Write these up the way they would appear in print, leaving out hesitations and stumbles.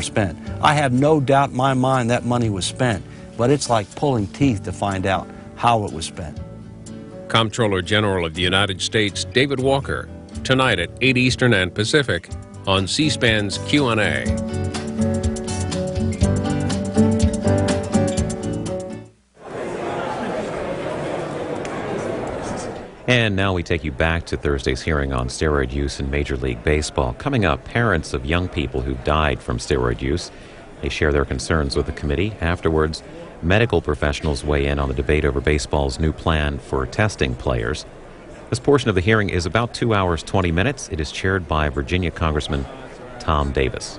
overspent. I have no doubt in my mind that money was spent, but it's like pulling teeth to find out how it was spent. Comptroller General of the United States David Walker, tonight at 8 Eastern and Pacific on C-SPAN's Q&A. And now we take you back to Thursday's hearing on steroid use in Major League Baseball. Coming up, parents of young people who've died from steroid use. They share their concerns with the committee. Afterwards, medical professionals weigh in on the debate over baseball's new plan for testing players. This portion of the hearing is about 2 hours, 20 minutes. It is chaired by Virginia Congressman Tom Davis.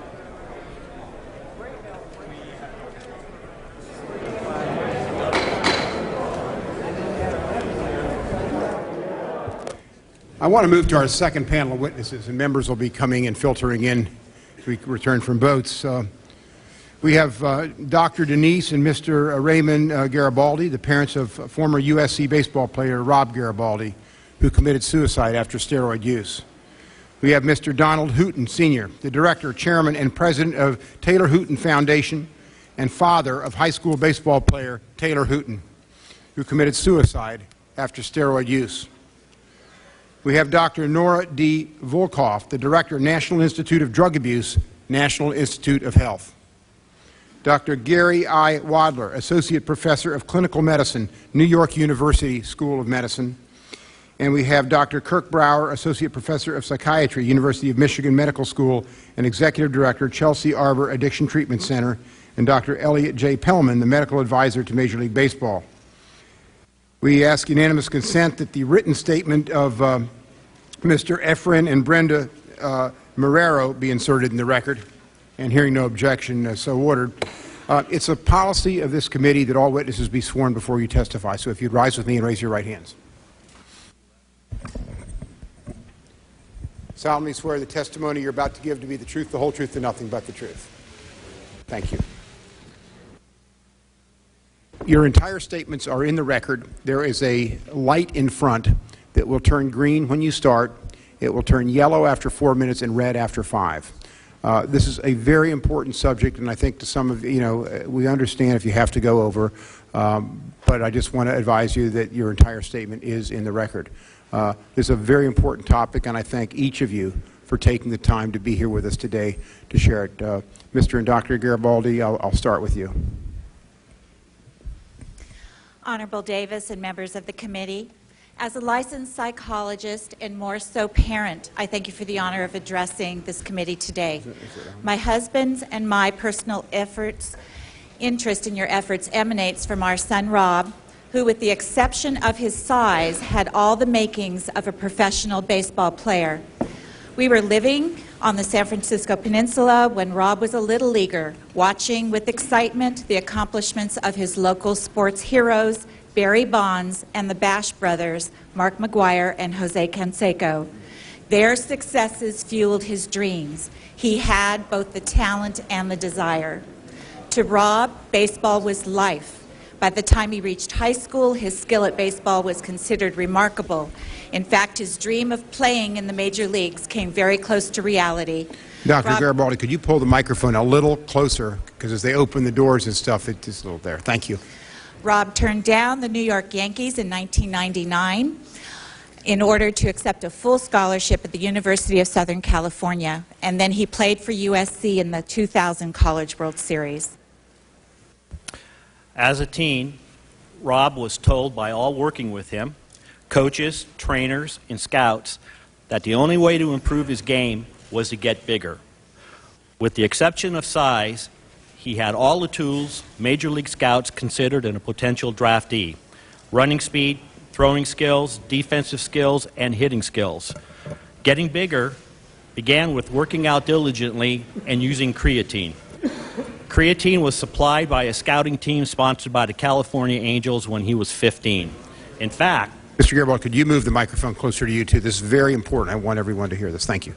I want to move to our second panel of witnesses, and members will be coming and filtering in as we return from votes. We have Dr. Denise and Mr. Raymond Garibaldi, the parents of former USC baseball player Rob Garibaldi, who committed suicide after steroid use. We have Mr. Donald Hooten, Sr., the director, chairman, and president of Taylor Hooten Foundation and father of high school baseball player Taylor Hooten, who committed suicide after steroid use. We have Dr. Nora D. Volkoff, the director, National Institute of Drug Abuse, National Institute of Health. Dr. Gary I. Wadler, associate professor of clinical medicine, New York University School of Medicine. And we have Dr. Kirk Brower, associate professor of psychiatry, University of Michigan Medical School, and executive director, Chelsea Arbor Addiction Treatment Center, and Dr. Elliot J. Pellman, the medical advisor to Major League Baseball. We ask unanimous consent that the written statement of Mr. Efren and Brenda Marrero be inserted in the record, and hearing no objection, so ordered. It's a policy of this committee that all witnesses be sworn before you testify, so if you'd rise with me and raise your right hands. Solemnly swear the testimony you're about to give to be the truth, the whole truth, and nothing but the truth. Thank you. Your entire statements are in the record. There is a light in front that will turn green when you start. It will turn yellow after 4 minutes and red after 5. This is a very important subject, and I think to some of you, we understand if you have to go over, but I just want to advise you that your entire statement is in the record. This is a very important topic, and I thank each of you for taking the time to be here with us today to share it. Mr. and Dr. Garibaldi, I'll start with you. Honorable Davis and members of the committee, as a licensed psychologist and more so parent, I thank you for the honor of addressing this committee today. My husband's and my personal interest in your efforts emanates from our son Rob, who with the exception of his size had all the makings of a professional baseball player. We were living on the San Francisco Peninsula when Rob was a little leaguer, watching with excitement the accomplishments of his local sports heroes, Barry Bonds and the Bash brothers, Mark McGuire and Jose Canseco. Their successes fueled his dreams. He had both the talent and the desire. To Rob, baseball was life. By the time he reached high school, his skill at baseball was considered remarkable. In fact, his dream of playing in the major leagues came very close to reality. Dr. Garibaldi, could you pull the microphone a little closer? Because as they open the doors and stuff, it's just a little there. Thank you. Rob turned down the New York Yankees in 1999 in order to accept a full scholarship at the University of Southern California, and then he played for USC in the 2000 College World Series. As a teen, Rob was told by all working with him, coaches, trainers, and scouts, that the only way to improve his game was to get bigger. With the exception of size, he had all the tools Major League scouts considered in a potential draftee: running speed, throwing skills, defensive skills, and hitting skills. Getting bigger began with working out diligently and using creatine. Creatine was supplied by a scouting team sponsored by the California Angels when he was 15. In fact, Mr. Garibaldi, could you move the microphone closer to you, too? This is very important. I want everyone to hear this. Thank you.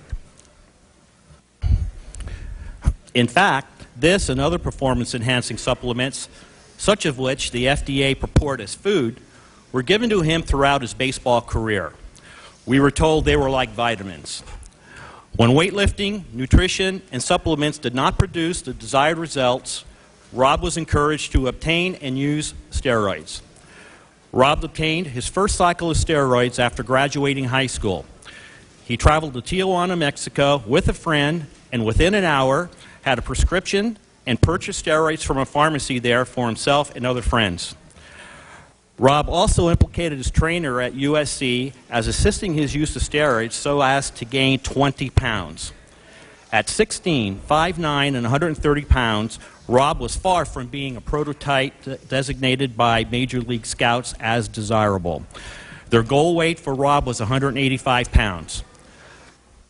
In fact, this and other performance-enhancing supplements, such of which the FDA purport as food, were given to him throughout his baseball career. We were told they were like vitamins. When weightlifting, nutrition, and supplements did not produce the desired results, Rob was encouraged to obtain and use steroids. Rob obtained his first cycle of steroids after graduating high school. He traveled to Tijuana, Mexico with a friend, and within an hour had a prescription and purchased steroids from a pharmacy there for himself and other friends. Rob also implicated his trainer at USC as assisting his use of steroids so as to gain 20 pounds. At 16, 5'9", and 130 pounds, Rob was far from being a prototype designated by Major League Scouts as desirable. Their goal weight for Rob was 185 pounds.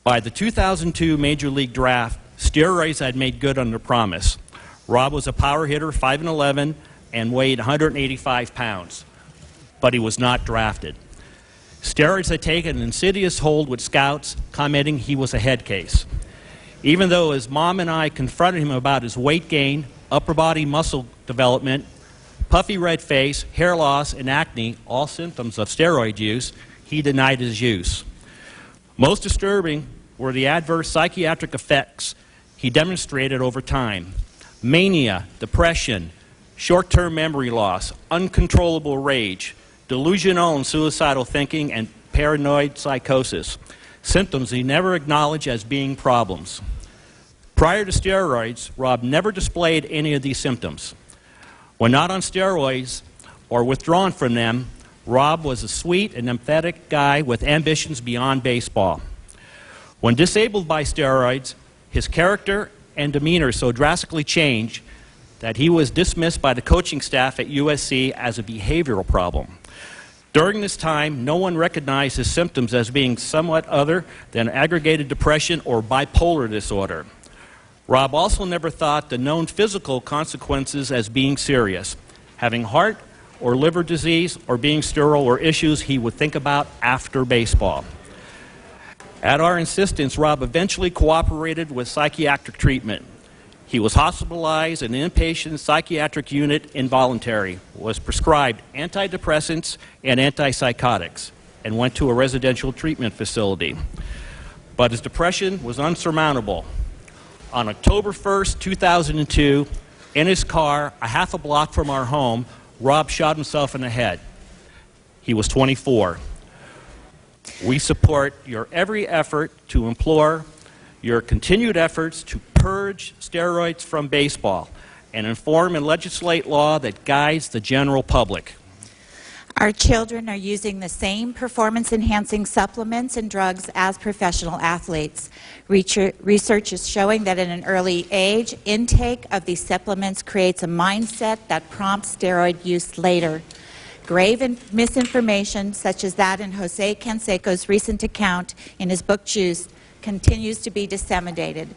By the 2002 Major League Draft, steroids had made good on their promise. Rob was a power hitter, 5'11", and weighed 185 pounds, but he was not drafted. Steroids had taken an insidious hold with scouts, commenting he was a head case. Even though his mom and I confronted him about his weight gain, upper body muscle development, puffy red face, hair loss, and acne, all symptoms of steroid use, he denied his use. Most disturbing were the adverse psychiatric effects he demonstrated over time: mania, depression, short-term memory loss, uncontrollable rage, delusional and suicidal thinking, and paranoid psychosis, symptoms he never acknowledged as being problems. Prior to steroids, Rob never displayed any of these symptoms. When not on steroids or withdrawn from them, Rob was a sweet and empathetic guy with ambitions beyond baseball. When disabled by steroids, his character and demeanor so drastically changed that he was dismissed by the coaching staff at USC as a behavioral problem. During this time, no one recognized his symptoms as being somewhat other than aggregated depression or bipolar disorder. Rob also never thought the known physical consequences as being serious. Having heart or liver disease or being sterile were issues he would think about after baseball. At our insistence, Rob eventually cooperated with psychiatric treatment. He was hospitalized in an inpatient psychiatric unit involuntary, was prescribed antidepressants and antipsychotics, and went to a residential treatment facility. But his depression was unsurmountable. On October 1st, 2002, in his car, a half a block from our home, Rob shot himself in the head. He was 24. We support your every effort to implore your continued efforts to purge steroids from baseball and inform and legislate law that guides the general public. Our children are using the same performance-enhancing supplements and drugs as professional athletes. Research is showing that at an early age, intake of these supplements creates a mindset that prompts steroid use later. Grave misinformation, such as that in Jose Canseco's recent account in his book Juice, continues to be disseminated.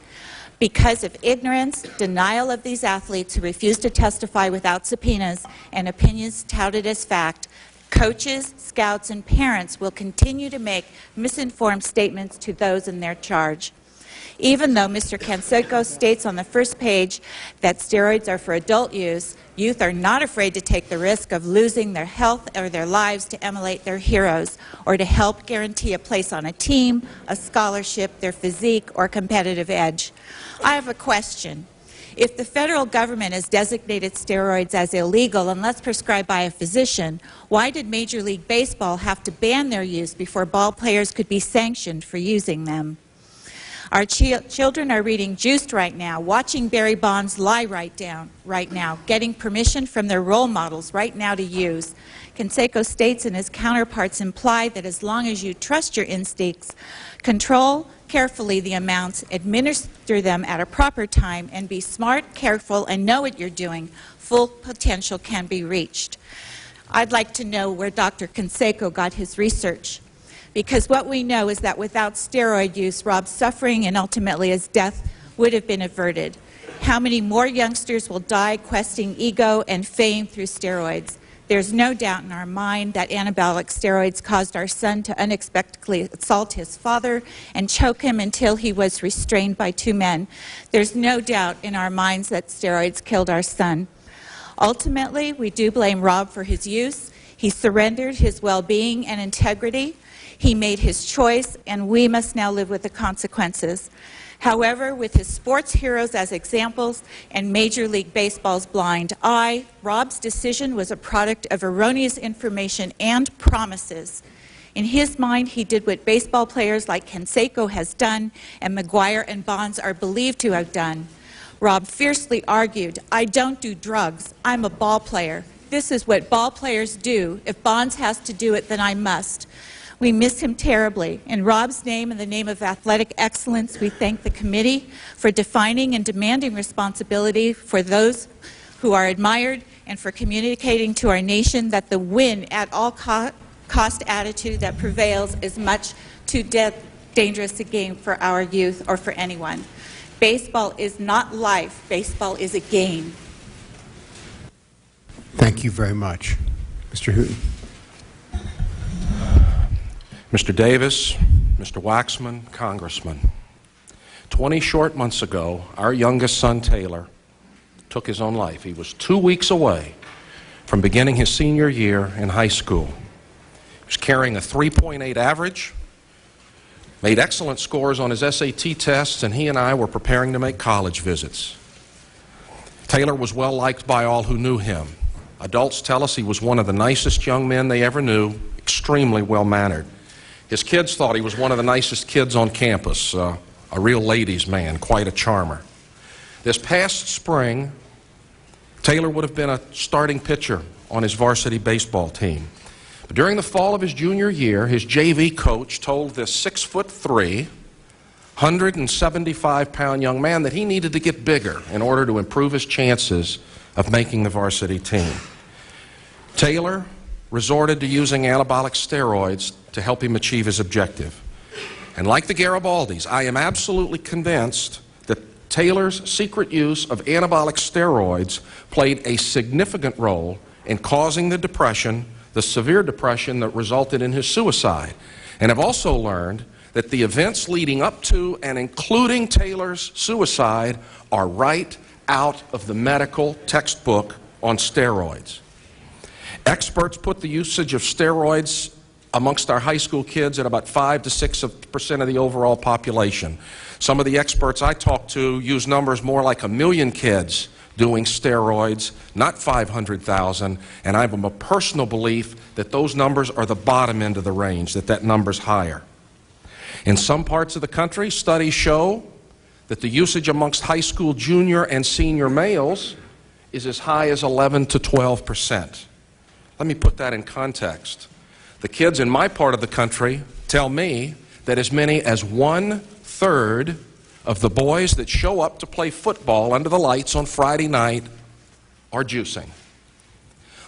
Because of ignorance, denial of these athletes who refuse to testify without subpoenas, and opinions touted as fact, coaches, scouts, and parents will continue to make misinformed statements to those in their charge. Even though Mr. Canseco states on the first page that steroids are for adult use, youth are not afraid to take the risk of losing their health or their lives to emulate their heroes or to help guarantee a place on a team, a scholarship, their physique, or competitive edge. I have a question. If the federal government has designated steroids as illegal unless prescribed by a physician, why did Major League Baseball have to ban their use before ball players could be sanctioned for using them? Our children are reading Juiced right now, watching Barry Bonds lie right now, getting permission from their role models right now to use. Canseco states and his counterparts imply that as long as you trust your instincts, control carefully the amounts, administer them at a proper time, and be smart, careful, and know what you're doing, full potential can be reached. I'd like to know where Dr. Canseco got his research, because what we know is that without steroid use, Rob's suffering and ultimately his death would have been averted. How many more youngsters will die questing ego and fame through steroids? There's no doubt in our mind that anabolic steroids caused our son to unexpectedly assault his father and choke him until he was restrained by two men. There's no doubt in our minds that steroids killed our son. Ultimately, we do blame Rob for his use. He surrendered his well-being and integrity. He made his choice, and we must now live with the consequences. However, with his sports heroes as examples and Major League Baseball's blind eye, Rob's decision was a product of erroneous information and promises. In his mind, he did what baseball players like Canseco has done and McGuire and Bonds are believed to have done. Rob fiercely argued, "I don't do drugs. I'm a ball player. This is what ball players do. If Bonds has to do it, then I must." We miss him terribly. In Rob's name and the name of athletic excellence, we thank the committee for defining and demanding responsibility for those who are admired and for communicating to our nation that the win at all cost attitude that prevails is much too dangerous a game for our youth or for anyone. Baseball is not life. Baseball is a game. Thank you very much. Mr. Hooten. Mr. Davis, Mr. Waxman, Congressman, 20 short months ago, our youngest son, Taylor, took his own life. He was 2 weeks away from beginning his senior year in high school. He was carrying a 3.8 average, made excellent scores on his SAT tests, and he and I were preparing to make college visits. Taylor was well liked by all who knew him. Adults tell us he was one of the nicest young men they ever knew, extremely well-mannered. His kids thought he was one of the nicest kids on campus, a real ladies' man, quite a charmer. This past spring, Taylor would have been a starting pitcher on his varsity baseball team. But during the fall of his junior year, his JV coach told this 6'3", 175-pound young man that he needed to get bigger in order to improve his chances of making the varsity team. Taylor resorted to using anabolic steroids to help him achieve his objective. And like the Garibaldis, I am absolutely convinced that Taylor's secret use of anabolic steroids played a significant role in causing the depression, the severe depression that resulted in his suicide. And I've also learned that the events leading up to and including Taylor's suicide are right out of the medical textbook on steroids. Experts put the usage of steroids amongst our high school kids at about 5 to 6% of the overall population. Some of the experts I talked to use numbers more like 1 million kids doing steroids, not 500,000, and I have a personal belief that those numbers are the bottom end of the range, that number's higher. In some parts of the country, studies show that the usage amongst high school junior and senior males is as high as 11 to 12%. Let me put that in context. The kids in my part of the country tell me that as many as 1/3 of the boys that show up to play football under the lights on Friday night are juicing.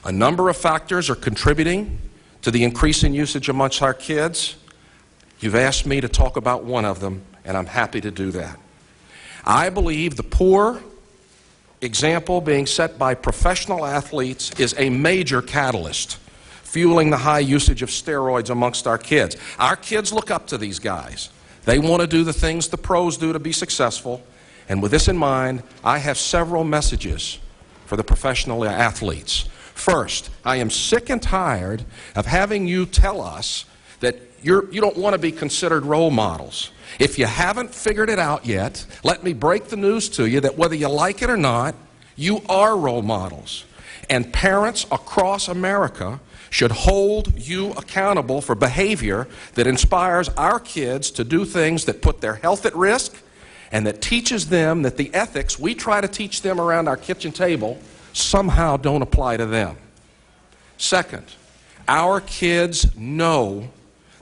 A number of factors are contributing to the increase in usage amongst our kids. You've asked me to talk about one of them, and I'm happy to do that. I believe the poor example being set by professional athletes is a major catalyst fueling the high usage of steroids amongst our kids. Our kids look up to these guys. They want to do the things the pros do to be successful. And with this in mind, I have several messages for the professional athletes. First, I am sick and tired of having you tell us that you don't want to be considered role models. If you haven't figured it out yet, let me break the news to you that whether you like it or not, you are role models. And parents across America should hold you accountable for behavior that inspires our kids to do things that put their health at risk and that teaches them that the ethics we try to teach them around our kitchen table somehow don't apply to them. Second, our kids know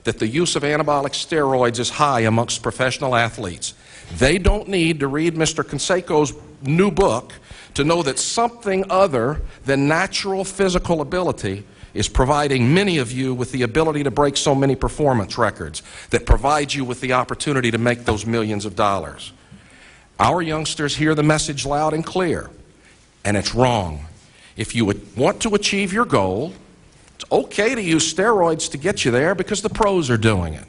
that the use of anabolic steroids is high amongst professional athletes. They don't need to read Mr. Canseco's new book to know that something other than natural physical ability is providing many of you with the ability to break so many performance records, that provides you with the opportunity to make those millions of dollars. Our youngsters hear the message loud and clear, and it's wrong. If you want to achieve your goal, it's okay to use steroids to get you there because the pros are doing it.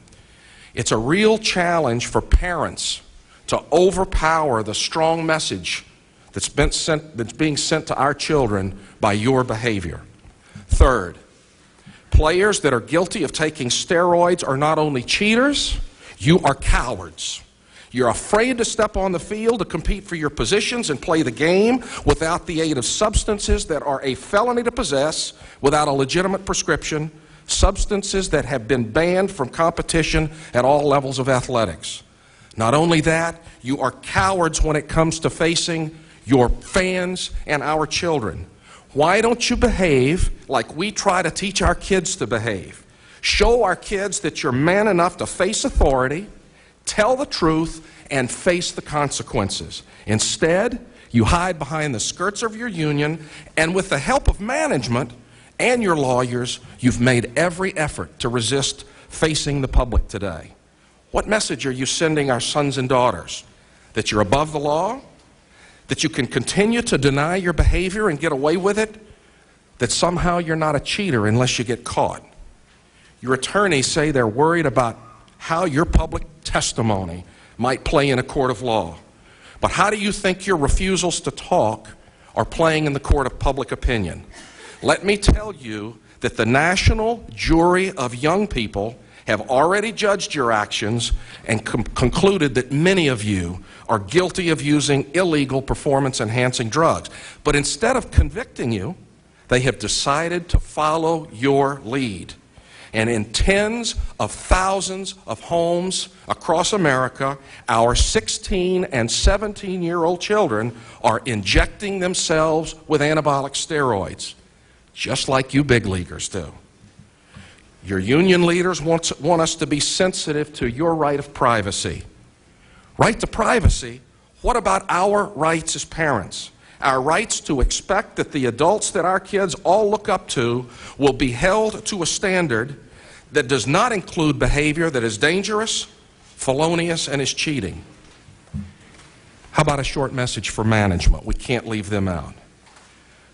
It's a real challenge for parents to overpower the strong message that's being sent to our children by your behavior. Third, Players that are guilty of taking steroids are not only cheaters, you are cowards. You're afraid to step on the field to compete for your positions and play the game without the aid of substances that are a felony to possess without a legitimate prescription, substances that have been banned from competition at all levels of athletics. Not only that, you are cowards when it comes to facing your fans and our children. Why don't you behave like we try to teach our kids to behave? Show our kids that you're man enough to face authority, tell the truth, and face the consequences. Instead, you hide behind the skirts of your union, and with the help of management and your lawyers, you've made every effort to resist facing the public today. What message are you sending our sons and daughters? That you're above the law? That you can continue to deny your behavior and get away with it? That somehow you're not a cheater unless you get caught? Your attorneys say they're worried about how your public testimony might play in a court of law. But how do you think your refusals to talk are playing in the court of public opinion? Let me tell you that the national jury of young people have already judged your actions and concluded that many of you are guilty of using illegal performance-enhancing drugs. But instead of convicting you, they have decided to follow your lead. And in tens of thousands of homes across America, our 16 and 17-year-old children are injecting themselves with anabolic steroids, just like you big leaguers do. Your union leaders want us to be sensitive to your right of privacy. Right to privacy? What about our rights as parents? Our rights to expect that the adults that our kids all look up to will be held to a standard that does not include behavior that is dangerous, felonious, and is cheating. How about a short message for management? We can't leave them out.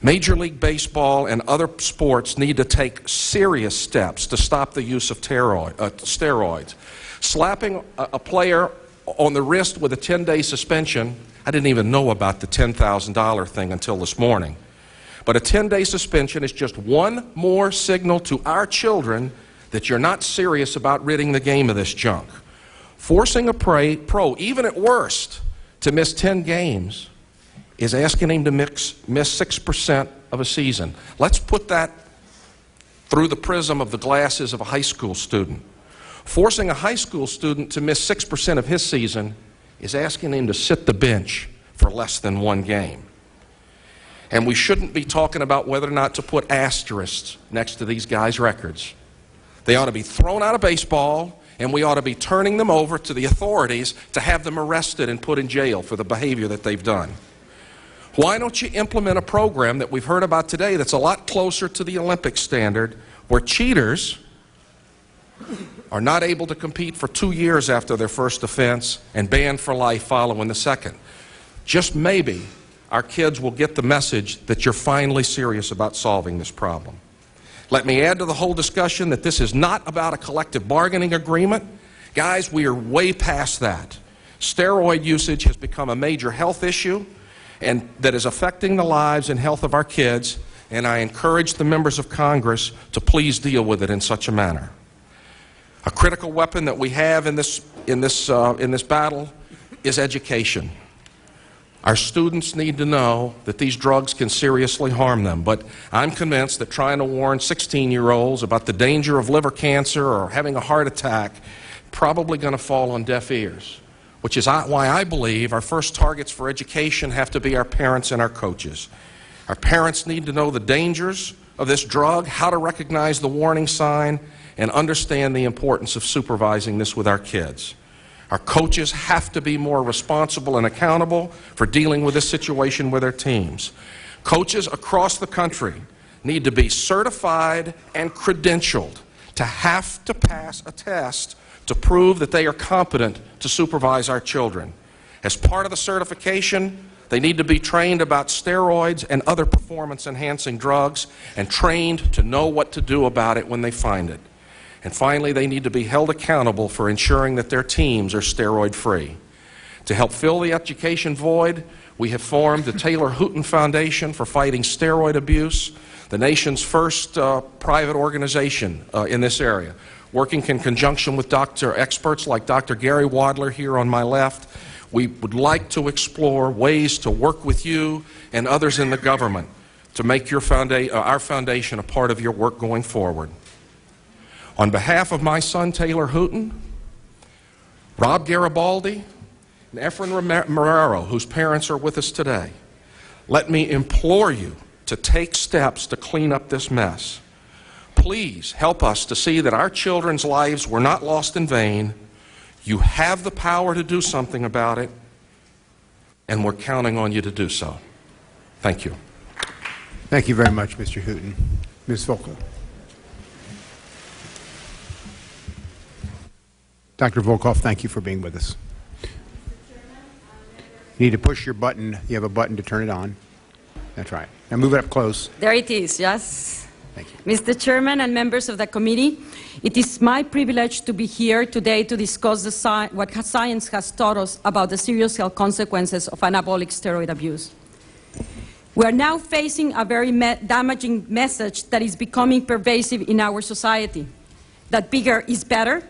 Major League Baseball and other sports need to take serious steps to stop the use of steroids. Slapping a player on the wrist with a 10-day suspension, I didn't even know about the $10,000 thing until this morning. But a 10-day suspension is just one more signal to our children that you're not serious about ridding the game of this junk. Forcing a pro, even at worst, to miss 10 games is asking him to miss 6% of a season. Let's put that through the prism of the glasses of a high school student. Forcing a high school student to miss 6% of his season is asking him to sit the bench for less than one game. And we shouldn't be talking about whether or not to put asterisks next to these guys' records. They ought to be thrown out of baseball, and we ought to be turning them over to the authorities to have them arrested and put in jail for the behavior that they've done. Why don't you implement a program that we've heard about today that's a lot closer to the Olympic standard, where cheaters are not able to compete for 2 years after their first offense and banned for life following the second? Just maybe our kids will get the message that you're finally serious about solving this problem. Let me add to the whole discussion that this is not about a collective bargaining agreement. Guys, we are way past that. Steroid usage has become a major health issue and that is affecting the lives and health of our kids, and I encourage the members of Congress to please deal with it in such a manner. A critical weapon that we have in this battle is education. Our students need to know that these drugs can seriously harm them, but I'm convinced that trying to warn 16-year-olds about the danger of liver cancer or having a heart attack probably going to fall on deaf ears, which is why I believe our first targets for education have to be our parents and our coaches. Our parents need to know the dangers of this drug, how to recognize the warning sign, and understand the importance of supervising this with our kids. Our coaches have to be more responsible and accountable for dealing with this situation with their teams. Coaches across the country need to be certified and credentialed to have to pass a test to prove that they are competent to supervise our children. As part of the certification, they need to be trained about steroids and other performance-enhancing drugs and trained to know what to do about it when they find it. And finally, they need to be held accountable for ensuring that their teams are steroid-free. To help fill the education void, we have formed the Taylor Hooten Foundation for Fighting Steroid Abuse. the nation's first private organization in this area, working in conjunction with experts like Dr. Gary Wadler here on my left. We would like to explore ways to work with you and others in the government to make your our foundation a part of your work going forward. On behalf of my son, Taylor Hooten, Rob Garibaldi, and Efren Marrero, whose parents are with us today, let me implore you to take steps to clean up this mess. Please help us to see that our children's lives were not lost in vain. You have the power to do something about it, and we're counting on you to do so. Thank you. Thank you very much, Mr. Hooten. Ms. Volkov. Dr. Volkov, thank you for being with us. You need to push your button. You have a button to turn it on. That's right. Now move it up close. There it is, yes. Thank you. Mr. Chairman and members of the committee, it is my privilege to be here today to discuss what science has taught us about the serious health consequences of anabolic steroid abuse. We are now facing a very damaging message that is becoming pervasive in our society, that bigger is better,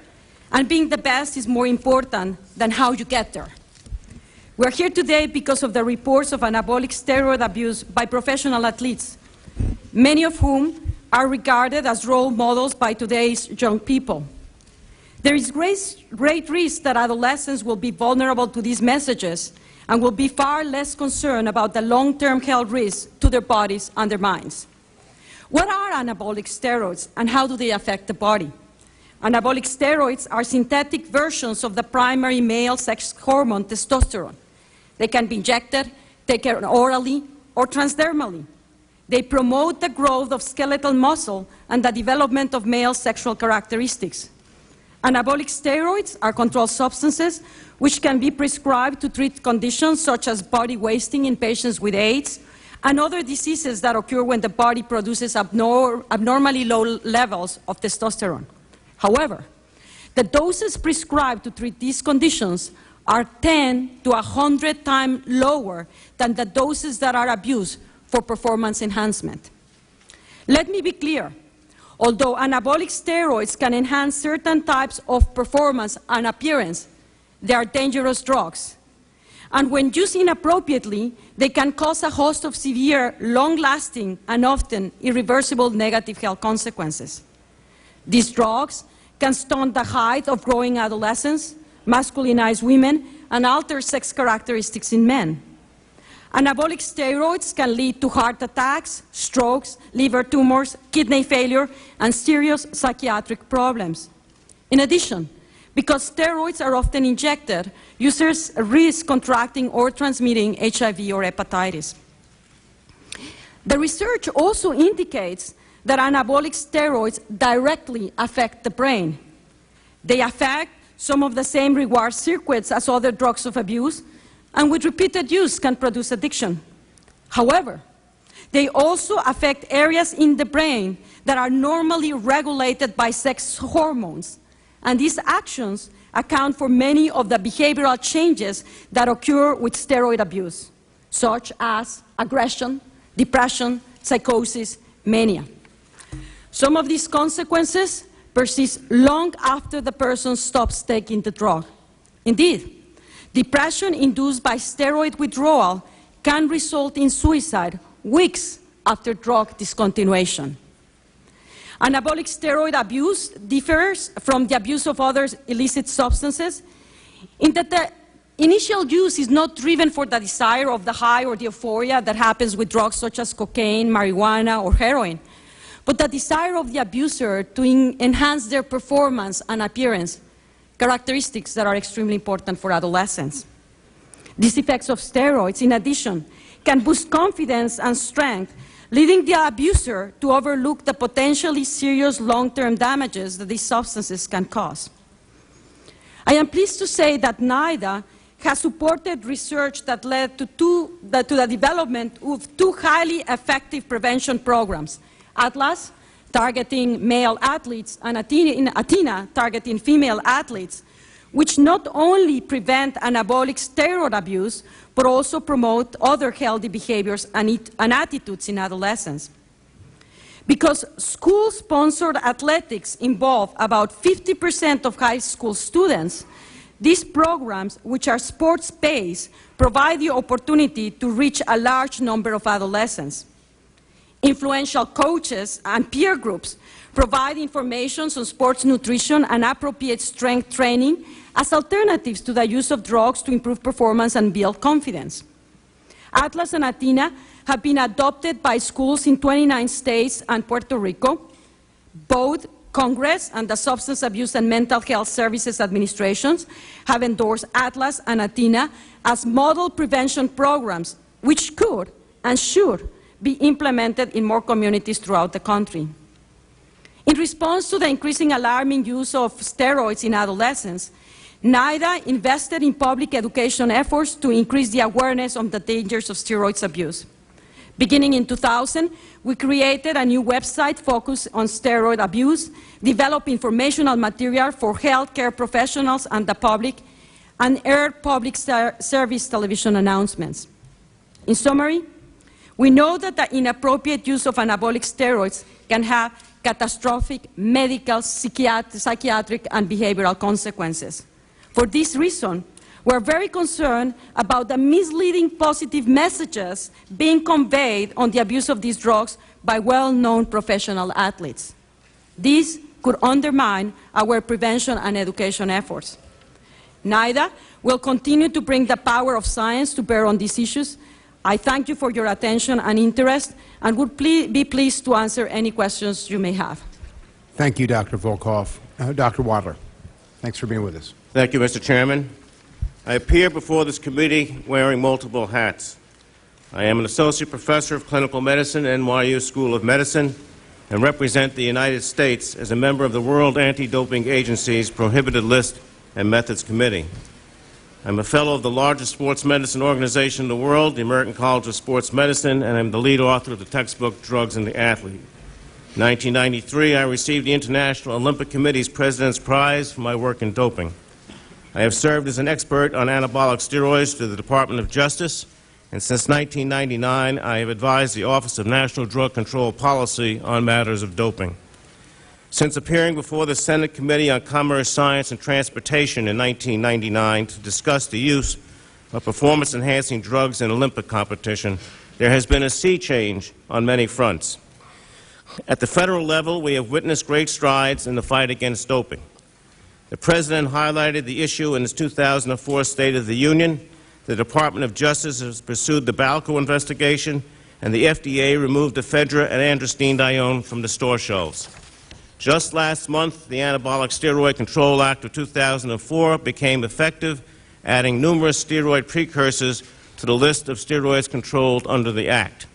and being the best is more important than how you get there. We're here today because of the reports of anabolic steroid abuse by professional athletes, many of whom are regarded as role models by today's young people. There is great risk that adolescents will be vulnerable to these messages and will be far less concerned about the long-term health risks to their bodies and their minds. What are anabolic steroids and how do they affect the body? Anabolic steroids are synthetic versions of the primary male sex hormone testosterone. They can be injected, taken orally, or transdermally. They promote the growth of skeletal muscle and the development of male sexual characteristics. Anabolic steroids are controlled substances which can be prescribed to treat conditions such as body wasting in patients with AIDS and other diseases that occur when the body produces abnormally low levels of testosterone. However, the doses prescribed to treat these conditions are 10 to 100 times lower than the doses that are abused for performance enhancement. Let me be clear. Although anabolic steroids can enhance certain types of performance and appearance, they are dangerous drugs. And when used inappropriately, they can cause a host of severe, long-lasting, and often irreversible negative health consequences. These drugs can stunt the height of growing adolescents, masculinize women, and alter sex characteristics in men. Anabolic steroids can lead to heart attacks, strokes, liver tumors, kidney failure, and serious psychiatric problems. In addition, because steroids are often injected, users risk contracting or transmitting HIV or hepatitis. The research also indicates that anabolic steroids directly affect the brain. They affect some of the same reward circuits as other drugs of abuse, and with repeated use can produce addiction. However, they also affect areas in the brain that are normally regulated by sex hormones, and these actions account for many of the behavioral changes that occur with steroid abuse, such as aggression, depression, psychosis, mania. Some of these consequences persist long after the person stops taking the drug. Indeed, depression induced by steroid withdrawal can result in suicide weeks after drug discontinuation. Anabolic steroid abuse differs from the abuse of other illicit substances in that the initial use is not driven for the desire of the high or the euphoria that happens with drugs such as cocaine, marijuana, or heroin, but the desire of the abuser to enhance their performance and appearance, characteristics that are extremely important for adolescents. These effects of steroids, in addition, can boost confidence and strength, leading the abuser to overlook the potentially serious long-term damages that these substances can cause. I am pleased to say that NIDA has supported research that led to the development of two highly effective prevention programs, ATLAS, targeting male athletes, and ATHENA, targeting female athletes, which not only prevent anabolic steroid abuse, but also promote other healthy behaviors and attitudes in adolescents. Because school-sponsored athletics involve about 50% of high school students, these programs, which are sports-based, provide the opportunity to reach a large number of adolescents. Influential coaches and peer groups provide information on sports nutrition and appropriate strength training as alternatives to the use of drugs to improve performance and build confidence. Atlas and Athena have been adopted by schools in 29 states and Puerto Rico. Both Congress and the Substance Abuse and Mental Health Services Administrations have endorsed Atlas and Athena as model prevention programs, which could and should be implemented in more communities throughout the country. In response to the increasing alarming use of steroids in adolescents, NIDA invested in public education efforts to increase the awareness of the dangers of steroids abuse. Beginning in 2000, we created a new website focused on steroid abuse, developed informational material for healthcare professionals and the public, and aired public service television announcements. In summary, we know that the inappropriate use of anabolic steroids can have catastrophic medical, psychiatric, and behavioral consequences. For this reason, we're very concerned about the misleading positive messages being conveyed on the abuse of these drugs by well-known professional athletes. This could undermine our prevention and education efforts. NIDA will continue to bring the power of science to bear on these issues. I thank you for your attention and interest, and would be pleased to answer any questions you may have. Thank you, Dr. Volkoff. Dr. Wadler, thanks for being with us. Thank you, Mr. Chairman. I appear before this committee wearing multiple hats. I am an associate professor of clinical medicine at NYU School of Medicine and represent the United States as a member of the World Anti-Doping Agency's Prohibited List and Methods Committee. I'm a fellow of the largest sports medicine organization in the world, the American College of Sports Medicine, and I'm the lead author of the textbook Drugs and the Athlete. In 1993, I received the International Olympic Committee's President's Prize for my work in doping. I have served as an expert on anabolic steroids to the Department of Justice, and since 1999, I have advised the Office of National Drug Control Policy on matters of doping. Since appearing before the Senate Committee on Commerce, Science, and Transportation in 1999 to discuss the use of performance-enhancing drugs in Olympic competition, there has been a sea change on many fronts. At the federal level, we have witnessed great strides in the fight against doping. The President highlighted the issue in his 2004 State of the Union. The Department of Justice has pursued the Balco investigation, and the FDA removed ephedra and androstenedione from the store shelves. Just last month, the Anabolic Steroid Control Act of 2004 became effective, adding numerous steroid precursors to the list of steroids controlled under the Act.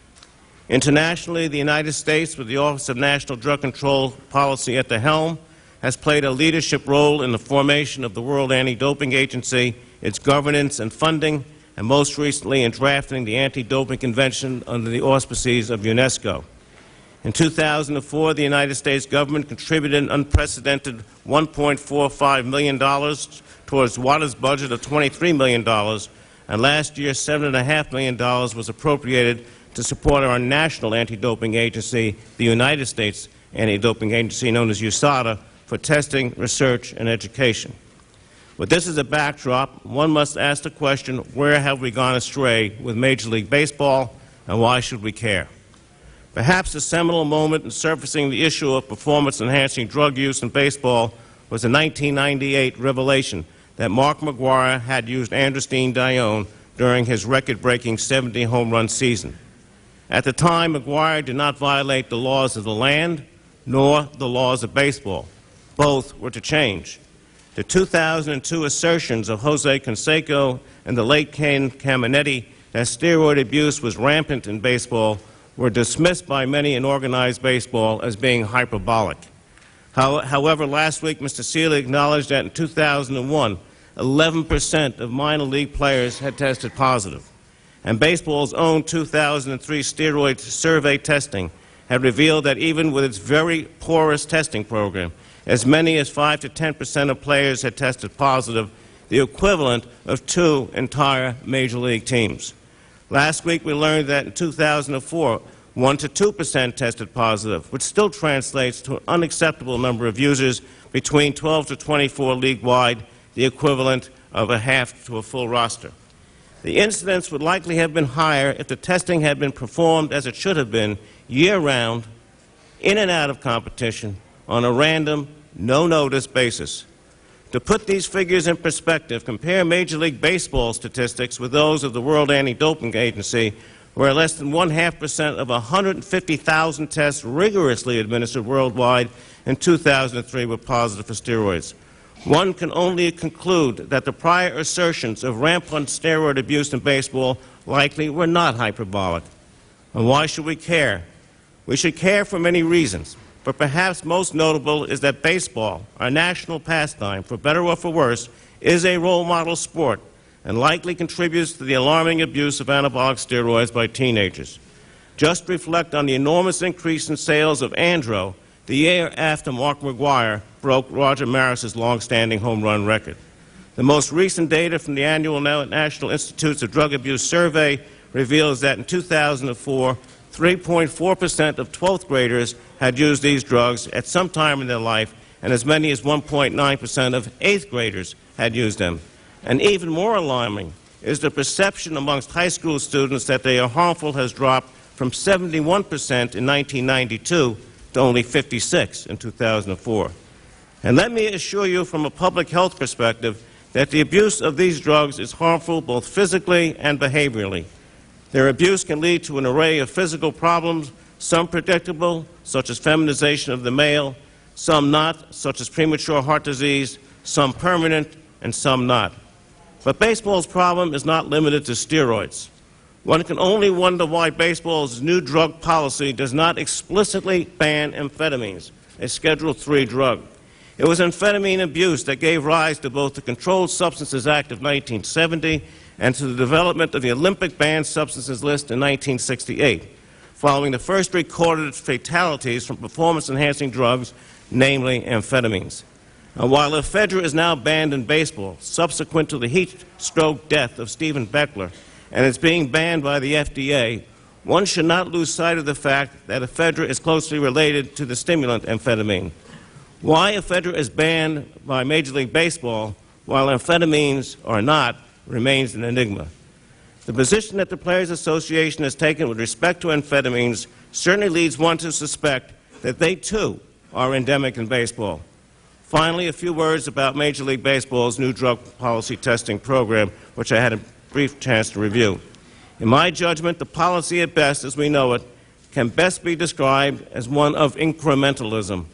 Internationally, the United States, with the Office of National Drug Control Policy at the helm, has played a leadership role in the formation of the World Anti-Doping Agency, its governance and funding, and most recently in drafting the Anti-Doping Convention under the auspices of UNESCO. In 2004, the United States government contributed an unprecedented $1.45 million towards WADA's budget of $23 million, and last year $7.5 million was appropriated to support our national anti-doping agency, the United States Anti-Doping Agency, known as USADA, for testing, research, and education. With this as a backdrop, one must ask the question, where have we gone astray with Major League Baseball, and why should we care? Perhaps the seminal moment in surfacing the issue of performance-enhancing drug use in baseball was the 1998 revelation that Mark McGwire had used androstenedione during his record-breaking 70-home-run season. At the time, McGwire did not violate the laws of the land nor the laws of baseball. Both were to change. The 2002 assertions of Jose Canseco and the late Ken Caminetti that steroid abuse was rampant in baseball were dismissed by many in organized baseball as being hyperbolic. However, last week Mr. Seeley acknowledged that in 2001, 11% of minor league players had tested positive. And baseball's own 2003 steroid survey testing had revealed that even with its very porous testing program, as many as 5 to 10% of players had tested positive, the equivalent of 2 entire major league teams. Last week we learned that in 2004, 1 to 2% tested positive, which still translates to an unacceptable number of users between 12 to 24 league-wide, the equivalent of a half to a full roster. The incidence would likely have been higher if the testing had been performed as it should have been, year-round, in and out of competition, on a random, no-notice basis. To put these figures in perspective, compare Major League Baseball statistics with those of the World Anti-Doping Agency, where less than 0.5% of 150,000 tests rigorously administered worldwide in 2003 were positive for steroids. One can only conclude that the prior assertions of rampant steroid abuse in baseball likely were not hyperbolic. And why should we care? We should care for many reasons, but perhaps most notable is that baseball, our national pastime, for better or for worse, is a role model sport and likely contributes to the alarming abuse of anabolic steroids by teenagers. Just reflect on the enormous increase in sales of Andro the year after Mark McGwire broke Roger Maris's long-standing home run record. The most recent data from the annual National Institutes of Drug Abuse survey reveals that in 2004, 3.4% of 12th graders had used these drugs at some time in their life, and as many as 1.9% of 8th graders had used them. And even more alarming is the perception amongst high school students that they are harmful has dropped from 71% in 1992 to only 56% in 2004. And let me assure you from a public health perspective that the abuse of these drugs is harmful both physically and behaviorally. Their abuse can lead to an array of physical problems, some predictable, such as feminization of the male, some not, such as premature heart disease, some permanent, and some not. But baseball's problem is not limited to steroids. One can only wonder why baseball's new drug policy does not explicitly ban amphetamines, a Schedule III drug. It was amphetamine abuse that gave rise to both the Controlled Substances Act of 1970 and to the development of the Olympic banned substances list in 1968, following the first recorded fatalities from performance-enhancing drugs, namely amphetamines. And while ephedra is now banned in baseball, subsequent to the heat-stroke death of Stephen Beckler, and it's being banned by the FDA, one should not lose sight of the fact that ephedra is closely related to the stimulant amphetamine. Why ephedra is banned by Major League Baseball while amphetamines are not remains an enigma. The position that the Players Association has taken with respect to amphetamines certainly leads one to suspect that they too are endemic in baseball. Finally, a few words about Major League Baseball's new drug policy testing program, which I had a brief chance to review. In my judgment, the policy at best, as we know it, can best be described as one of incrementalism,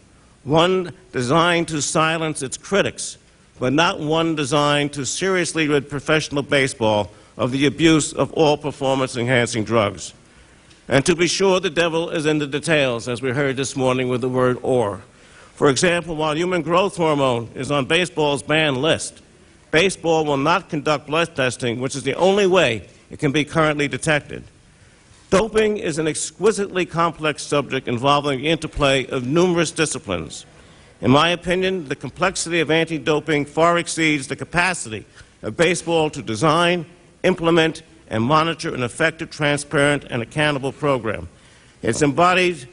one designed to silence its critics, but not one designed to seriously rid professional baseball of the abuse of all performance-enhancing drugs. And to be sure, the devil is in the details, as we heard this morning with the word or. For example, while human growth hormone is on baseball's banned list, baseball will not conduct blood testing, which is the only way it can be currently detected. Doping is an exquisitely complex subject involving the interplay of numerous disciplines. In my opinion, the complexity of anti-doping far exceeds the capacity of baseball to design, implement, and monitor an effective, transparent, and accountable program. It's embodied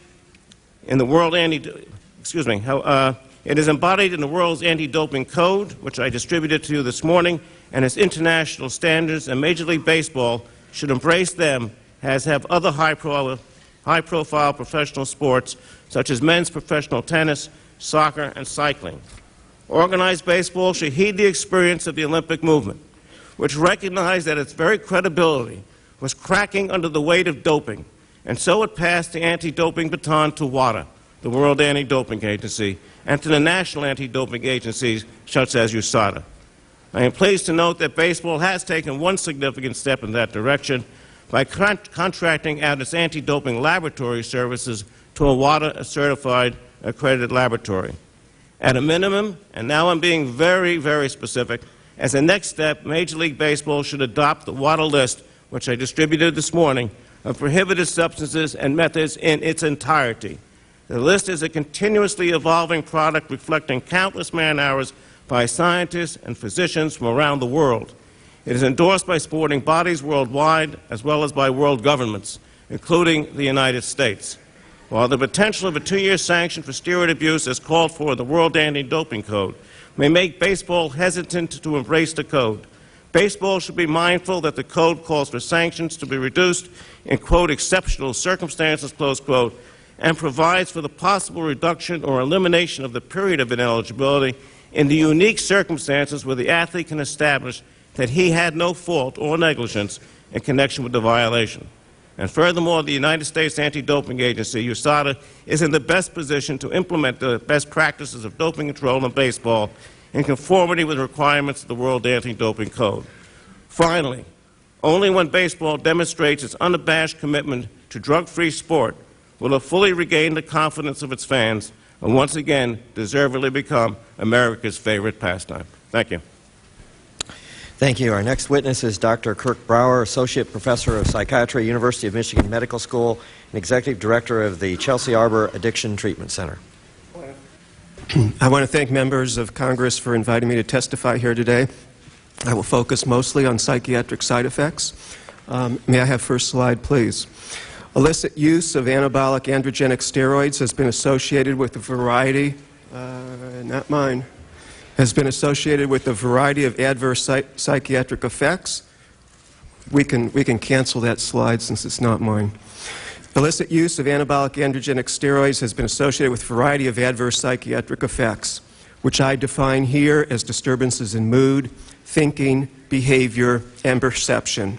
in the World It is embodied in the world's anti-doping code, which I distributed to you this morning, and its international standards, and Major League Baseball should embrace them, as have other high-profile professional sports, such as men's professional tennis, soccer, and cycling. Organized baseball should heed the experience of the Olympic movement, which recognized that its very credibility was cracking under the weight of doping, and so it passed the anti-doping baton to WADA, the World Anti-Doping Agency, and to the national anti-doping agencies such as USADA. I am pleased to note that baseball has taken one significant step in that direction by contracting out its anti-doping laboratory services to a WADA-certified accredited laboratory. At a minimum, and now I'm being very, very specific, as a next step, Major League Baseball should adopt the WADA list, which I distributed this morning, of prohibited substances and methods in its entirety. The list is a continuously evolving product reflecting countless man-hours by scientists and physicians from around the world. It is endorsed by sporting bodies worldwide as well as by world governments, including the United States. While the potential of a 2-year sanction for steroid abuse, as called for in the World Anti-Doping Code, may make baseball hesitant to embrace the code, baseball should be mindful that the code calls for sanctions to be reduced in, quote, exceptional circumstances, close quote, and provides for the possible reduction or elimination of the period of ineligibility in the unique circumstances where the athlete can establish that he had no fault or negligence in connection with the violation. And furthermore, the United States Anti-Doping Agency, USADA, is in the best position to implement the best practices of doping control in baseball in conformity with requirements of the World Anti-Doping Code. Finally, only when baseball demonstrates its unabashed commitment to drug-free sport will it fully regain the confidence of its fans and once again deservedly become America's favorite pastime. Thank you. Thank you. Our next witness is Dr. Kirk Brower, Associate Professor of Psychiatry, University of Michigan Medical School, and Executive Director of the Chelsea Arbor Addiction Treatment Center. I want to thank members of Congress for inviting me to testify here today. I will focus mostly on psychiatric side effects. May I have first slide, please? Illicit use of anabolic androgenic steroids has been associated with a variety, not mine, has been associated with a variety of adverse psychiatric effects. We can cancel that slide since it's not mine. Illicit use of anabolic androgenic steroids has been associated with a variety of adverse psychiatric effects, which I define here as disturbances in mood, thinking, behavior, and perception.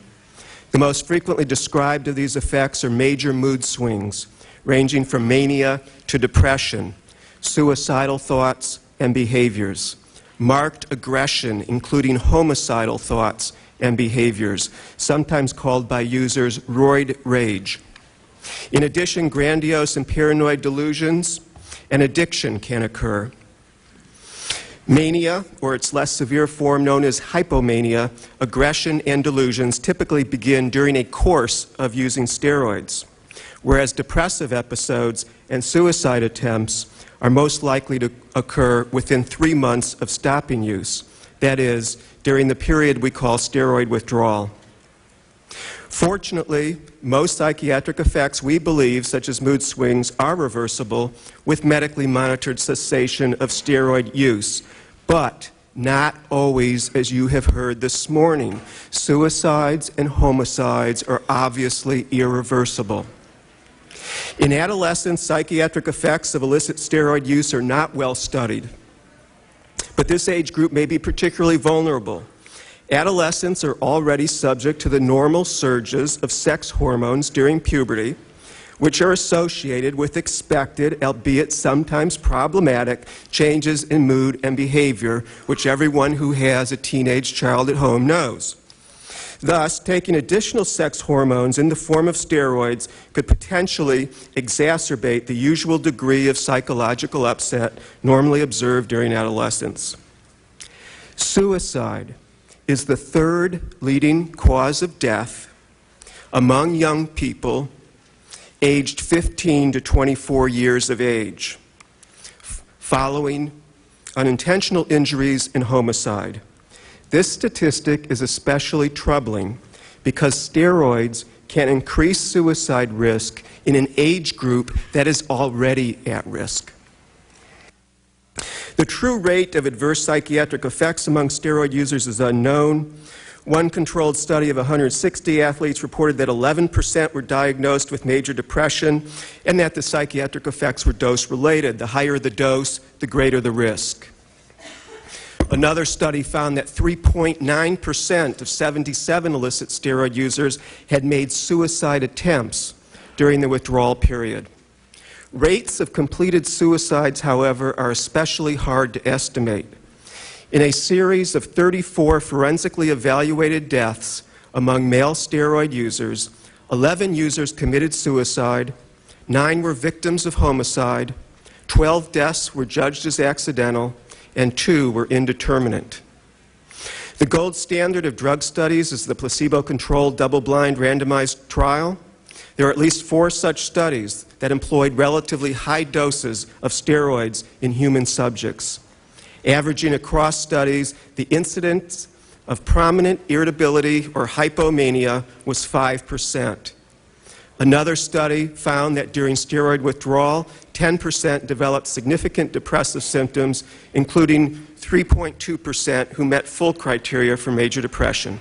The most frequently described of these effects are major mood swings, ranging from mania to depression, suicidal thoughts and behaviors, marked aggression, including homicidal thoughts and behaviors, sometimes called by users roid rage. In addition, grandiose and paranoid delusions and addiction can occur. Mania, or its less severe form known as hypomania, aggression and delusions typically begin during a course of using steroids, whereas depressive episodes and suicide attempts are most likely to occur within 3 months of stopping use, that is, during the period we call steroid withdrawal. Fortunately, most psychiatric effects, we believe, such as mood swings, are reversible with medically monitored cessation of steroid use, but not always, as you have heard this morning. Suicides and homicides are obviously irreversible. In adolescents, psychiatric effects of illicit steroid use are not well studied, but this age group may be particularly vulnerable. Adolescents are already subject to the normal surges of sex hormones during puberty, which are associated with expected, albeit sometimes problematic, changes in mood and behavior, which everyone who has a teenage child at home knows. Thus, taking additional sex hormones in the form of steroids could potentially exacerbate the usual degree of psychological upset normally observed during adolescence. Suicide is the third leading cause of death among young people aged 15 to 24 years of age, following unintentional injuries and homicide. This statistic is especially troubling because steroids can increase suicide risk in an age group that is already at risk. The true rate of adverse psychiatric effects among steroid users is unknown. One controlled study of 160 athletes reported that 11% were diagnosed with major depression and that the psychiatric effects were dose-related. The higher the dose, the greater the risk. Another study found that 3.9% of 77 illicit steroid users had made suicide attempts during the withdrawal period. Rates of completed suicides, however, are especially hard to estimate. In a series of 34 forensically evaluated deaths among male steroid users, 11 users committed suicide, 9 were victims of homicide, 12 deaths were judged as accidental, and 2 were indeterminate. The gold standard of drug studies is the placebo-controlled, double-blind, randomized trial. There are at least 4 such studies that employed relatively high doses of steroids in human subjects. Averaging across studies, the incidence of prominent irritability or hypomania was 5%. Another study found that during steroid withdrawal, 10% developed significant depressive symptoms, including 3.2% who met full criteria for major depression.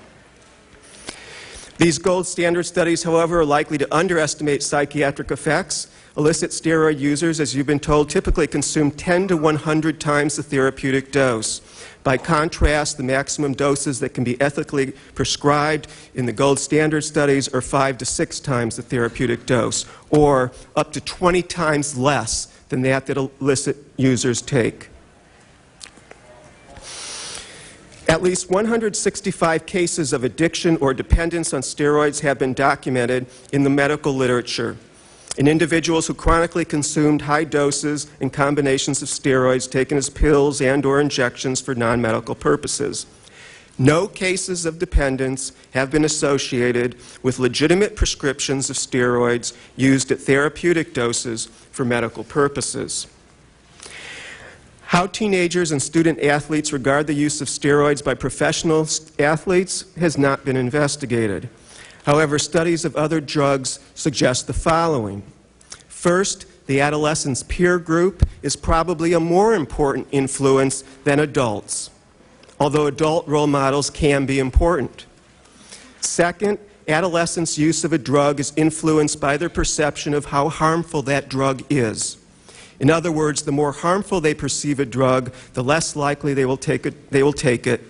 These gold standard studies, however, are likely to underestimate psychiatric effects. Illicit steroid users, as you've been told, typically consume 10 to 100 times the therapeutic dose. By contrast, the maximum doses that can be ethically prescribed in the gold standard studies are 5 to 6 times the therapeutic dose, or up to 20 times less than that illicit users take. At least 165 cases of addiction or dependence on steroids have been documented in the medical literature in individuals who chronically consumed high doses and combinations of steroids taken as pills and/or injections for non-medical purposes. No cases of dependence have been associated with legitimate prescriptions of steroids used at therapeutic doses for medical purposes. How teenagers and student athletes regard the use of steroids by professional athletes has not been investigated. However, studies of other drugs suggest the following. First, the adolescent's peer group is probably a more important influence than adults, although adult role models can be important. Second, adolescents' use of a drug is influenced by their perception of how harmful that drug is. In other words, the more harmful they perceive a drug, the less likely they will take it.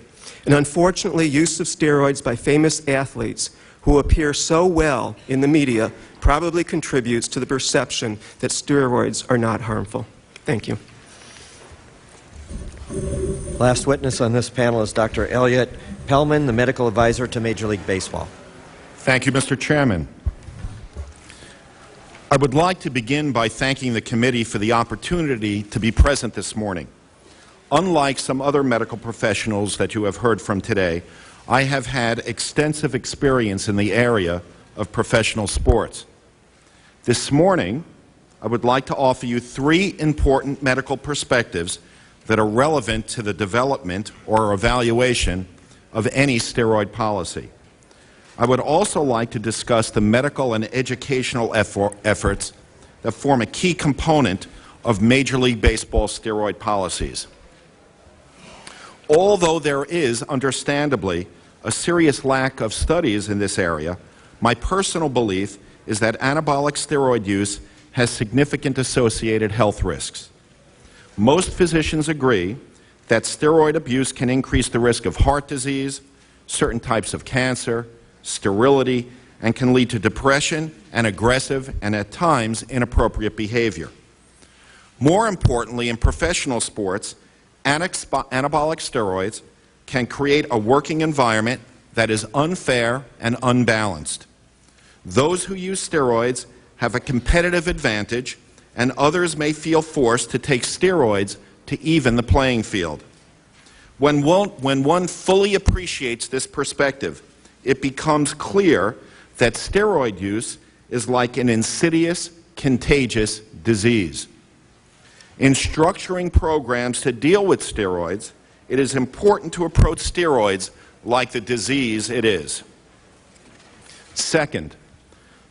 And unfortunately, use of steroids by famous athletes who appear so well in the media probably contributes to the perception that steroids are not harmful. Thank you. Last witness on this panel is Dr. Elliot Pellman, the medical advisor to Major League Baseball. Thank you, Mr. Chairman. I would like to begin by thanking the committee for the opportunity to be present this morning. Unlike some other medical professionals that you have heard from today, I have had extensive experience in the area of professional sports. This morning, I would like to offer you 3 important medical perspectives that are relevant to the development or evaluation of any steroid policy. I would also like to discuss the medical and educational efforts that form a key component of Major League Baseball steroid policies. Although there is, understandably, a serious lack of studies in this area, my personal belief is that anabolic steroid use has significant associated health risks. Most physicians agree that steroid abuse can increase the risk of heart disease, certain types of cancer, sterility, and can lead to depression and aggressive and at times inappropriate behavior. More importantly, in professional sports, anabolic steroids can create a working environment that is unfair and unbalanced. Those who use steroids have a competitive advantage, and others may feel forced to take steroids to even the playing field. When one fully appreciates this perspective, it becomes clear that steroid use is like an insidious, contagious disease. In structuring programs to deal with steroids, it is important to approach steroids like the disease it is. Second,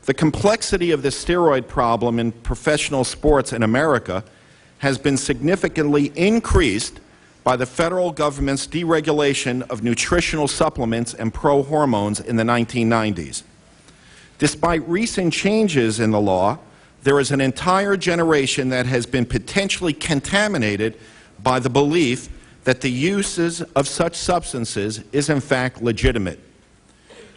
the complexity of the steroid problem in professional sports in America has been significantly increased by the federal government's deregulation of nutritional supplements and pro-hormones in the 1990s. Despite recent changes in the law, there is an entire generation that has been potentially contaminated by the belief that the uses of such substances is in fact legitimate.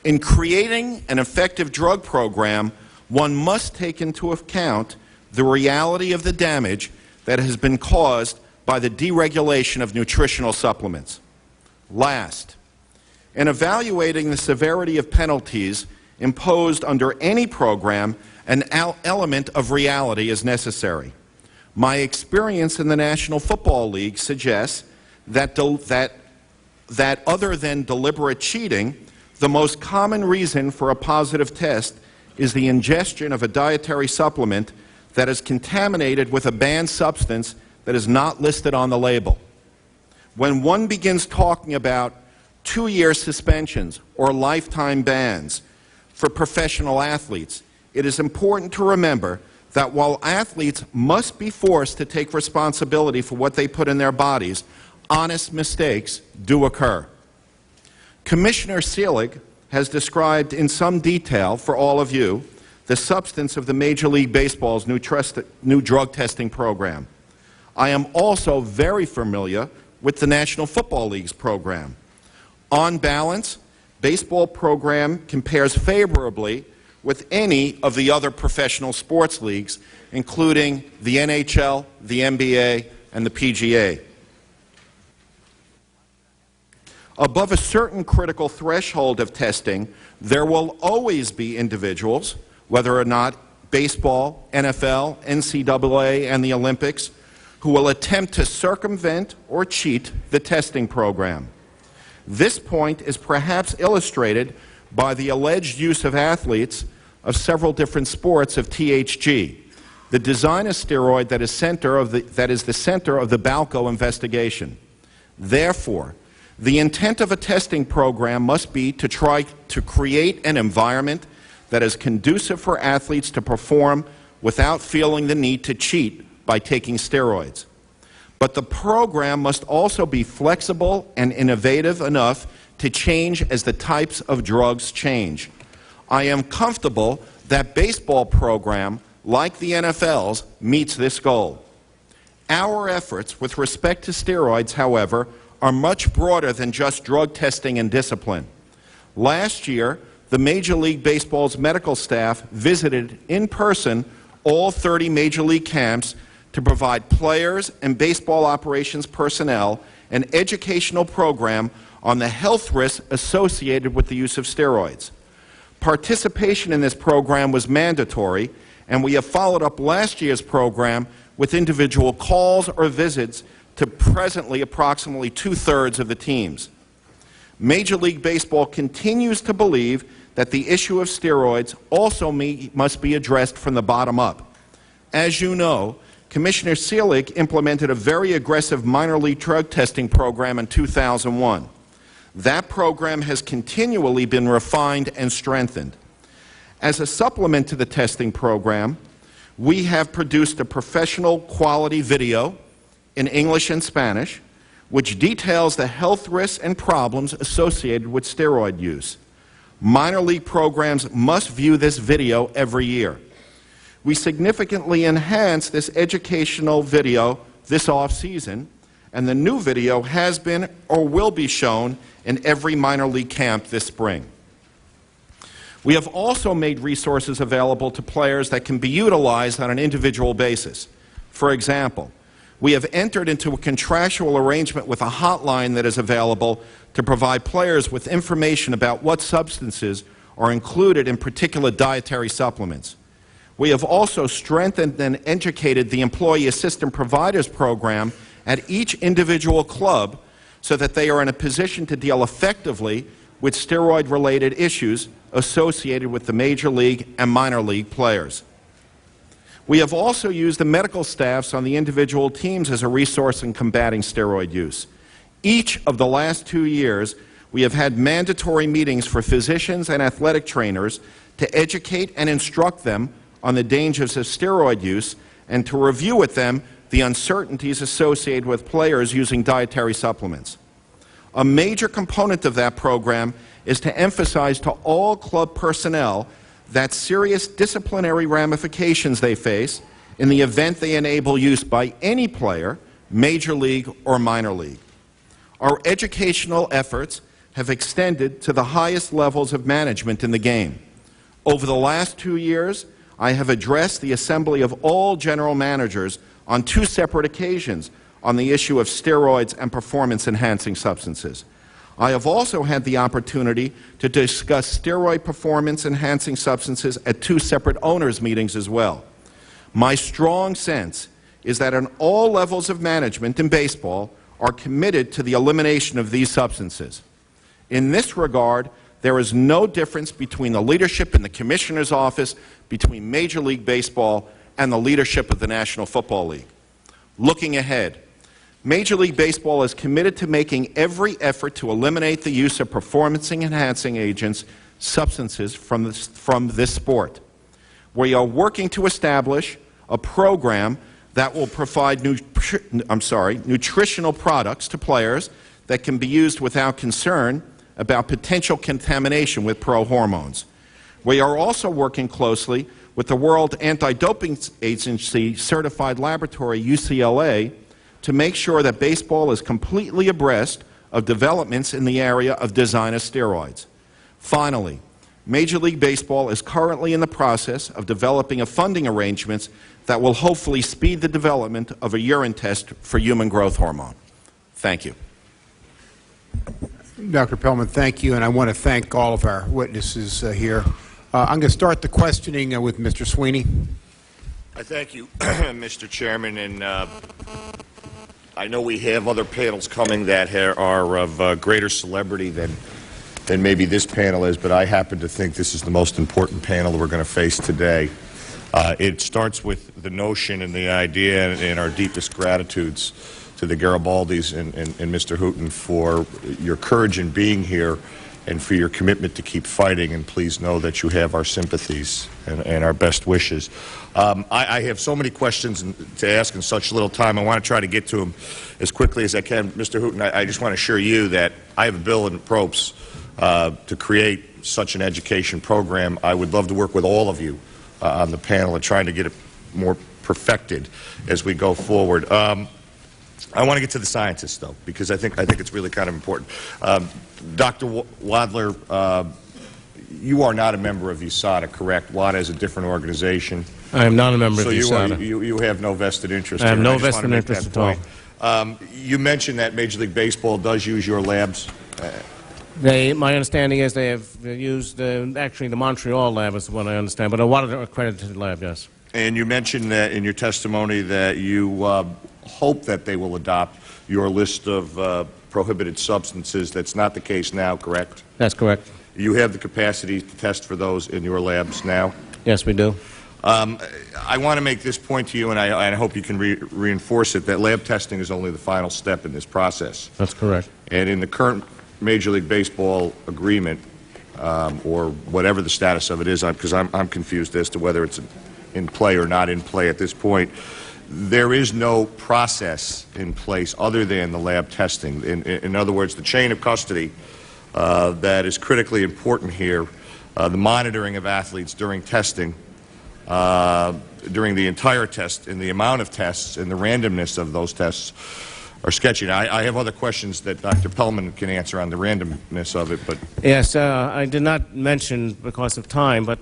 In creating an effective drug program, one must take into account the reality of the damage that has been caused by the deregulation of nutritional supplements. Last, in evaluating the severity of penalties imposed under any program, an element of reality is necessary. My experience in the National Football League suggests that other than deliberate cheating, the most common reason for a positive test is the ingestion of a dietary supplement that is contaminated with a banned substance that is not listed on the label. When one begins talking about 2-year suspensions or lifetime bans for professional athletes, it is important to remember that while athletes must be forced to take responsibility for what they put in their bodies, honest mistakes do occur. Commissioner Seelig has described in some detail for all of you the substance of the Major League Baseball's new drug testing program. I am also very familiar with the National Football League's program. On balance, baseball program compares favorably with any of the other professional sports leagues, including the NHL, the NBA, and the PGA. Above a certain critical threshold of testing, there will always be individuals, whether or not baseball, NFL, NCAA, and the Olympics, who will attempt to circumvent or cheat the testing program. This point is perhaps illustrated by the alleged use of athletes of several different sports of THG, the design of steroid that is the center of the Balco investigation. Therefore, the intent of a testing program must be to try to create an environment that is conducive for athletes to perform without feeling the need to cheat by taking steroids. But the program must also be flexible and innovative enough to change as the types of drugs change. I am comfortable that baseball program, like the NFL's, meets this goal. Our efforts with respect to steroids, however, are much broader than just drug testing and discipline. Last year, the Major League Baseball's medical staff visited in person all 30 Major League camps to provide players and baseball operations personnel an educational program on the health risks associated with the use of steroids. Participation in this program was mandatory, and we have followed up last year's program with individual calls or visits to presently approximately 2/3 of the teams. Major League Baseball continues to believe that the issue of steroids also must be addressed from the bottom up. As you know, Commissioner Seelig implemented a very aggressive minor league drug testing program in 2001. That program has continually been refined and strengthened. As a supplement to the testing program, we have produced a professional quality video in English and Spanish, which details the health risks and problems associated with steroid use. Minor league programs must view this video every year. We significantly enhanced this educational video this off-season, and the new video has been or will be shown in every minor league camp this spring. We have also made resources available to players that can be utilized on an individual basis. For example, we have entered into a contractual arrangement with a hotline that is available to provide players with information about what substances are included in particular dietary supplements. We have also strengthened and educated the Employee Assistant Providers Program at each individual club so that they are in a position to deal effectively with steroid-related issues associated with the major league and minor league players. We have also used the medical staffs on the individual teams as a resource in combating steroid use. Each of the last 2 years, we have had mandatory meetings for physicians and athletic trainers to educate and instruct them on the dangers of steroid use and to review with them the uncertainties associated with players using dietary supplements. A major component of that program is to emphasize to all club personnel that serious disciplinary ramifications they face in the event they enable use by any player, major league or minor league. Our educational efforts have extended to the highest levels of management in the game. Over the last 2 years, I have addressed the assembly of all general managers on 2 separate occasions on the issue of steroids and performance-enhancing substances. I have also had the opportunity to discuss steroid performance-enhancing substances at 2 separate owners' meetings as well. My strong sense is that on all levels of management in baseball are committed to the elimination of these substances. In this regard, there is no difference between the leadership in the Commissioner's office, between Major League Baseball, and the leadership of the National Football League. Looking ahead, Major League Baseball is committed to making every effort to eliminate the use of performance-enhancing agents, substances, from this sport. We are working to establish a program that will provide nutritional products to players that can be used without concern about potential contamination with pro-hormones. We are also working closely with the World Anti-Doping Agency certified laboratory, UCLA, to make sure that baseball is completely abreast of developments in the area of designer steroids. Finally, Major League Baseball is currently in the process of developing a funding arrangements that will hopefully speed the development of a urine test for human growth hormone. Thank you. Dr. Pellman, thank you, and I want to thank all of our witnesses here. I'm going to start the questioning with Mr. Sweeney. I thank you, Mr. Chairman, and I know we have other panels coming that are of greater celebrity than maybe this panel is, but I happen to think this is the most important panel that we're going to face today. It starts with the notion and the idea and our deepest gratitudes to the Garibaldis and Mr. Hooton for your courage in being here and for your commitment to keep fighting, and please know that you have our sympathies and our best wishes. I have so many questions to ask in such little time. I want to try to get to them as quickly as I can. Mr. Hooton, I just want to assure you that I have a bill in the ropes to create such an education program. I would love to work with all of you on the panel and trying to get it more perfected as we go forward. I want to get to the scientists, though, because I think it's really kind of important. Dr. Wadler, you are not a member of USADA, correct? WADA is a different organization. I am not a member of USADA. So you have no vested interest I have here. no vested interest at all. You mentioned that Major League Baseball does use your labs. My understanding is they have used, actually the Montreal lab is what I understand, but a WADA accredited lab, yes. And you mentioned that in your testimony that you hope that they will adopt your list of prohibited substances. That's not the case now, correct? That's correct. You have the capacity to test for those in your labs now? Yes, we do. I want to make this point to you, and I hope you can reinforce it, that lab testing is only the final step in this process. That's correct. And in the current Major League Baseball agreement, or whatever the status of it is, because I'm confused as to whether it's in play or not in play at this point, there is no process in place other than the lab testing. In other words, the chain of custody that is critically important here, the monitoring of athletes during testing, during the entire test, and the amount of tests and the randomness of those tests are sketchy. Now, I have other questions that Dr. Pellman can answer on the randomness of it, but... Yes, I did not mention because of time, but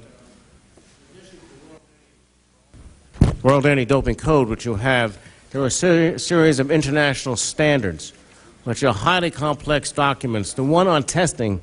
World Anti-Doping Code, which you have, there are a series of international standards, which are highly complex documents. The one on testing,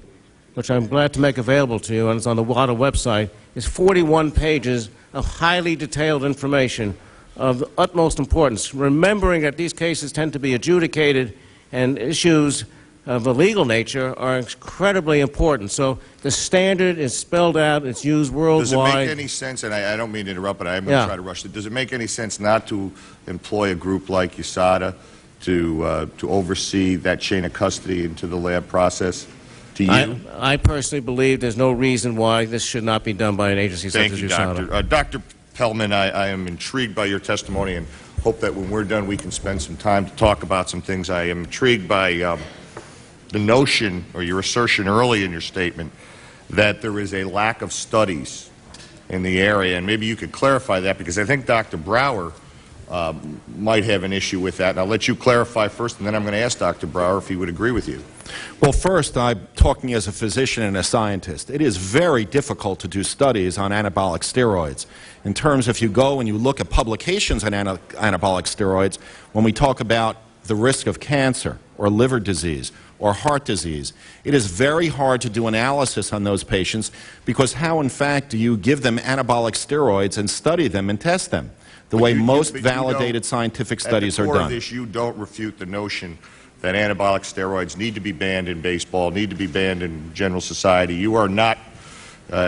which I'm glad to make available to you, and it's on the WADA website, is 41 pages of highly detailed information of the utmost importance, remembering that these cases tend to be adjudicated and issues of a legal nature are incredibly important. So the standard is spelled out, it's used worldwide. Does it make any sense, and I don't mean to interrupt, but I'm going to try to rush it, does it make any sense not to employ a group like USADA to oversee that chain of custody into the lab process? To you? I personally believe there's no reason why this should not be done by an agency such as USADA. Thank you, Dr. Pellman, I am intrigued by your testimony and hope that when we're done we can spend some time to talk about some things. I am intrigued by the notion, or your assertion early in your statement, that there is a lack of studies in the area, and maybe you could clarify that, because I think Dr. Brower might have an issue with that. And I'll let you clarify first, and then I'm going to ask Dr. Brower if he would agree with you. Well, first, I'm talking as a physician and a scientist. It is very difficult to do studies on anabolic steroids. In terms, if you go and you look at publications on anabolic steroids, when we talk about the risk of cancer or liver disease or heart disease, it is very hard to do analysis on those patients, because how, in fact, do you give them anabolic steroids and study them and test them the way most validated scientific studies are done? At the core of this, you don't refute the notion that anabolic steroids need to be banned in baseball, need to be banned in general society. You are not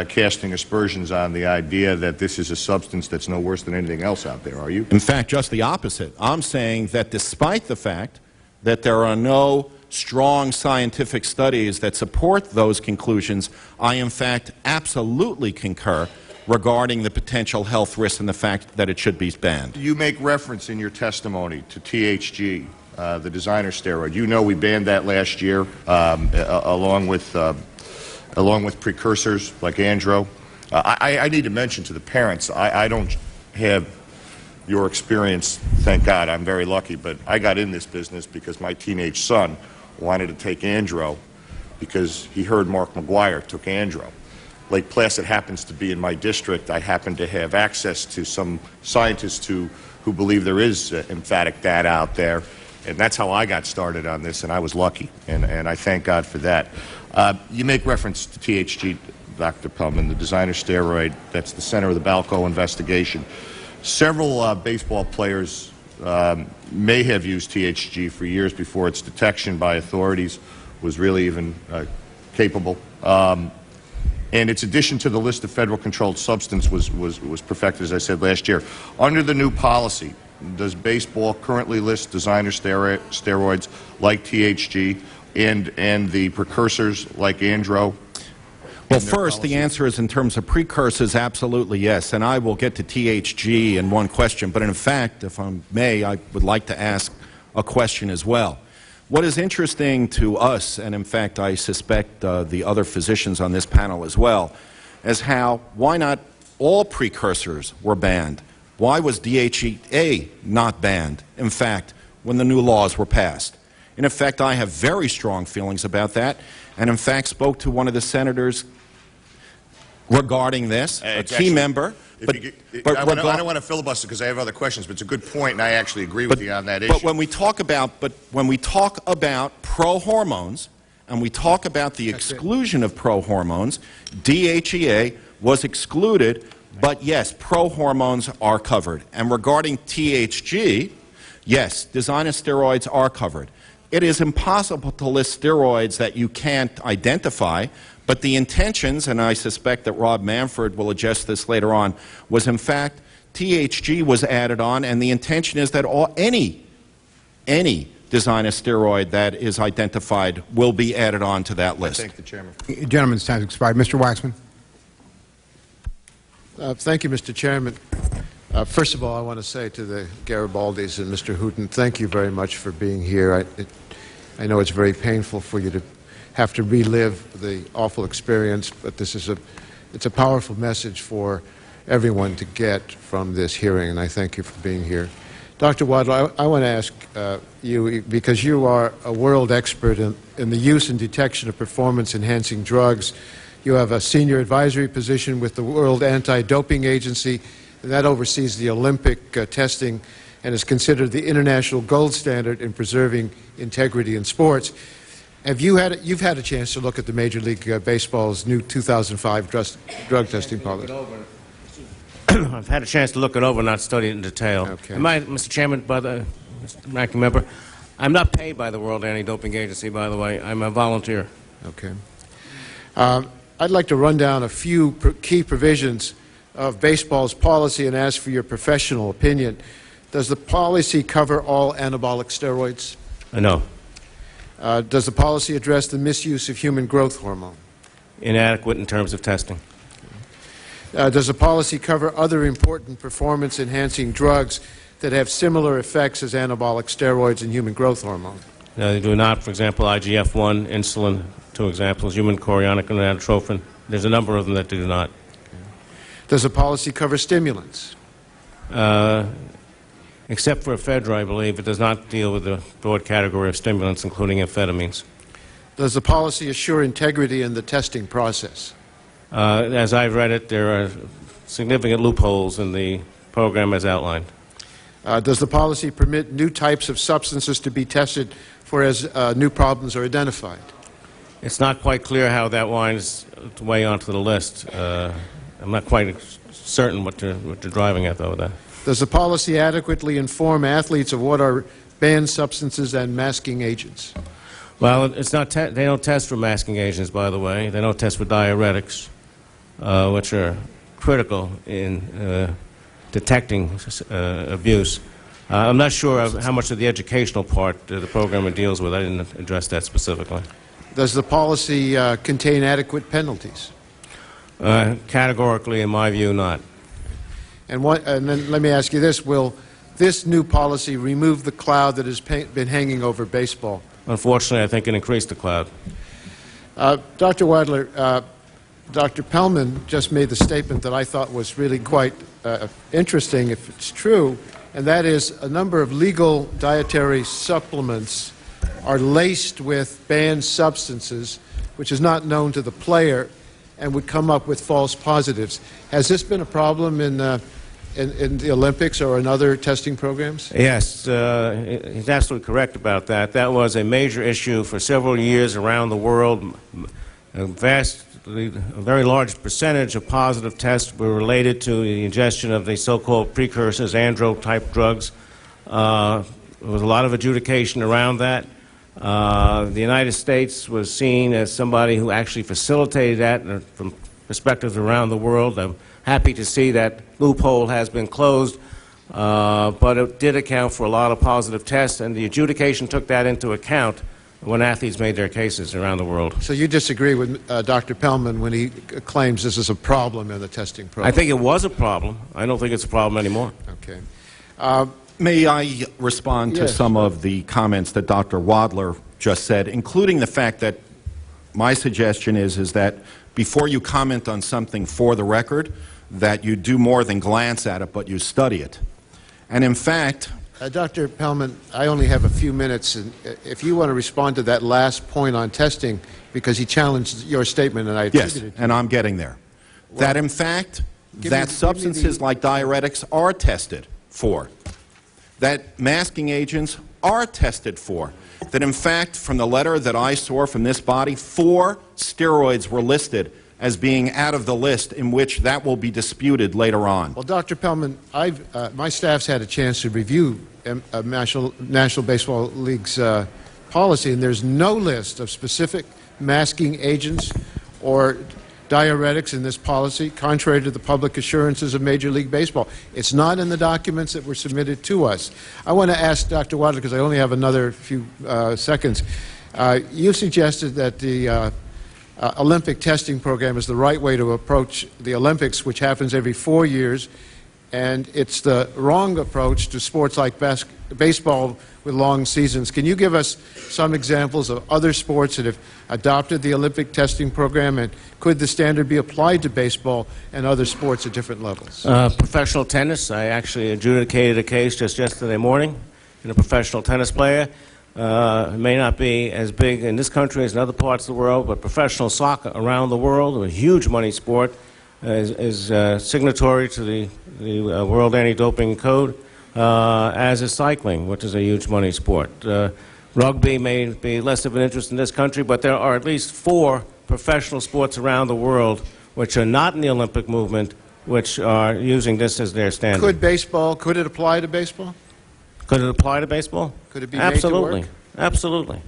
casting aspersions on the idea that this is a substance that's no worse than anything else out there, are you? In fact, just the opposite. I'm saying that despite the fact that there are no strong scientific studies that support those conclusions, I in fact absolutely concur regarding the potential health risks and the fact that it should be banned. You make reference in your testimony to THG, the designer steroid. You know we banned that last year, along with precursors like Andro. I need to mention to the parents, I don't have your experience, thank God, I'm very lucky, but I got in this business because my teenage son wanted to take Andro because he heard Mark McGuire took Andro. Lake Placid happens to be in my district. I happen to have access to some scientists who believe there is emphatic data out there, and that's how I got started on this, and I was lucky, and I thank God for that. You make reference to THG, Dr. Pellman, the designer steroid. That's the center of the Balco investigation. Several baseball players may have used THG for years before its detection by authorities was really even capable. And its addition to the list of federal controlled substance was perfected, as I said, last year. Under the new policy, does baseball currently list designer steroids like THG and the precursors like Andro? Well, first, the answer is in terms of precursors, absolutely yes. And I will get to THG in one question. But in fact, if I may, I would like to ask a question as well. What is interesting to us, and in fact I suspect the other physicians on this panel as well, is why not all precursors were banned? Why was DHEA not banned, in fact, when the new laws were passed? In effect, I have very strong feelings about that, and in fact spoke to one of the senators regarding this, a key member. I don't want to filibuster because I have other questions, but it's a good point, and I actually agree with you on that issue. But when we talk about pro-hormones, and we talk about the exclusion of pro-hormones, DHEA was excluded, but yes, pro-hormones are covered. And regarding THG, yes, designer steroids are covered. It is impossible to list steroids that you can't identify, but the intentions, and I suspect that Rob Manfred will address this later on, was in fact THG was added on, and the intention is that any designer steroid that is identified will be added on to that list. Thank the Chairman. Gentleman's time has expired. Mr. Waxman. Thank you, Mr. Chairman. First of all, I want to say to the Garibaldis and Mr. Hooton, thank you very much for being here. I know it's very painful for you to have to relive the awful experience, but this is it's a powerful message for everyone to get from this hearing, and I thank you for being here. Dr. Wadlow, I want to ask you, because you are a world expert in the use and detection of performance-enhancing drugs. You have a senior advisory position with the World Anti-Doping Agency, and that oversees the Olympic testing and is considered the international gold standard in preserving integrity in sports. You've had a chance to look at the Major League Baseball's new 2005 drug testing policy. I've had a chance to look it over, not study it in detail. Okay. Mr. Chairman, Mr. Ranking Member, I'm not paid by the World Anti-Doping Agency, by the way. I'm a volunteer. Okay. I'd like to run down a few key provisions of baseball's policy and ask for your professional opinion. Does the policy cover all anabolic steroids? No. Does the policy address the misuse of human growth hormone? Inadequate in terms of testing. Does the policy cover other important performance-enhancing drugs that have similar effects as anabolic steroids and human growth hormone? No, they do not. For example, IGF-1, insulin, two examples, human chorionic gonadotrophin. There's a number of them that do not. Okay. Does the policy cover stimulants? Except for ephedra, I believe, it does not deal with the broad category of stimulants, including amphetamines. Does the policy assure integrity in the testing process? As I've read it, there are significant loopholes in the program as outlined. Does the policy permit new types of substances to be tested for as new problems are identified? It's not quite clear how that winds its way onto the list. I'm not quite certain what you're driving at, though, with that. Does the policy adequately inform athletes of what are banned substances and masking agents? Well, it's not. They don't test for masking agents, by the way. They don't test for diuretics, which are critical in detecting abuse. I'm not sure of how much of the educational part the program deals with. I didn't address that specifically. Does the policy contain adequate penalties? Categorically, in my view, not. And then let me ask you this: will this new policy remove the cloud that has been hanging over baseball? Unfortunately, I think it increased the cloud. Dr. Wadler, Dr. Pellman just made the statement that I thought was really quite interesting, if it's true, and that is a number of legal dietary supplements are laced with banned substances, which is not known to the player, and would come up with false positives. Has this been a problem in the Olympics or in other testing programs? Yes, he's absolutely correct about that. That was a major issue for several years around the world. A very large percentage of positive tests were related to the ingestion of the so-called precursors, andro-type drugs. There was a lot of adjudication around that. The United States was seen as somebody who actually facilitated that from perspectives around the world. I'm happy to see that loophole has been closed, but it did account for a lot of positive tests, and the adjudication took that into account when athletes made their cases around the world. So you disagree with Dr. Pellman when he claims this is a problem in the testing program? I think it was a problem. I don't think it's a problem anymore. Okay. May I respond to some of the comments that Dr. Wadler just said, including the fact that my suggestion is that before you comment on something for the record, that you do more than glance at it, but you study it. And in fact... Dr. Pellman, I only have a few minutes, and if you want to respond to that last point on testing, because he challenged your statement, and I attributed it to and I'm getting there. Well, that in fact, that substances like diuretics are tested for, that masking agents are tested for, that in fact, from the letter that I saw from this body, 4 steroids were listed as being out of the list, in which that will be disputed later on. Well, Dr. Pellman, my staff's had a chance to review National Baseball League's policy, and there's no list of specific masking agents or diuretics in this policy, contrary to the public assurances of Major League Baseball. It's not in the documents that were submitted to us. I want to ask Dr. Wadler, because I only have another few seconds. You suggested that the Olympic testing program is the right way to approach the Olympics, which happens every 4 years, and it's the wrong approach to sports like baseball with long seasons. Can you give us some examples of other sports that have adopted the Olympic testing program, and could the standard be applied to baseball and other sports at different levels? Professional tennis. I actually adjudicated a case just yesterday morning in a professional tennis player. It may not be as big in this country as in other parts of the world, but professional soccer around the world, a huge money sport, is signatory to the World Anti-Doping Code, as is cycling, which is a huge money sport. Rugby may be less of an interest in this country, but there are at least 4 professional sports around the world which are not in the Olympic movement, which are using this as their standard. Could it apply to baseball? Could it apply to baseball? Could it be Absolutely. made to work? Absolutely.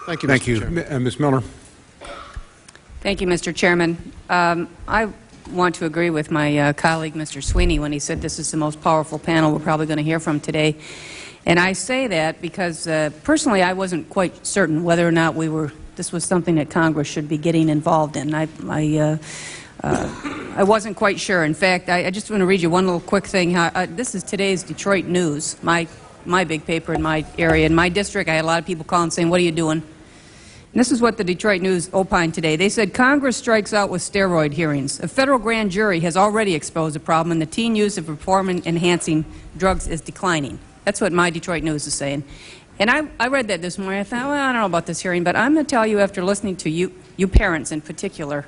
Thank you, Thank Mr. you. Chairman. Ms. Miller. Thank you, Mr. Chairman. I want to agree with my colleague, Mr. Sweeney, when he said this is the most powerful panel we're probably going to hear from today. And I say that because personally I wasn't quite certain whether or not this was something that Congress should be getting involved in. I wasn't quite sure. In fact, I just want to read you one little quick thing. This is today's Detroit News, my big paper in my area. In my district, I had a lot of people calling saying, what are you doing? And this is what the Detroit News opined today. They said, Congress strikes out with steroid hearings. A federal grand jury has already exposed the problem, and the teen use of performance-enhancing drugs is declining. That's what my Detroit News is saying. And I read that this morning. I thought, well, I don't know about this hearing, but I'm going to tell you, after listening to you parents in particular,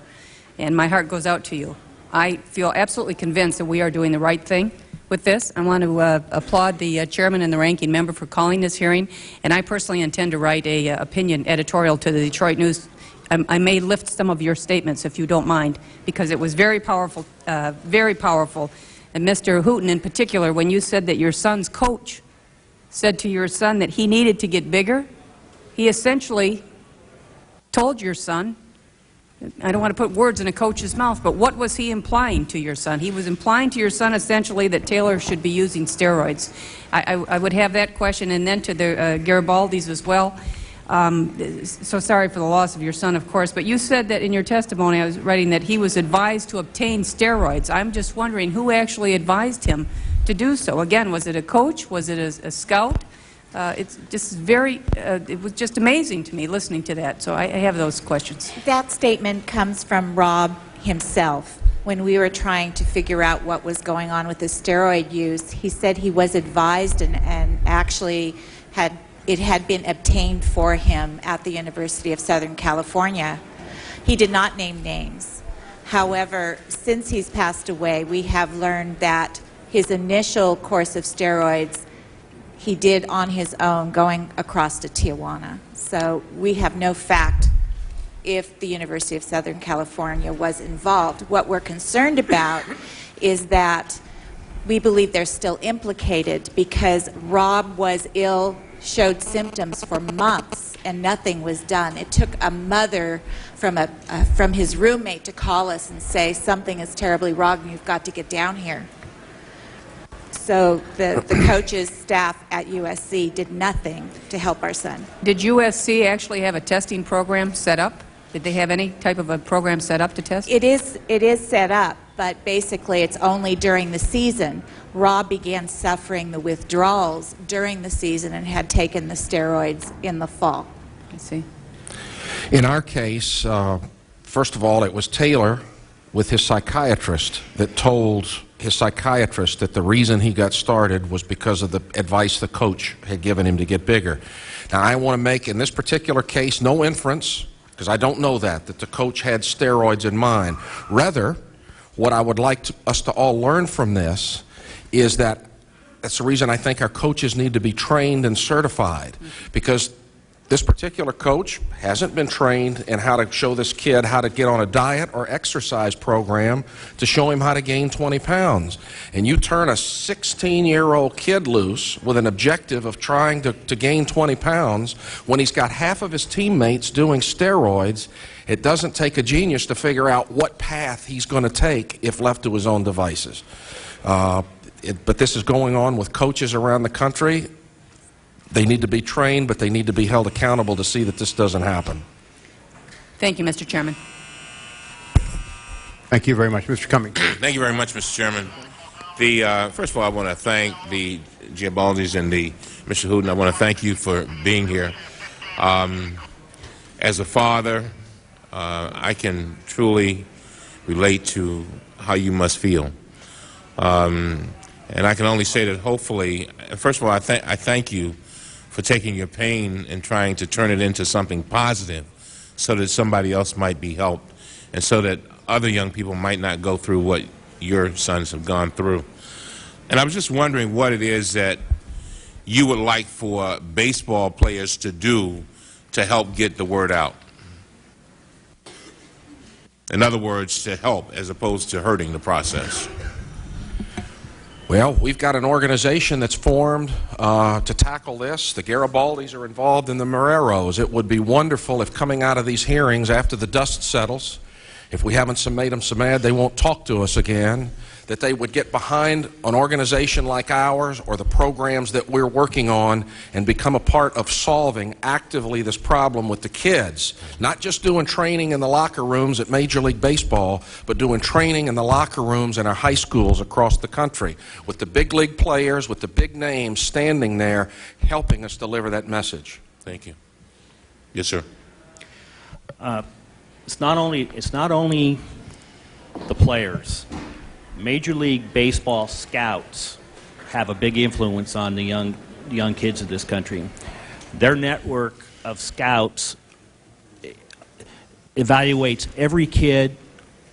and my heart goes out to you, I feel absolutely convinced that we are doing the right thing with this. I want to applaud the chairman and the ranking member for calling this hearing, and I personally intend to write a opinion editorial to the Detroit News. I may lift some of your statements, if you don't mind, because it was very powerful, very powerful. And Mr. Hooten in particular, when you said that your son's coach said to your son that he needed to get bigger, he essentially told your son, I don't want to put words in a coach's mouth, but what was he implying to your son? He was implying to your son essentially that Taylor should be using steroids. I would have that question, and then to the Garibaldis as well. So sorry for the loss of your son, of course, but you said that in your testimony, I was writing that he was advised to obtain steroids. I'm just wondering who actually advised him to do so. Again, was it a coach? Was it a scout? It's just it was just amazing to me listening to that. So I have those questions. That statement comes from Rob himself. When we were trying to figure out what was going on with his steroid use, he said he was advised and actually it had been obtained for him at the University of Southern California. He did not name names. However, since he's passed away, we have learned that his initial course of steroids he did on his own going across to Tijuana. So we have no fact if the University of Southern California was involved. What we're concerned about is that we believe they're still implicated because Rob was ill, showed symptoms for months, and nothing was done. It took a mother from his roommate to call us and say, something is terribly wrong and you've got to get down here. So the coaches, staff at USC did nothing to help our son. Did USC actually have a testing program set up? Did they have any type of a program set up to test? It is set up, but basically it's only during the season. Rob began suffering the withdrawals during the season and had taken the steroids in the fall. I see. In our case, first of all, it was Taylor with his psychiatrist that told his psychiatrist that the reason he got started was because of the advice the coach had given him to get bigger. Now, I want to make, in this particular case, no inference, because I don't know that the coach had steroids in mind. Rather, what I would like us to all learn from this is that that's the reason I think our coaches need to be trained and certified, because this particular coach hasn't been trained in how to show this kid how to get on a diet or exercise program to show him how to gain 20 pounds. And you turn a 16-year-old kid loose with an objective of trying to gain 20 pounds when he's got half of his teammates doing steroids. It doesn't take a genius to figure out what path he's going to take if left to his own devices. But this is going on with coaches around the country. They need to be trained, but they need to be held accountable to see that this doesn't happen. Thank you, Mr. Chairman. Thank you very much. Mr. Cummings. Thank you very much, Mr. Chairman. First of all, I want to thank the Giabaldis and Mr. Hooten. I want to thank you for being here. As a father, I can truly relate to how you must feel. And I can only say that hopefully, first of all, I thank you for taking your pain and trying to turn it into something positive so that somebody else might be helped and so that other young people might not go through what your sons have gone through. And I was just wondering what it is that you would like for baseball players to do to help get the word out. In other words, to help as opposed to hurting the process. Well, we've got an organization that's formed to tackle this. The Garibaldis are involved in the Marreros. It would be wonderful if coming out of these hearings after the dust settles, if we haven't made them so mad they won't talk to us again, that they would get behind an organization like ours or the programs that we're working on and become a part of solving actively this problem with the kids. Not just doing training in the locker rooms at Major League Baseball, but doing training in the locker rooms in our high schools across the country with the big league players, with the big names standing there helping us deliver that message. Thank you. Yes, sir. It's not only the players. Major League Baseball scouts have a big influence on the young kids of this country. Their network of scouts evaluates every kid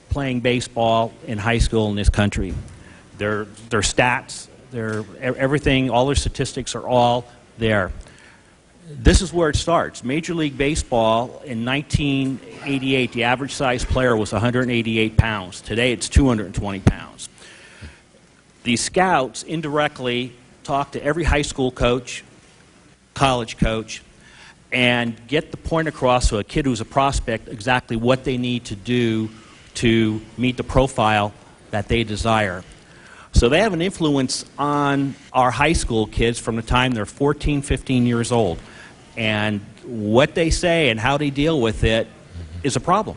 playing baseball in high school in this country. Their stats, everything, all their statistics are all there. This is where it starts. Major League Baseball in 1988, the average size player was 188 pounds. Today it's 220 pounds. These scouts indirectly talk to every high school coach, college coach, and get the point across to a kid who's a prospect exactly what they need to do to meet the profile that they desire. So they have an influence on our high school kids from the time they're 14, 15 years old. And what they say and how they deal with it is a problem.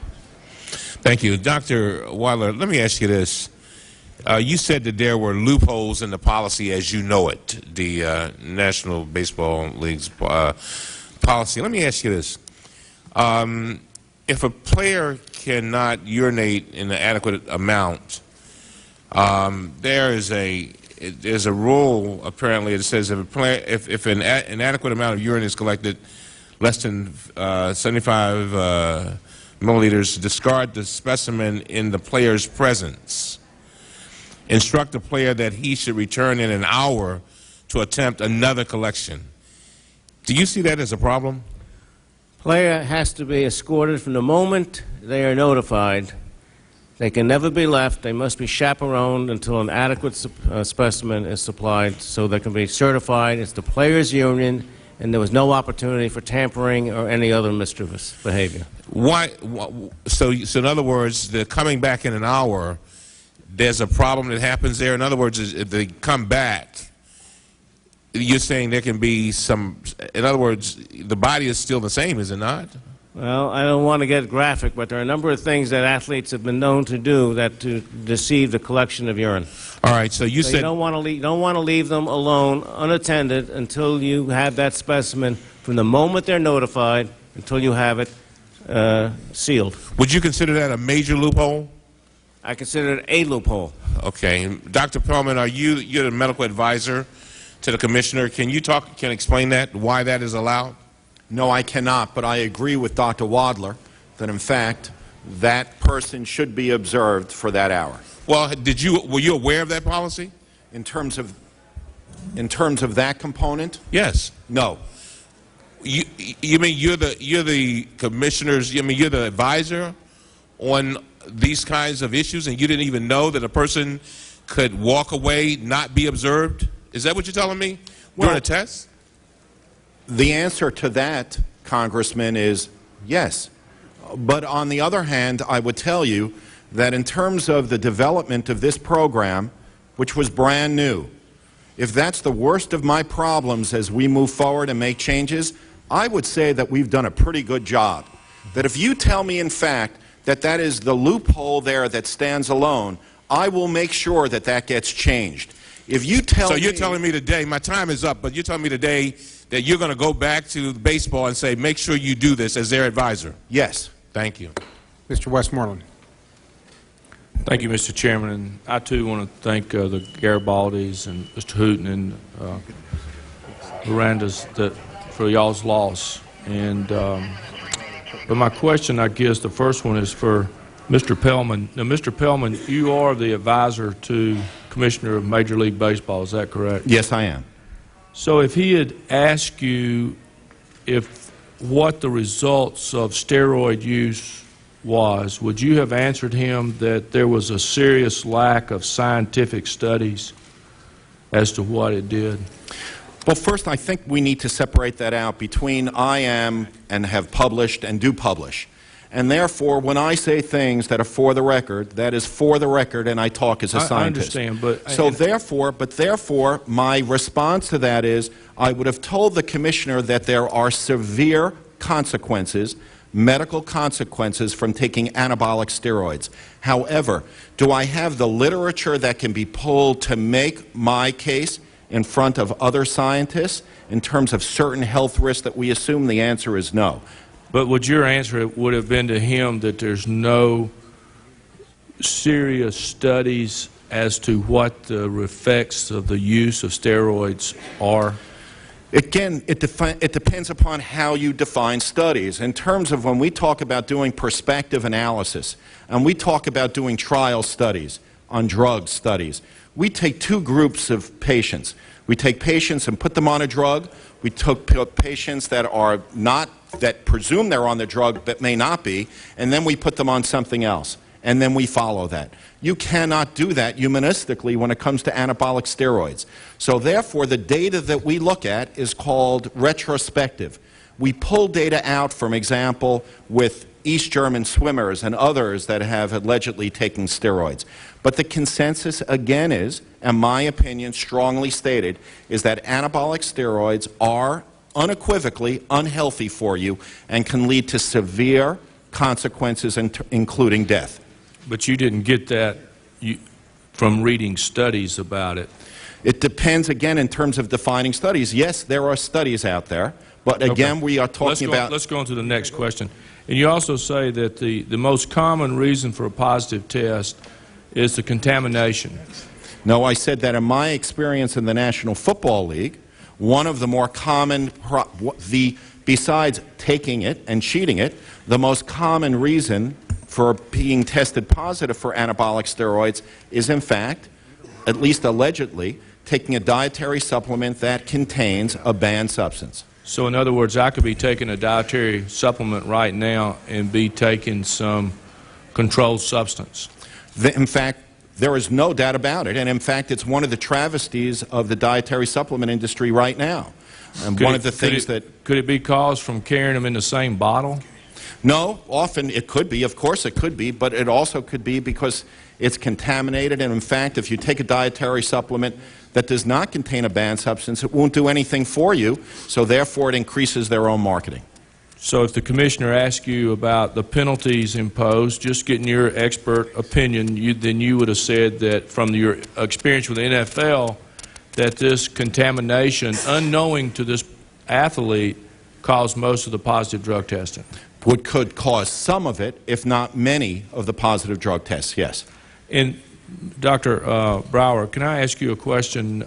Thank you. Dr. Weiler, let me ask you this. You said that there were loopholes in the policy as you know it, the National Baseball League's policy. Let me ask you this. If a player cannot urinate in an adequate amount, there's a rule apparently that says if an inadequate amount of urine is collected, less than 75 milliliters, discard the specimen in the player's presence. Instruct the player that he should return in an hour to attempt another collection. Do you see that as a problem? Player has to be escorted from the moment they are notified. They can never be left. They must be chaperoned until an adequate specimen is supplied so they can be certified it's the player's urine and there was no opportunity for tampering or any other mischievous behavior. Why? So in other words, the coming back in an hour, there's a problem that happens there. In other words, if they come back, you're saying there can be some, in other words, the body is still the same, is it not? Well, I don't want to get graphic, but there are a number of things that athletes have been known to do that to deceive the collection of urine. All right, so you said you don't want to leave them alone, unattended, until you have that specimen from the moment they're notified until you have it sealed. Would you consider that a major loophole? I consider it a loophole. Okay, Dr. Perlman, you're the medical advisor to the commissioner. Can you explain that, why that is allowed? No, I cannot, but I agree with Dr. Wadler that, in fact, that person should be observed for that hour. Well, were you aware of that policy? In terms of that component? Yes. No. You mean you're the commissioner's, you're the advisor on these kinds of issues, and you didn't even know that a person could walk away, not be observed? Is that what you're telling me? During a test? The answer to that, Congressman, is yes. But on the other hand, I would tell you that in terms of the development of this program, which was brand new, if that's the worst of my problems as we move forward and make changes, I would say that we've done a pretty good job. That if you tell me, in fact, that that is the loophole there that stands alone, I will make sure that that gets changed. If you tell me... So you're telling me today, my time is up, but you're telling me today that you're going to go back to baseball and say, make sure you do this as their advisor? Yes. Thank you. Mr. Westmoreland. Thank you, Mr. Chairman. And I, too, want to thank the Garibaldis and Mr. Hooten and Miranda's for y'all's loss. And but my question, I guess, the first one is for Mr. Pellman. Now, Mr. Pellman, you are the advisor to Commissioner of Major League Baseball, is that correct? Yes, I am. So if he had asked you what the results of steroid use was, would you have answered him that there was a serious lack of scientific studies as to what it did? Well, first, I think we need to separate that out between I am and have published and do publish. And therefore, when I say things that are for the record, that is for the record, and I talk as a scientist. I understand, but... So therefore, my response to that is, I would have told the Commissioner that there are severe consequences, medical consequences, from taking anabolic steroids. However, do I have the literature that can be pulled to make my case in front of other scientists in terms of certain health risks that we assume? The answer is no. But would your answer would have been to him that there's no serious studies as to what the effects of the use of steroids are? Again, it depends upon how you define studies. In terms of when we talk about doing prospective analysis, and we talk about doing trial studies on drug studies, we take two groups of patients. We take patients and put them on a drug. We took patients that are not, that presume they're on the drug but may not be, and then we put them on something else, and then we follow that. You cannot do that humanistically when it comes to anabolic steroids. So therefore, the data that we look at is called retrospective. We pull data out, for example, with East German swimmers and others that have allegedly taken steroids. But the consensus, again, is, and my opinion strongly stated, is that anabolic steroids are unequivocally unhealthy for you and can lead to severe consequences, including death. But you didn't get that from reading studies about it. It depends, again, in terms of defining studies. Yes, there are studies out there, but again, we are talking about... Let's go on to the next question. And you also say that the most common reason for a positive test is the contamination. No, I said that in my experience in the National Football League, one of the more common, besides taking it and cheating it, the most common reason for being tested positive for anabolic steroids is, in fact, at least allegedly, taking a dietary supplement that contains a banned substance. So in other words, I could be taking a dietary supplement right now and be taking some controlled substance. In fact, there is no doubt about it, and in fact, it's one of the travesties of the dietary supplement industry right now. And one of the things that... Could it be caused from carrying them in the same bottle? No, often it could be. Of course it could be, but it also could be because it's contaminated, and in fact, if you take a dietary supplement that does not contain a banned substance, it won't do anything for you, so therefore it increases their own marketing. So if the Commissioner asks you about the penalties imposed, just getting your expert opinion, then you would have said that from your experience with the NFL, that this contamination, unknowing to this athlete, caused most of the positive drug testing. Could cause some of it, if not many, of the positive drug tests, yes. And Dr. Brower, can I ask you a question?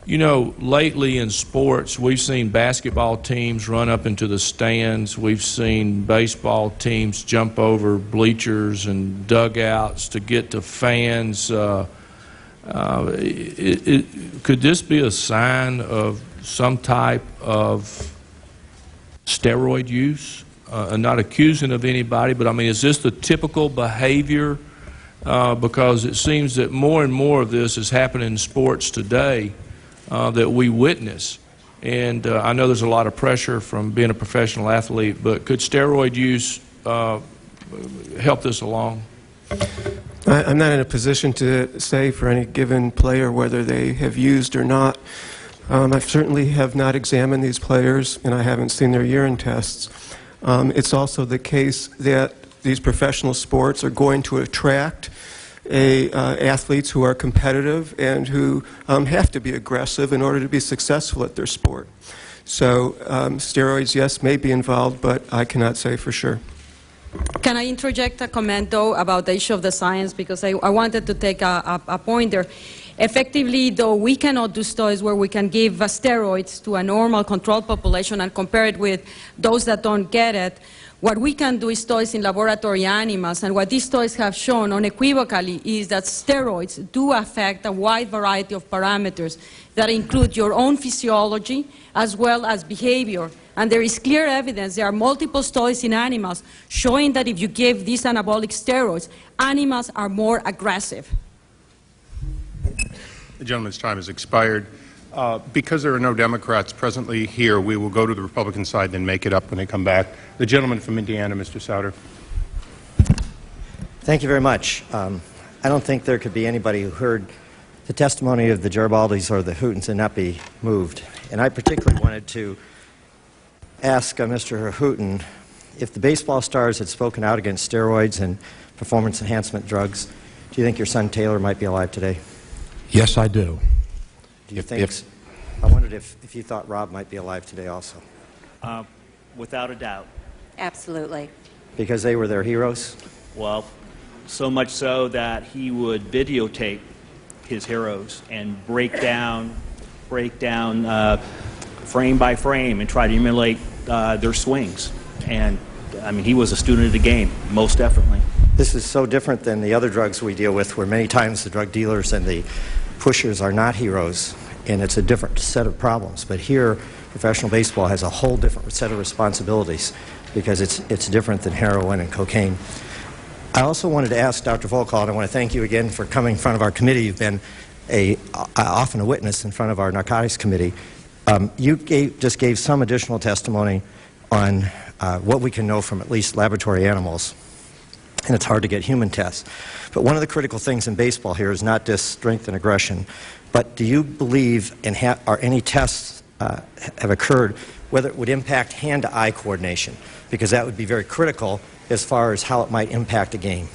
You know, lately in sports, we've seen basketball teams run up into the stands. We've seen baseball teams jump over bleachers and dugouts to get to fans. Could this be a sign of some type of steroid use? I'm not accusing of anybody, but I mean, is this the typical behavior? Because it seems that more and more of this is happening in sports today that we witness. And I know there's a lot of pressure from being a professional athlete, but could steroid use help this along? I'm not in a position to say for any given player whether they have used or not. I certainly have not examined these players, and I haven't seen their urine tests. It's also the case that these professional sports are going to attract athletes who are competitive and who have to be aggressive in order to be successful at their sport. So steroids, yes, may be involved, but I cannot say for sure. Can I interject a comment, though, about the issue of the science? Because I wanted to take a point there. Effectively, though, we cannot do studies where we can give steroids to a normal controlled population and compare it with those that don't get it. What we can do is studies in laboratory animals, and what these studies have shown unequivocally is that steroids do affect a wide variety of parameters that include your own physiology as well as behavior. And there is clear evidence, there are multiple studies in animals showing that if you give these anabolic steroids, animals are more aggressive. The gentleman's time has expired. Because there are no Democrats presently here, we will go to the Republican side and make it up when they come back. The gentleman from Indiana, Mr. Souter. Thank you very much. I don't think there could be anybody who heard the testimony of the Garibaldis or the Hootens and not be moved. And I particularly wanted to ask Mr. Hooten if the baseball stars had spoken out against steroids and performance enhancement drugs, do you think your son Taylor might be alive today? Yes, I do. Do you think? I wondered if you thought Rob might be alive today also. Without a doubt. Absolutely. Because they were their heroes? Well, so much so that he would videotape his heroes and break down frame by frame and try to emulate their swings. And, I mean, he was a student of the game, most definitely. This is so different than the other drugs we deal with, where many times the drug dealers and the pushers are not heroes, and it's a different set of problems. But here, professional baseball has a whole different set of responsibilities because it's different than heroin and cocaine. I also wanted to ask Dr. Volkall, and I want to thank you again for coming in front of our committee. You've been often a witness in front of our narcotics committee. You just gave some additional testimony on what we can know from at least laboratory animals, and it's hard to get human tests. But one of the critical things in baseball here is not just strength and aggression, but do you believe, and are any tests have occurred, whether it would impact hand-to-eye coordination, because that would be very critical as far as how it might impact a game.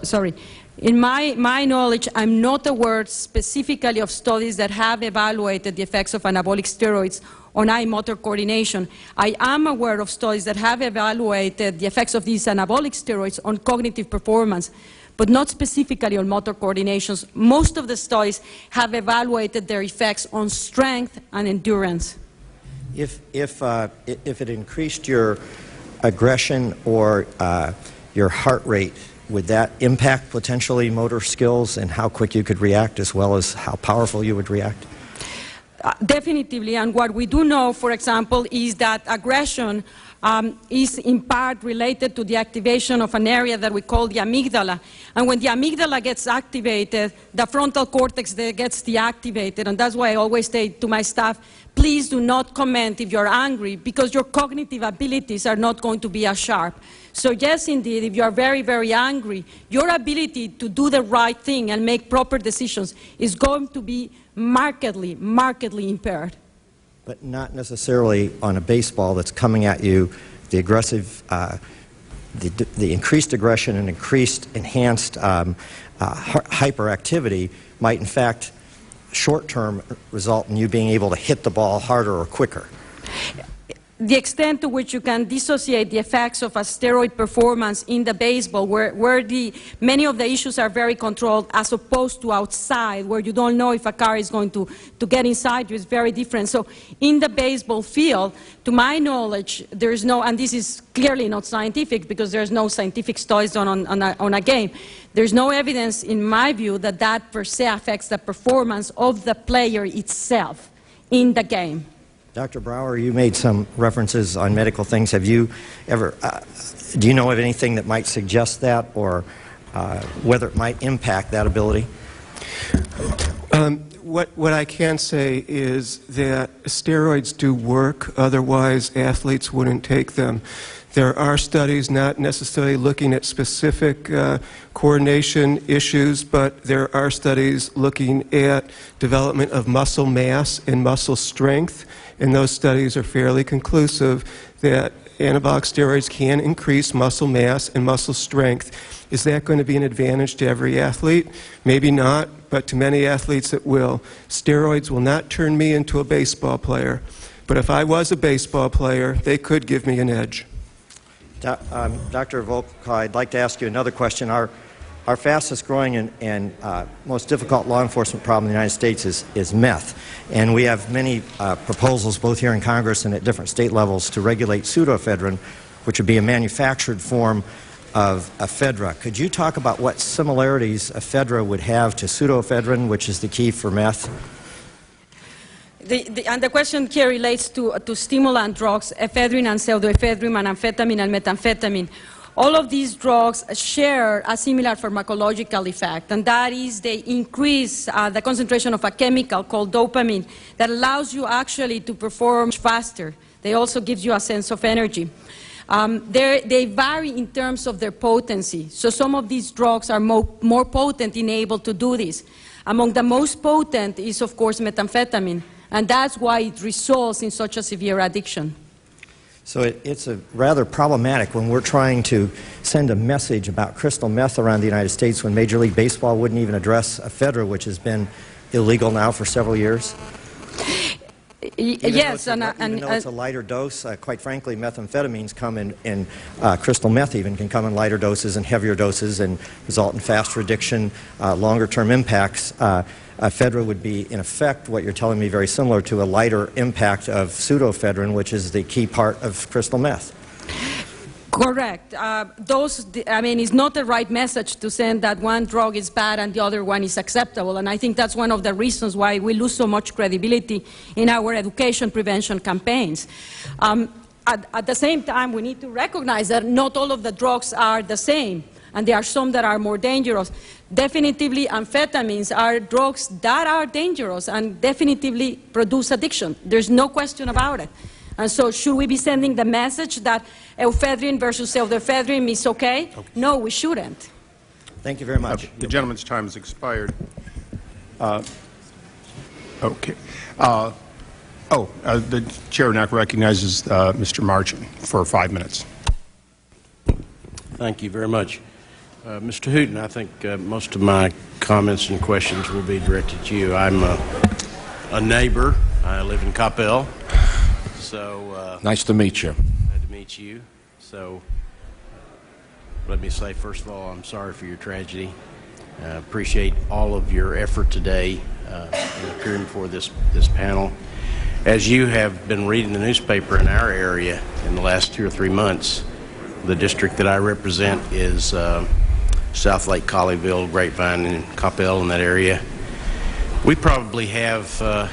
Sorry. In my knowledge, I'm not aware specifically of studies that have evaluated the effects of anabolic steroids on eye motor coordination. I am aware of studies that have evaluated the effects of these anabolic steroids on cognitive performance, but not specifically on motor coordinations. Most of the studies have evaluated their effects on strength and endurance. If it increased your aggression or your heart rate, would that impact potentially motor skills and how quick you could react as well as how powerful you would react? Definitely, and what we do know, for example, is that aggression is in part related to the activation of an area that we call the amygdala. And when the amygdala gets activated, the frontal cortex gets deactivated, and that's why I always say to my staff, please do not comment if you're angry, because your cognitive abilities are not going to be as sharp. So yes, indeed, if you are very, very angry, your ability to do the right thing and make proper decisions is going to be markedly impaired. But not necessarily on a baseball that's coming at you. The aggressive, the increased aggression and enhanced hyperactivity might in fact short-term result in you being able to hit the ball harder or quicker. The extent to which you can dissociate the effects of a steroid performance in the baseball, where many of the issues are very controlled, as opposed to outside, where you don't know if a car is going to get inside you, is very different. So in the baseball field, to my knowledge, there is no, and this is clearly not scientific because there's no scientific studies done on a game, there's no evidence, in my view, that that per se affects the performance of the player itself in the game. Dr. Brower, you made some references on medical things. Have you ever, do you know of anything that might suggest that, or whether it might impact that ability? What I can say is that steroids do work, otherwise athletes wouldn't take them. There are studies not necessarily looking at specific coordination issues, but there are studies looking at development of muscle mass and muscle strength, and those studies are fairly conclusive that anabolic steroids can increase muscle mass and muscle strength. Is that going to be an advantage to every athlete? Maybe not, but to many athletes it will. Steroids will not turn me into a baseball player, but if I was a baseball player, they could give me an edge. Dr. Volk, I'd like to ask you another question. Our fastest growing and most difficult law enforcement problem in the United States is meth. And we have many proposals both here in Congress and at different state levels to regulate pseudoephedrine, which would be a manufactured form of ephedra. Could you talk about what similarities ephedra would have to pseudoephedrine, which is the key for meth? And the question here relates to stimulant drugs, ephedrine and pseudoephedrine, and amphetamine and methamphetamine. All of these drugs share a similar pharmacological effect, and that is they increase the concentration of a chemical called dopamine that allows you actually to perform faster. They also give you a sense of energy. They vary in terms of their potency. So some of these drugs are more potent in able to do this. Among the most potent is, of course, methamphetamine, and that's why it results in such a severe addiction. So it's a rather problematic when we're trying to send a message about crystal meth around the United States when Major League Baseball wouldn't even address ephedra, which has been illegal now for several years. Yes, even though it's a lighter dose, quite frankly, methamphetamines come in crystal meth even can come in lighter doses and heavier doses and result in faster addiction, longer-term impacts. Ephedra would be, in effect, what you're telling me, very similar to a lighter impact of pseudoephedrine, which is the key part of crystal meth. Correct. It's not the right message to send that one drug is bad and the other one is acceptable. And I think that's one of the reasons why we lose so much credibility in our education prevention campaigns. At the same time, we need to recognize that not all of the drugs are the same. and there are some that are more dangerous. Definitively, amphetamines are drugs that are dangerous and definitively produce addiction. There's no question about it. And so should we be sending the message that ephedrine versus pseudoephedrine is okay? No, we shouldn't. Thank you very much. The gentleman's time has expired. Okay. The chair now recognizes Mr. Marchant for 5 minutes. Thank you very much. Mr. Hooten, I think most of my comments and questions will be directed to you. I'm a neighbor. I live in Coppell. So nice to meet you. Glad to meet you. So let me say, first of all, I'm sorry for your tragedy. I appreciate all of your effort today in appearing before this panel. As you have been reading the newspaper in our area in the last 2 or 3 months, the district that I represent is South Lake, Colleyville, Grapevine, and Coppell in that area. We probably have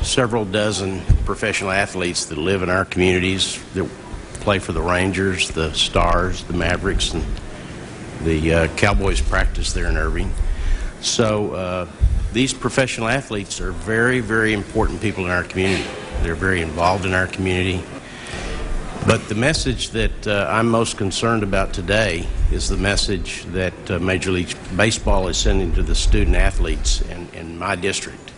several dozen professional athletes that live in our communities that play for the Rangers, the Stars, the Mavericks, and the Cowboys practice there in Irving. So these professional athletes are very, very important people in our community. They're very involved in our community. But the message that I'm most concerned about today is the message that Major League Baseball is sending to the student athletes in my district.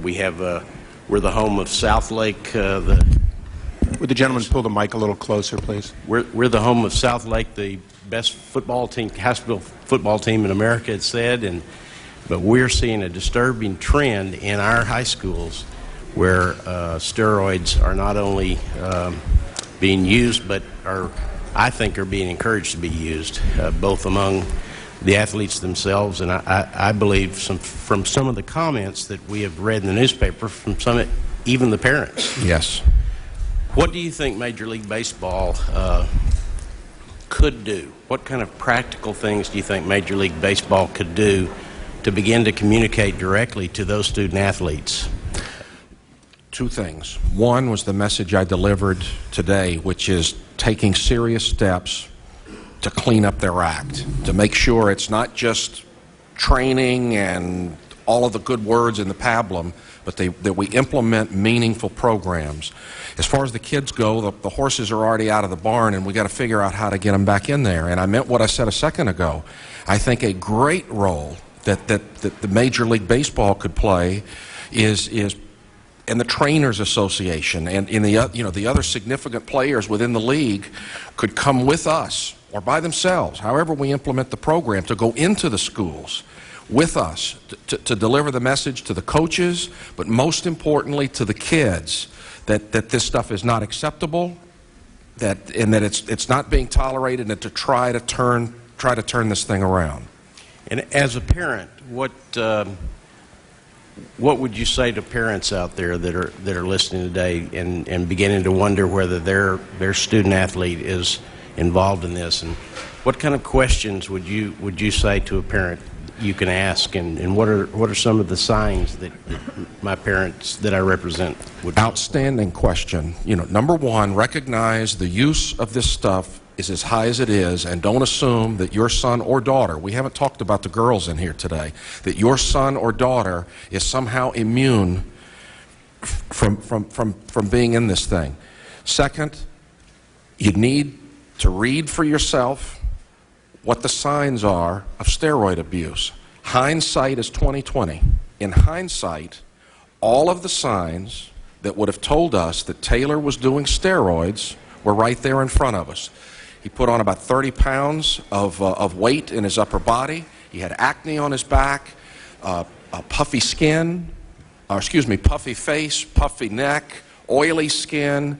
We're the home of South Lake. Would the gentleman pull the mic a little closer, please? We're the home of South Lake, the best football team, high school football team in America, it's said. But we're seeing a disturbing trend in our high schools where steroids are not only being used, but I think are being encouraged to be used, both among the athletes themselves, and I believe from some of the comments that we have read in the newspaper, from some, even the parents. Yes. What do you think Major League Baseball could do? What kind of practical things do you think Major League Baseball could do to begin to communicate directly to those student athletes? 2 things. One was the message I delivered today, which is taking serious steps to clean up their act, to make sure it's not just training and all of the good words in the pablum, but that we implement meaningful programs. As far as the kids go, the horses are already out of the barn, and we got to figure out how to get them back in there. And I meant what I said a second ago. I think a great role that the Major League Baseball could play is and the Trainers Association and in the other significant players within the league could come with us or by themselves, however we implement the program, to go into the schools with us to deliver the message to the coaches, but most importantly to the kids that this stuff is not acceptable, and that it's not being tolerated, and to try to turn this thing around. And as a parent, what would you say to parents out there that are listening today and beginning to wonder whether their student athlete is involved in this? And what kind of questions would you say to a parent you can ask? And what are some of the signs that my parents that I represent would? Outstanding question. Number one, recognize the use of this stuff is as high as it is, and don't assume that your son or daughter, we haven't talked about the girls in here today, that your son or daughter is somehow immune from being in this thing. Second, you need to read for yourself what the signs are of steroid abuse. Hindsight is 20/20. In hindsight, all of the signs that would have told us that Taylor was doing steroids were right there in front of us. He put on about 30 pounds of weight in his upper body. He had acne on his back, puffy skin, puffy face, puffy neck, oily skin.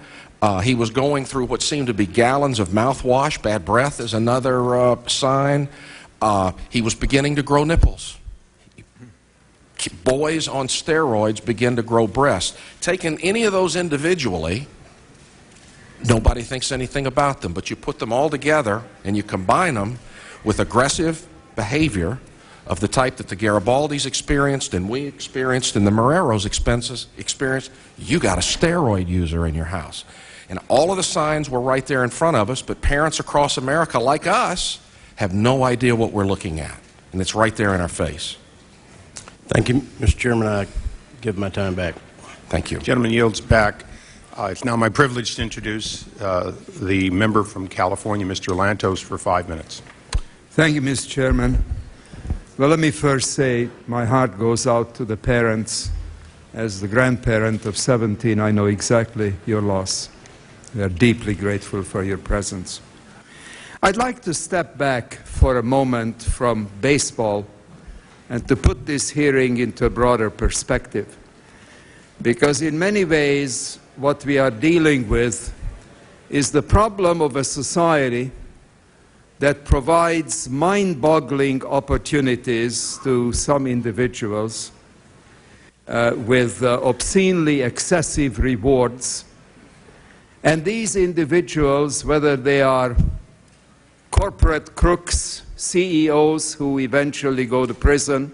He was going through what seemed to be gallons of mouthwash. Bad breath is another sign. He was beginning to grow nipples. Boys on steroids begin to grow breasts. Taking any of those individually, nobody thinks anything about them, but you put them all together and you combine them with aggressive behavior of the type that the Garibaldis experienced and we experienced and the Marreros experienced, you got a steroid user in your house. And all of the signs were right there in front of us, but parents across America like us have no idea what we're looking at, and it's right there in our face. Thank you, Mr. Chairman. I give my time back. Thank you. Gentleman yields back. It's now my privilege to introduce the member from California, Mr. Lantos, for 5 minutes. Thank you, Mr. Chairman. Well, let me first say my heart goes out to the parents. As the grandparent of 17, I know exactly your loss. We are deeply grateful for your presence. I'd like to step back for a moment from baseball and to put this hearing into a broader perspective. Because in many ways, what we are dealing with is the problem of a society that provides mind-boggling opportunities to some individuals with obscenely excessive rewards. And these individuals, whether they are corporate crooks, CEOs who eventually go to prison,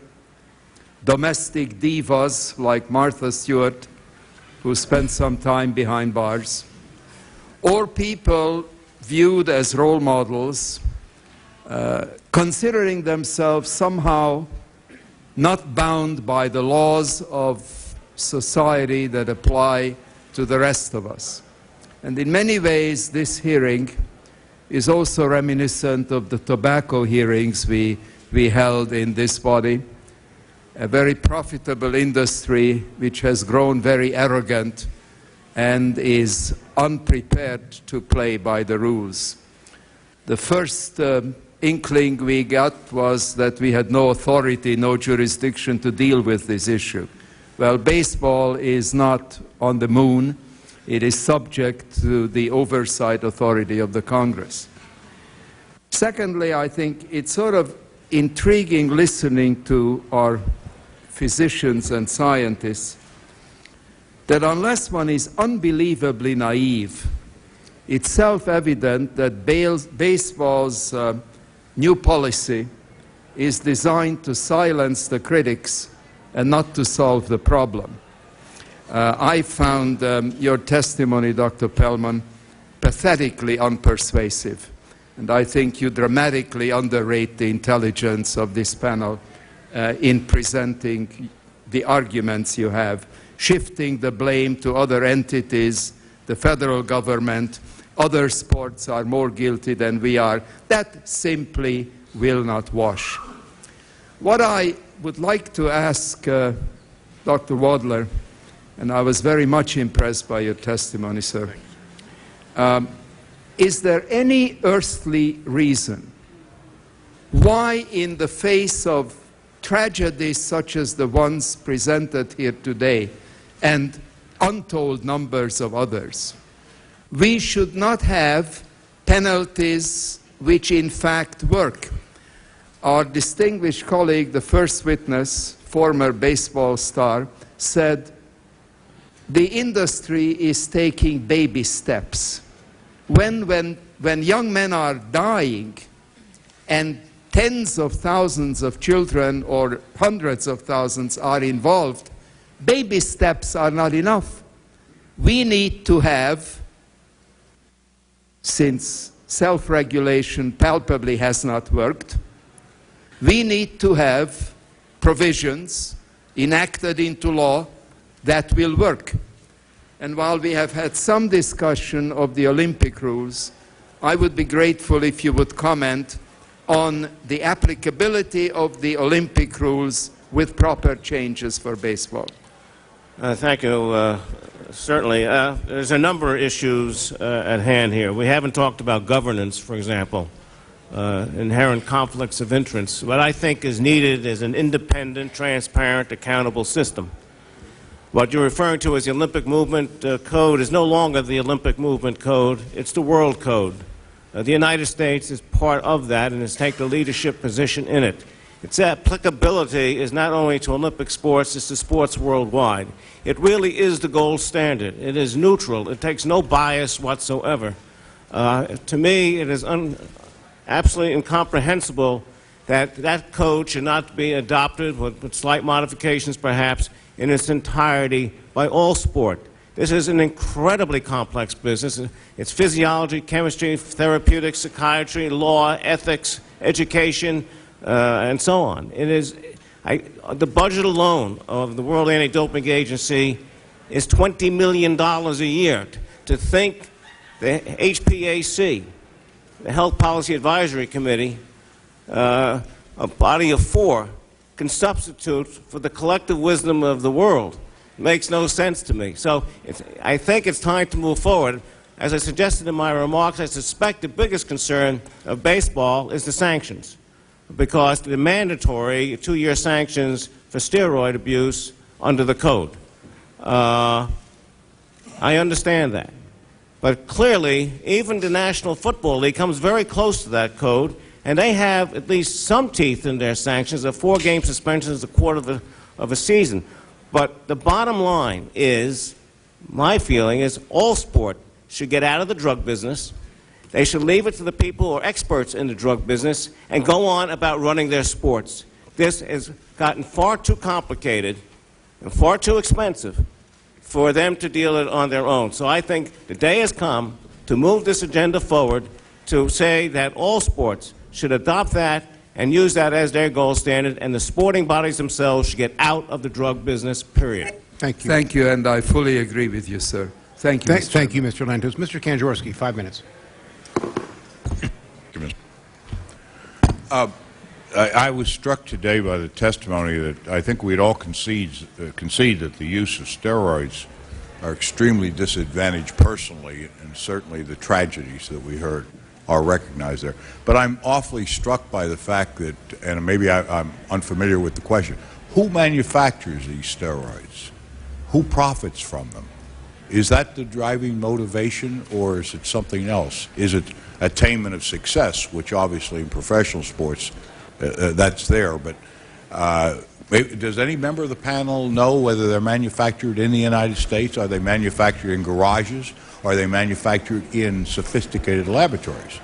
domestic divas like Martha Stewart, who spent some time behind bars, or people viewed as role models, considering themselves somehow not bound by the laws of society that apply to the rest of us. And in many ways, this hearing is also reminiscent of the tobacco hearings we held in this body, a very profitable industry which has grown very arrogant and is unprepared to play by the rules. The first inkling we got was that we had no authority, no jurisdiction to deal with this issue. Well, baseball is not on the moon. It is subject to the oversight authority of the Congress. Secondly, I think it's sort of intriguing listening to our physicians and scientists that unless one is unbelievably naive, it's self-evident that baseball's new policy is designed to silence the critics and not to solve the problem. I found your testimony, Dr. Pellman, pathetically unpersuasive. And I think you dramatically underrate the intelligence of this panel in presenting the arguments you have, shifting the blame to other entities, the federal government. Other sports are more guilty than we are. That simply will not wash. What I would like to ask Dr. Wadler, and I was very much impressed by your testimony, sir, is there any earthly reason why, in the face of tragedies such as the ones presented here today and untold numbers of others, we should not have penalties which in fact work? Our distinguished colleague, the first witness, former baseball star, said the industry is taking baby steps. When young men are dying and tens of thousands of children or hundreds of thousands are involved, baby steps are not enough. We need to have, since self-regulation palpably has not worked, we need to have provisions enacted into law that will work. And while we have had some discussion of the Olympic rules, I would be grateful if you would comment on the applicability of the Olympic rules with proper changes for baseball. Thank you. Certainly. There's a number of issues at hand here. We haven't talked about governance, for example, inherent conflicts of interest. What I think is needed is an independent, transparent, accountable system. What you're referring to as the Olympic Movement Code is no longer the Olympic Movement Code, it's the World Code. The United States is part of that and has taken a leadership position in it. Its applicability is not only to Olympic sports, it's to sports worldwide. It really is the gold standard. It is neutral. It takes no bias whatsoever. To me, it is absolutely incomprehensible that that code should not be adopted, with slight modifications perhaps, in its entirety by all sport. This is an incredibly complex business. It's physiology, chemistry, therapeutics, psychiatry, law, ethics, education, and so on. It is, the budget alone of the World Anti-Doping Agency is $20 million a year. To think the HPAC, the Health Policy Advisory Committee, a body of 4, can substitute for the collective wisdom of the world makes no sense to me. So I think it's time to move forward. As I suggested in my remarks, I suspect the biggest concern of baseball is the sanctions, because the mandatory 2-year sanctions for steroid abuse under the code. I understand that. But clearly, even the National Football League comes very close to that code, and they have at least some teeth in their sanctions of 4-game suspensions, a quarter of a season. But the bottom line is, my feeling is, all sport should get out of the drug business. They should leave it to the people who are experts in the drug business and go on about running their sports. This has gotten far too complicated and far too expensive for them to deal with it on their own. So I think the day has come to move this agenda forward, to say that all sports should adopt that and use that as their gold standard, and the sporting bodies themselves should get out of the drug business, period. Thank you. Thank you, and I fully agree with you, sir. Thank you, Thank you, Mr. Lantos. Mr. Kanjorski, 5 minutes. I was struck today by the testimony that I think we'd all concede that the use of steroids are extremely disadvantaged personally, and certainly the tragedies that we heard are recognized there. But I'm awfully struck by the fact that, and maybe I'm unfamiliar with the question, who manufactures these steroids? Who profits from them? Is that the driving motivation, or is it something else? Is it attainment of success, which obviously in professional sports that's there, but does any member of the panel know whether they're manufactured in the United States? Are they manufactured in garages? Are they manufactured in sophisticated laboratories?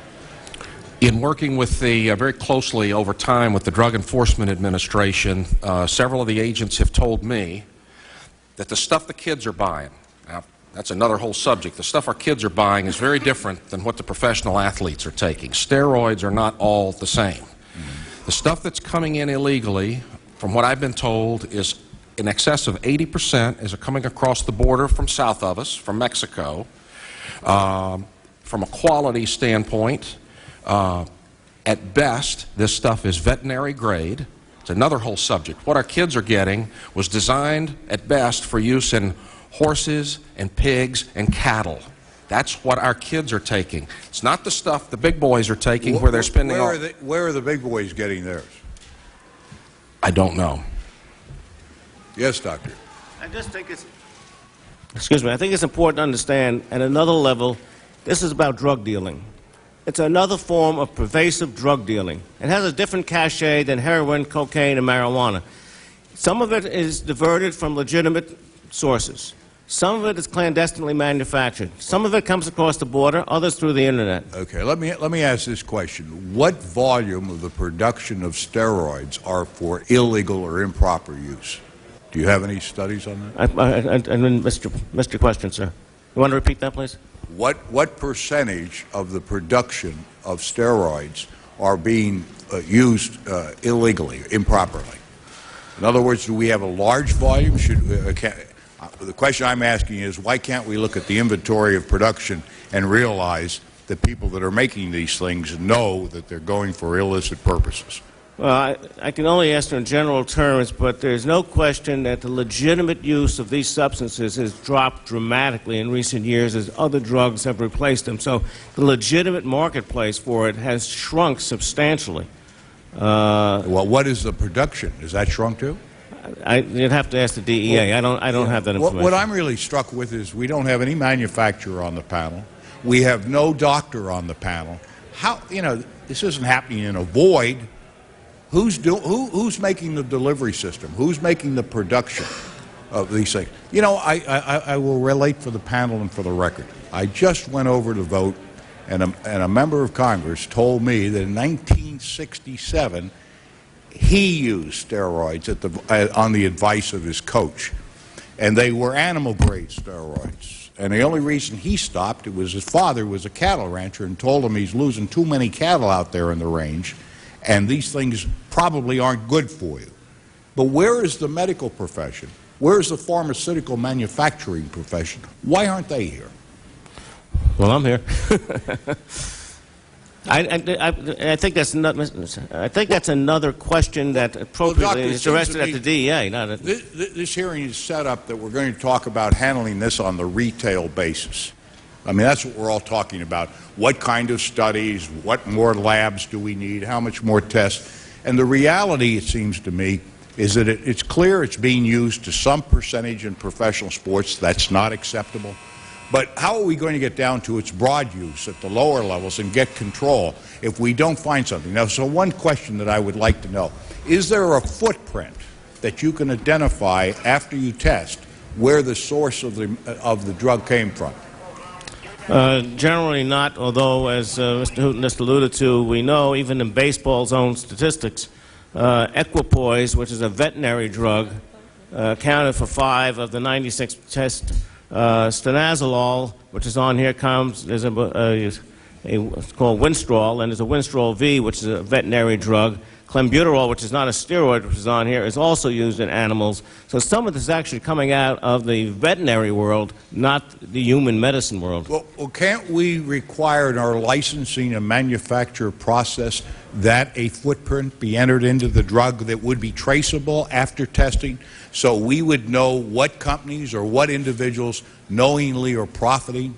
In working with very closely over time with the Drug Enforcement Administration, several of the agents have told me that the stuff the kids are buying, now that's another whole subject, the stuff our kids are buying is very different than what the professional athletes are taking. Steroids are not all the same. The stuff that's coming in illegally, from what I've been told, is in excess of 80% is coming across the border from south of us, from Mexico. From a quality standpoint, at best, this stuff is veterinary grade. It's another whole subject. What our kids are getting was designed, at best, for use in horses and pigs and cattle. That's what our kids are taking. It's not the stuff the big boys are taking where they're spending all... Where are the big boys getting theirs? I don't know. Yes, Doctor. I just think it's... Excuse me. I think it's important to understand, at another level, this is about drug dealing. It's another form of pervasive drug dealing. It has a different cachet than heroin, cocaine, and marijuana. Some of it is diverted from legitimate sources. Some of it is clandestinely manufactured. Some of it comes across the border, others through the internet. Okay, let me ask this question. What volume of the production of steroids are for illegal or improper use? Do you have any studies on that? I missed your question, sir. You want to repeat that, please? What percentage of the production of steroids are being used illegally, improperly? In other words, do we have a large volume? The question I'm asking is, why can't we look at the inventory of production and realize that people that are making these things know that they're going for illicit purposes? Well, I can only answer in general terms, but there's no question that the legitimate use of these substances has dropped dramatically in recent years as other drugs have replaced them. So the legitimate marketplace for it has shrunk substantially. Well, what is the production? Has that shrunk too? You'd have to ask the DEA. Well, I don't have that information. What I'm really struck with is we don't have any manufacturer on the panel. We have no doctor on the panel. How, this isn't happening in a void. Who's making the delivery system? Who's making the production of these things? I will relate for the panel and for the record. I just went over to vote, and a member of Congress told me that in 1967 he used steroids on the advice of his coach. and they were animal-grade steroids. And the only reason he stopped, it was his father was a cattle rancher and told him he's losing too many cattle out there in the range, and these things probably aren't good for you. But where is the medical profession? Where is the pharmaceutical manufacturing profession? Why aren't they here? Well, I'm here. I think that's another question that appropriately is directed at the DEA. This hearing is set up that we're going to talk about handling this on the retail basis. I mean, that's what we're all talking about. What kind of studies, what more labs do we need, how much more tests? And the reality, it seems to me, is that it's clear it's being used to some percentage in professional sports. That's not acceptable. But how are we going to get down to its broad use at the lower levels and get control if we don't find something? Now, so one question that I would like to know, is there a footprint that you can identify after you test where the source of the drug came from? Generally not, although, as Mr. Hooton just alluded to, we know even in baseball's own statistics, equipoise, which is a veterinary drug, accounted for 5 of the 96 tests. Stanozolol, which is on here, it's called Winstrol, and there's a Winstrol V, which is a veterinary drug. Clenbuterol, which is not a steroid, which is on here, is also used in animals. So some of this is actually coming out of the veterinary world, not the human medicine world. Well, can't we require in our licensing and manufacture process that a footprint be entered into the drug that would be traceable after testing, so we would know what companies or what individuals knowingly are profiting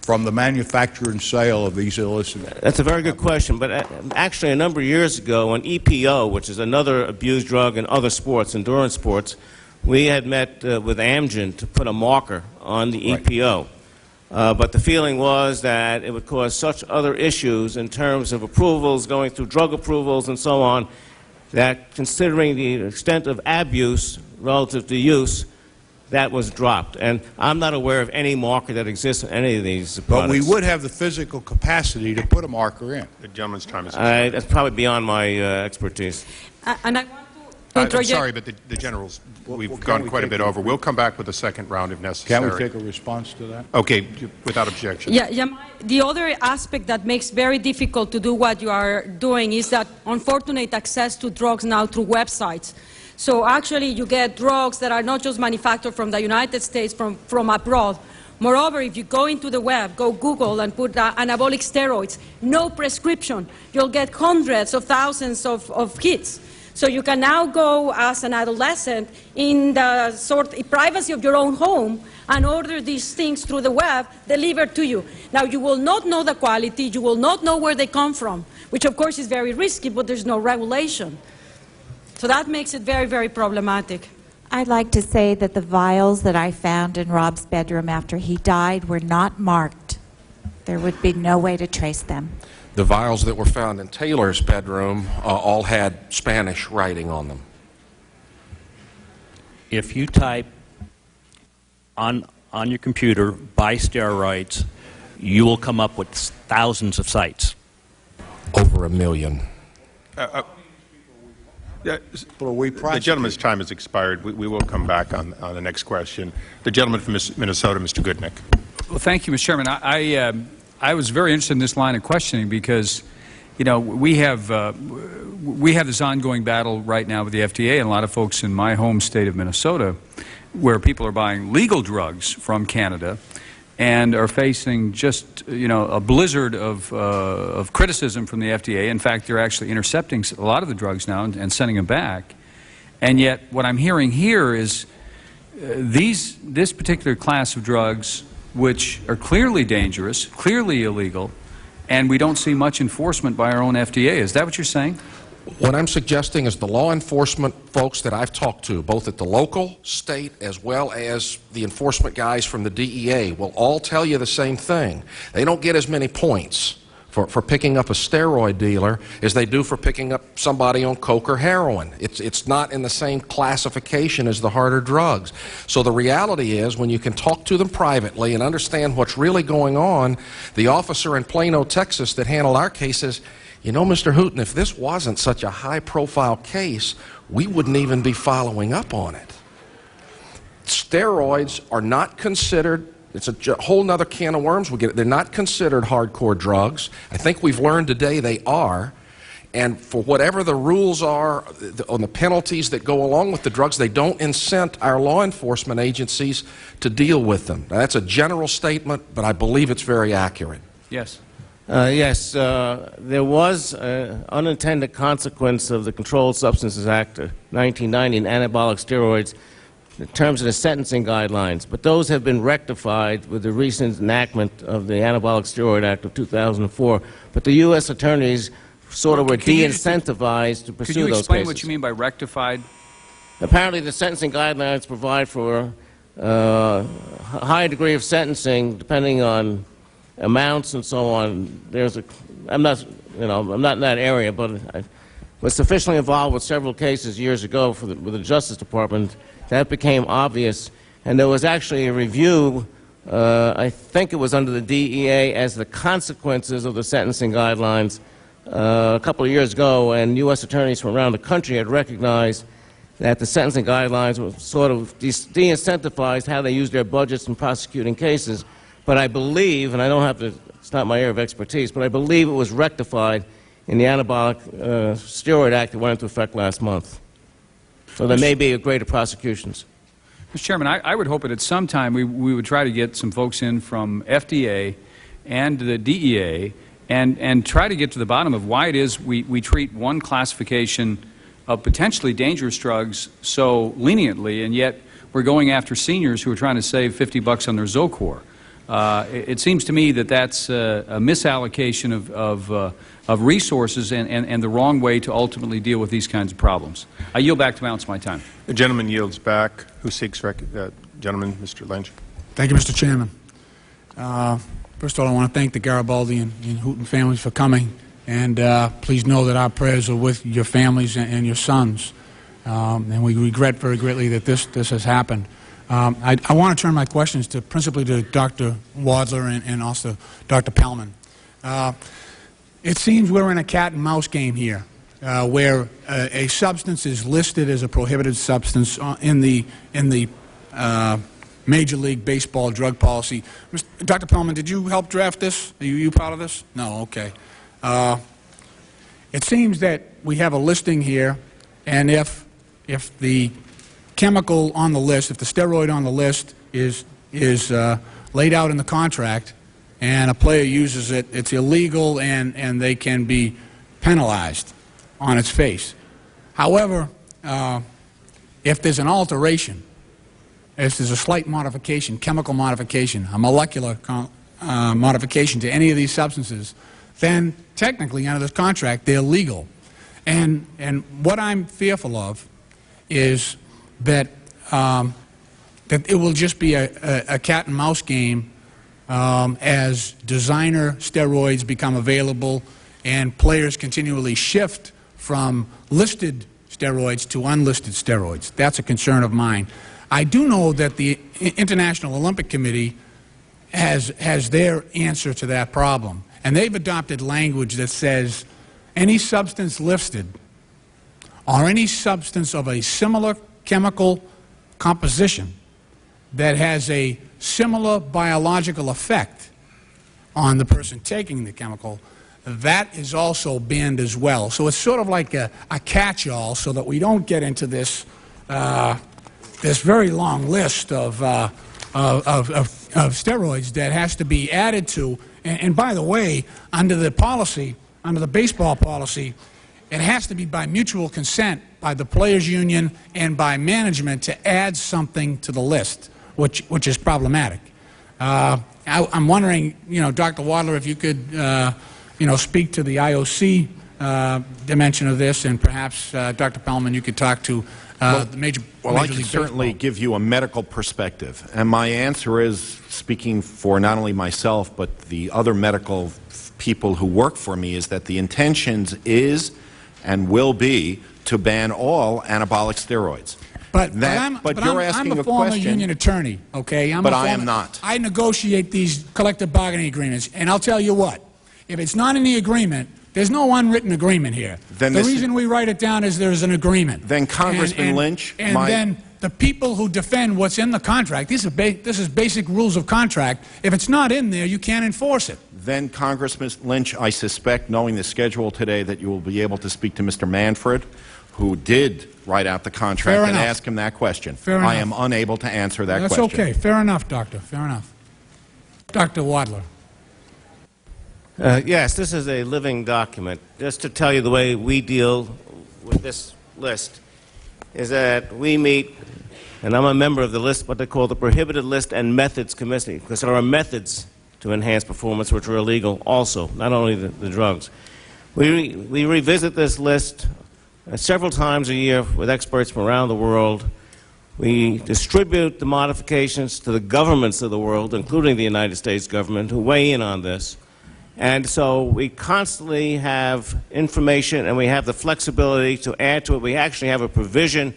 from the manufacture and sale of these illicit? That's a very good question, but actually a number of years ago on EPO, which is another abused drug in other sports, endurance sports, we had met with Amgen to put a marker on the EPO. But the feeling was that it would cause such other issues in terms of approvals, going through drug approvals and so on, that considering the extent of abuse relative to use, that was dropped. And I'm not aware of any marker that exists in any of these products. But we would have the physical capacity to put a marker in. The gentleman's time is expired. That's probably beyond my expertise. And I want to I'm interject. sorry, but the generals, we've gone quite a bit over. We'll come back with a second round if necessary. Can we take a response to that? Okay, without objection. The other aspect that makes very difficult to do what you are doing is that unfortunate access to drugs now through websites. So actually you get drugs that are not just manufactured from the United States, from abroad. Moreover, if you go into the web, go Google and put anabolic steroids, no prescription, you'll get hundreds of thousands of hits. So you can now go as an adolescent in the privacy of your own home and order these things through the web delivered to you. Now, you will not know the quality, you will not know where they come from, which of course is very risky, but there's no regulation. So that makes it very, very problematic. I'd like to say that the vials that I found in Rob's bedroom after he died were not marked. There would be no way to trace them. The vials that were found in Taylor's bedroom all had Spanish writing on them. If you type on your computer, buy steroids, you will come up with thousands of sites. Over 1 million. The gentleman's time has expired. We will come back on the next question. The gentleman from Minnesota, Mr. Goodnick. Well, thank you, Mr. Chairman. I was very interested in this line of questioning because, you know, we have this ongoing battle right now with the FDA and a lot of folks in my home state of Minnesota where people are buying legal drugs from Canada and are facing just, you know, a blizzard of criticism from the FDA. In fact, they're actually intercepting a lot of the drugs now and sending them back. And yet, what I'm hearing here is this particular class of drugs, which are clearly dangerous, clearly illegal, and we don't see much enforcement by our own FDA. Is that what you're saying? What I'm suggesting is the law enforcement folks that I've talked to, both at the local, state, as well as the enforcement guys from the DEA, will all tell you the same thing. They don't get as many points for picking up a steroid dealer as they do for picking up somebody on coke or heroin. It's not in the same classification as the harder drugs. So the reality is, when you can talk to them privately and understand what's really going on, the officer in Plano, Texas that handled our cases, you know, Mr. Hooton, if this wasn't such a high-profile case, we wouldn't even be following up on it. Steroids are not considered, it's a whole other can of worms. They're not considered hardcore drugs. I think we've learned today they are. And for whatever the rules are on the penalties that go along with the drugs, they don't incent our law enforcement agencies to deal with them. Now, that's a general statement, but I believe it's very accurate. Yes. Yes, there was an unintended consequence of the Controlled Substances Act of 1990 and anabolic steroids in terms of the sentencing guidelines, but those have been rectified with the recent enactment of the Anabolic Steroid Act of 2004. But the U.S. attorneys sort of were de-incentivized to pursue those cases. Could you explain what you mean by rectified? Apparently, the sentencing guidelines provide for a high degree of sentencing depending on amounts and so on. I'm not in that area, but I was sufficiently involved with several cases years ago with the Justice Department. That became obvious, and there was actually a review, I think it was under the DEA, as the consequences of the sentencing guidelines a couple of years ago, and U.S. attorneys from around the country had recognized that the sentencing guidelines were sort of de-incentivized how they use their budgets in prosecuting cases. But I believe, and I don't have to, it's not my area of expertise, but I believe it was rectified in the Anabolic Steroid Act that went into effect last month. So there may be greater prosecutions. Mr. Chairman, I would hope that at some time we would try to get some folks in from FDA and the DEA and try to get to the bottom of why it is we treat one classification of potentially dangerous drugs so leniently, and yet we're going after seniors who are trying to save $50 on their Zocor. It seems to me that that's a misallocation of resources and the wrong way to ultimately deal with these kinds of problems. I yield back to balance my time. The gentleman yields back. Who seeks gentleman, Mr. Lynch. Thank you, Mr. Chairman. First of all, I want to thank the Garibaldi and Hooten families for coming, and please know that our prayers are with your families and your sons, and we regret very greatly that this has happened. I want to turn my questions principally to Dr. Wadler and also Dr. Pellman. It seems we're in a cat and mouse game here, where a substance is listed as a prohibited substance in the Major League Baseball drug policy. Dr. Pellman, did you help draft this? Are you part of this? No, okay. It seems that we have a listing here, and if the chemical on the list, if the steroid on the list is laid out in the contract and a player uses it, it's illegal and they can be penalized on its face. However, if there's an alteration, if there's a slight modification, chemical modification, a molecular modification to any of these substances, then technically under this contract they're legal. And what I'm fearful of is that that it will just be a cat and mouse game as designer steroids become available and players continually shift from listed steroids to unlisted steroids. That's a concern of mine. I do know that the International Olympic Committee has their answer to that problem, and they've adopted language that says any substance listed or any substance of a similar chemical composition that has a similar biological effect on the person taking the chemical, that is also banned as well. So it's sort of like a catch-all so that we don't get into this this very long list of steroids that has to be added to. And by the way, under the policy, under the baseball policy, it has to be by mutual consent by the players' union and by management to add something to the list, which is problematic. I'm wondering, Dr. Wadler, if you could, speak to the IOC dimension of this, and perhaps Dr. Pellman, you could talk to the major. Well, I can certainly give you a medical perspective, and my answer is, speaking for not only myself but the other medical people who work for me, is that the intentions is and will be to ban all anabolic steroids. But you're asking I'm a former union attorney, okay? I am not. I negotiate these collective bargaining agreements, and I'll tell you what, if it's not in the agreement, there's no unwritten agreement here. The reason we write it down is there's an agreement. Then Congressman Lynch, then the people who defend what's in the contract, this is basic rules of contract. If it's not in there, you can't enforce it. Then, Congressman Lynch, I suspect, knowing the schedule today, that you will be able to speak to Mr. Manfred, who did write out the contract, and ask him that question. Fair enough. I am unable to answer that That's question. okay. Fair enough, Doctor. Fair enough. Dr. Wadler. Yes, this is a living document. Just to tell you the way we deal with this list is that we meet, and I'm a member of the list, what they call the Prohibited List and Methods Committee, because there are methods to enhance performance which are illegal also, not only the drugs. We revisit this list several times a year with experts from around the world. We distribute the modifications to the governments of the world, including the United States government, who weigh in on this. And so we constantly have information, and we have the flexibility to add to it. We actually have a provision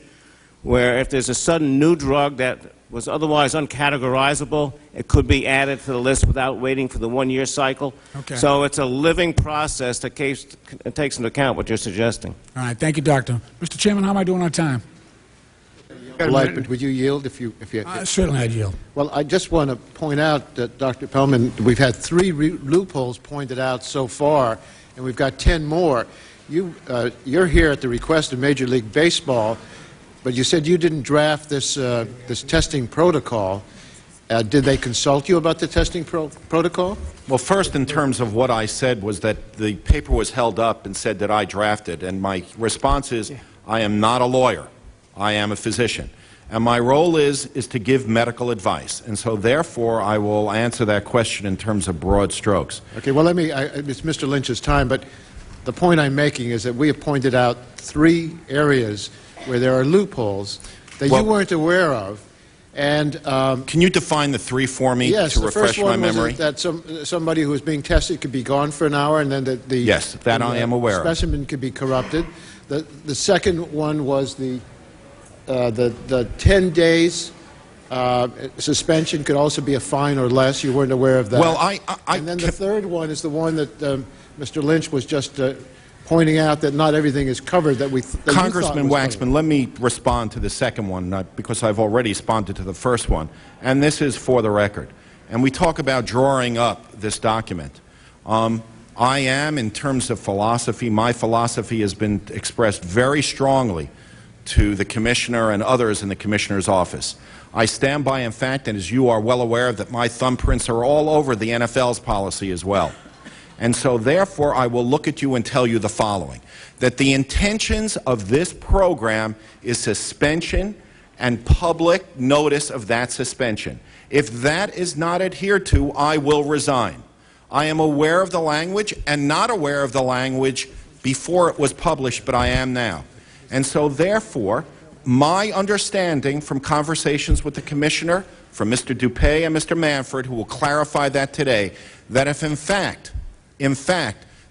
where if there's a sudden new drug that was otherwise uncategorizable, it could be added to the list without waiting for the one-year cycle. Okay. So it's a living process that takes into account what you're suggesting. All right. Thank you, Doctor. Mr. Chairman, how am I doing on time? Polite, but would you yield if you certainly I'd yield. Well, I just want to point out that, Dr. Pellman, we've had 3 loopholes pointed out so far, and we've got 10 more. You're here at the request of Major League Baseball, but you said you didn't draft this testing protocol. Did they consult you about the testing protocol? Well, first, in terms of what I said, was that the paper was held up and said that I drafted, and my response is, I am not a lawyer. I am a physician. And my role is to give medical advice. And so, therefore, I will answer that question in terms of broad strokes. Okay, well, it's Mr. Lynch's time, but the point I'm making is that we have pointed out 3 areas where there are loopholes that you weren't aware of. And can you define the 3 for me to refresh my memory? Yes, the first one was that somebody who was being tested could be gone for an hour, and then yes, that I am aware of. Specimen could be corrupted. The second one was the 10 days suspension could also be a fine or less. You weren't aware of that. Well, and then the third one is the one that Mr. Lynch was just pointing out, that not everything is covered that Congressman Waxman, let me respond to the second one, because I've already responded to the first one, and this is for the record. And we talk about drawing up this document. I am, in terms of philosophy, my philosophy has been expressed very strongly to the Commissioner and others in the Commissioner's office. I stand by, in fact, and as you are well aware, that my thumbprints are all over the NFL's policy as well. And so, therefore, I will look at you and tell you the following, that the intentions of this program is suspension and public notice of that suspension. If that is not adhered to, I will resign. I am aware of the language and not aware of the language before it was published, but I am now. And so, therefore, my understanding from conversations with the Commissioner, from Mr. Dupay and Mr. Manfred, who will clarify that today, that if in fact,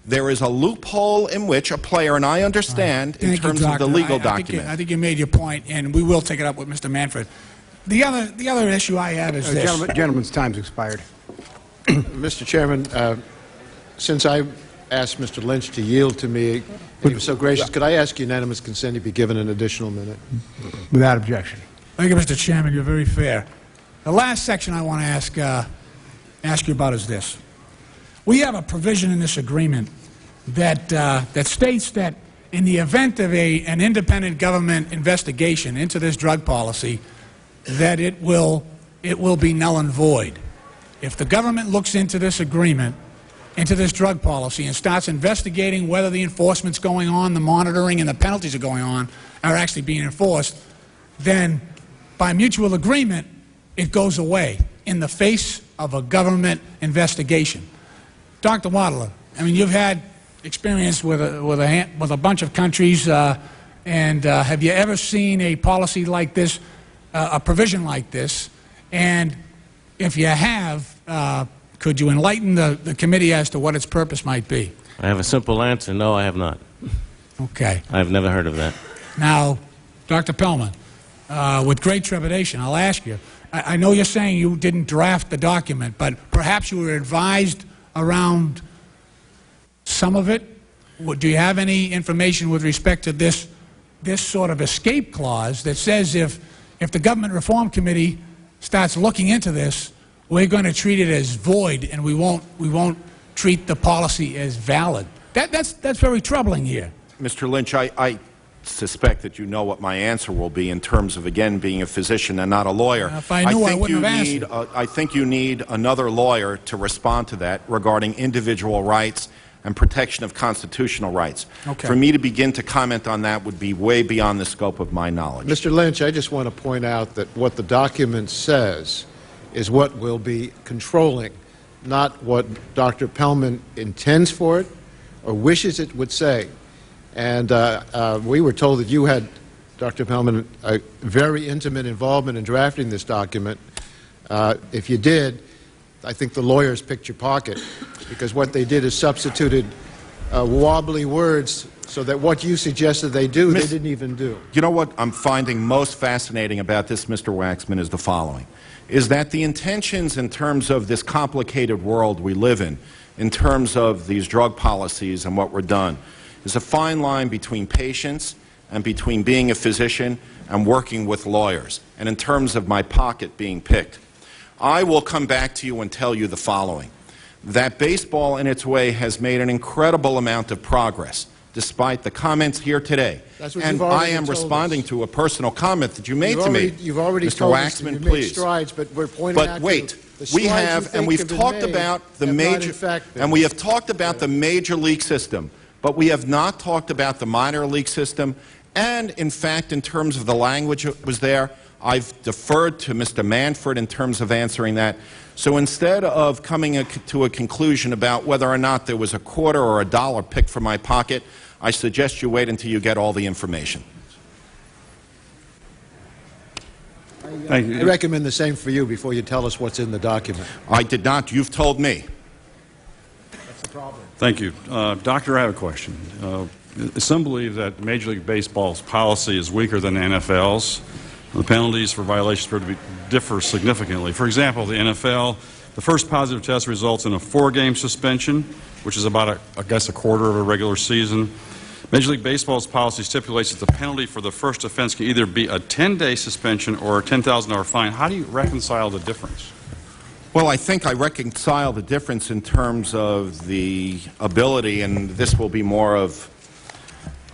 there is a loophole in which a player, and I understand in terms of the legal document. I think you made your point, and we will take it up with Mr. Manfred. The other issue I have is this. Gentleman's time's expired. Mr. Chairman, since I asked Mr. Lynch to yield to me, and he was so gracious, could I ask unanimous consent to be given an additional minute? Without objection. Thank you, Mr. Chairman. You're very fair. The last section I want to ask you about is this. We have a provision in this agreement that states that in the event of an independent government investigation into this drug policy, that it will be null and void. If the government looks into this agreement, into this drug policy, and starts investigating whether the enforcement's going on, the monitoring and the penalties are going on, are actually being enforced, then by mutual agreement, it goes away in the face of a government investigation. Dr. Wadler, I mean, you've had experience with a bunch of countries, and have you ever seen a policy like this, a provision like this? And if you have, could you enlighten the committee as to what its purpose might be? I have a simple answer. No, I have not. Okay. I've never heard of that. Now, Dr. Pellman, with great trepidation, I'll ask you, I know you're saying you didn't draft the document, but perhaps you were advised around some of it? Do you have any information with respect to this sort of escape clause that says if if the Government Reform Committee starts looking into this, we're going to treat it as void, and we won't treat the policy as valid. That's very troubling here. Mr. Lynch, I suspect that you know what my answer will be in terms of, again, being a physician and not a lawyer. If I knew, I wouldn't have asked you. I think you need another lawyer to respond to that regarding individual rights and protection of constitutional rights. Okay. For me to begin to comment on that would be way beyond the scope of my knowledge. Mr. Lynch, I just want to point out that what the document says is what will be controlling, not what Dr. Pellman intends for it or wishes it would say. And we were told that you had, Dr. Pellman, a very intimate involvement in drafting this document. If you did, I think the lawyers picked your pocket, because what they did is substituted wobbly words so that what you suggested they do, they didn't even do. You know what I'm finding most fascinating about this, Mr. Waxman, is the following, is that the intentions in terms of this complicated world we live in terms of these drug policies and what we're done, is a fine line between patients and between being a physician and working with lawyers, and in terms of my pocket being picked. I will come back to you and tell you the following, that baseball in its way has made an incredible amount of progress, despite the comments here today. That's what and you've already I am told responding us. to a personal comment that you made to me. You've already Mr. told us that Waxman, you've please. made strides, but we're pointing out But wait, the strides we you have, think and we've have been talked made about the have not, major, in fact, been. and we have talked about the major league system, but we have not talked about the minor league system. And in fact, in terms of the language that was there, I've deferred to Mr. Manfred in terms of answering that. So instead of coming to a conclusion about whether or not there was a quarter or a dollar picked from my pocket, I suggest you wait until you get all the information. I recommend the same for you before you tell us what's in the document. I did not. You've told me. That's the problem. Thank you. Doctor, I have a question. Some believe that Major League Baseball's policy is weaker than the NFL's. The penalties for violations appear to differ significantly. For example, the NFL, the first positive test results in a 4-game suspension, which is about, I guess, a quarter of a regular season. Major League Baseball's policy stipulates that the penalty for the first offense can either be a 10-day suspension or a $10,000 fine. How do you reconcile the difference? Well, I think I reconcile the difference in terms of the ability, and this will be more of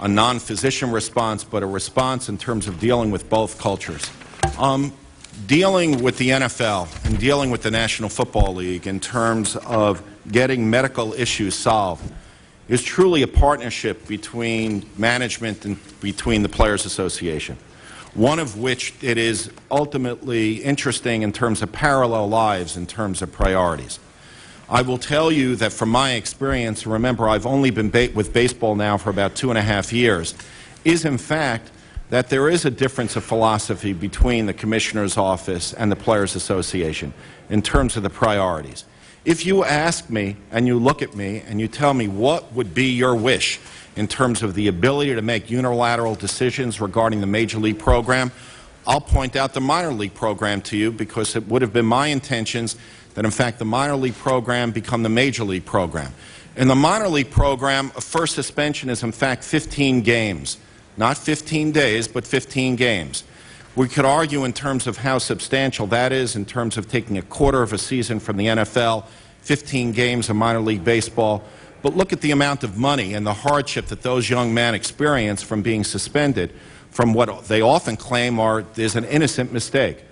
a non-physician response, but a response in terms of dealing with both cultures. Dealing with the NFL and dealing with the National Football League in terms of getting medical issues solved is truly a partnership between management and between the Players Association, one of which it is ultimately interesting in terms of parallel lives, in terms of priorities. I will tell you that from my experience, remember I've only been with baseball now for about 2.5 years, is in fact that there is a difference of philosophy between the Commissioner's Office and the Players Association in terms of the priorities. If you ask me and you look at me and you tell me what would be your wish in terms of the ability to make unilateral decisions regarding the Major League program, I'll point out the minor league program to you, because it would have been my intentions that in fact the minor league program become the major league program. In the minor league program, a first suspension is in fact 15 games. Not 15 days, but 15 games. We could argue in terms of how substantial that is in terms of taking a quarter of a season from the NFL, 15 games of minor league baseball, but look at the amount of money and the hardship that those young men experience from being suspended from what they often claim is an innocent mistake.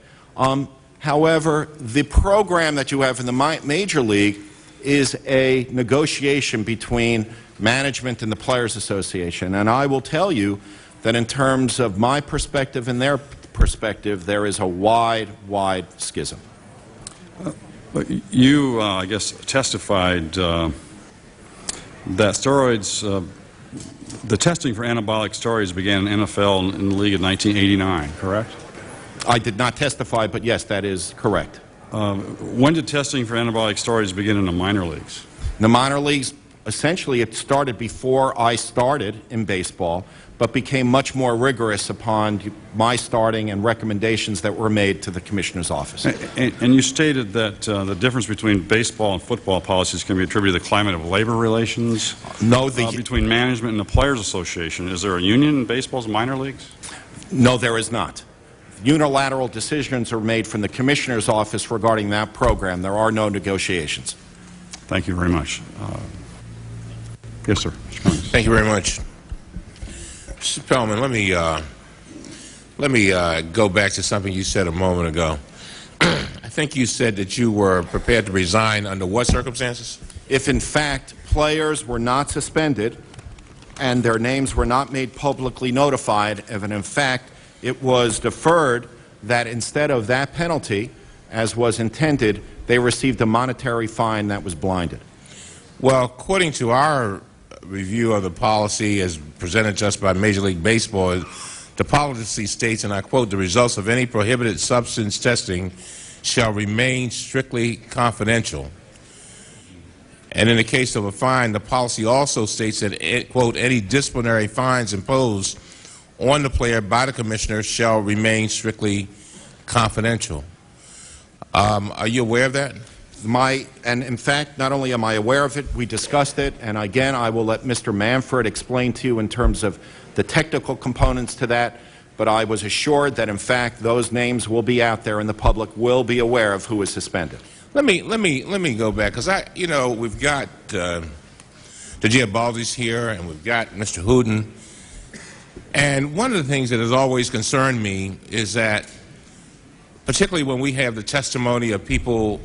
However, the program that you have in the Major League is a negotiation between management and the Players Association. And I will tell you that in terms of my perspective and their perspective, there is a wide, wide schism. You, I guess, testified that steroids, the testing for anabolic steroids began in NFL in the league in 1989, correct? I did not testify, but yes, that is correct. When did testing for anabolic steroids begin in the minor leagues? In the minor leagues, essentially it started before I started in baseball, but became much more rigorous upon my starting and recommendations that were made to the Commissioner's Office. And you stated that the difference between baseball and football policies can be attributed to the climate of labor relations between management and the Players Association. Is there a union in baseball's minor leagues? No, there is not. unilateral decisions are made from the Commissioner's office regarding that program. There are no negotiations. Thank you very much. Yes, sir. Thank you very much. Mr. Pellman, let me go back to something you said a moment ago. I think you said that you were prepared to resign under what circumstances? If, in fact, players were not suspended and their names were not made publicly notified, if in fact it was deferred, that instead of that penalty, as was intended, they received a monetary fine that was blinded. Well, according to our review of the policy as presented to us by Major League Baseball, the policy states, and I quote, "The results of any prohibited substance testing shall remain strictly confidential." And in the case of a fine, the policy also states that, quote, "any disciplinary fines imposed on the player by the Commissioner shall remain strictly confidential." Are you aware of that? And in fact, not only am I aware of it, we discussed it, and again, I will let Mr. Manfred explain to you in terms of the technical components to that, but I was assured that in fact those names will be out there and the public will be aware of who is suspended. Let me go back, because we've got the Giabaldis here and we've got Mr. Hooten, and one of the things that has always concerned me is that, particularly when we have the testimony of people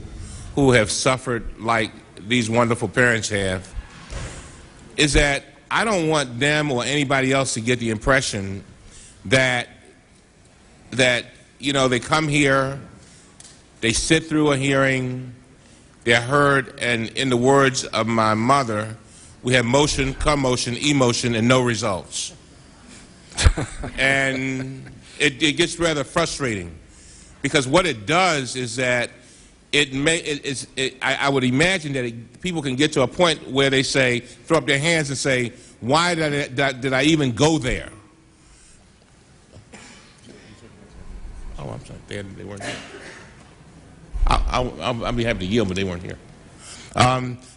who have suffered like these wonderful parents have, is that I don't want them or anybody else to get the impression that they come here, they sit through a hearing, they're heard, and in the words of my mother, we have motion, commotion, emotion, and no results. And it gets rather frustrating, because what it does is that I would imagine that people can get to a point where they say, throw up their hands and say, why did I even go there? Oh, I'm sorry, they weren't here. I'll be happy to yield, but they weren't here.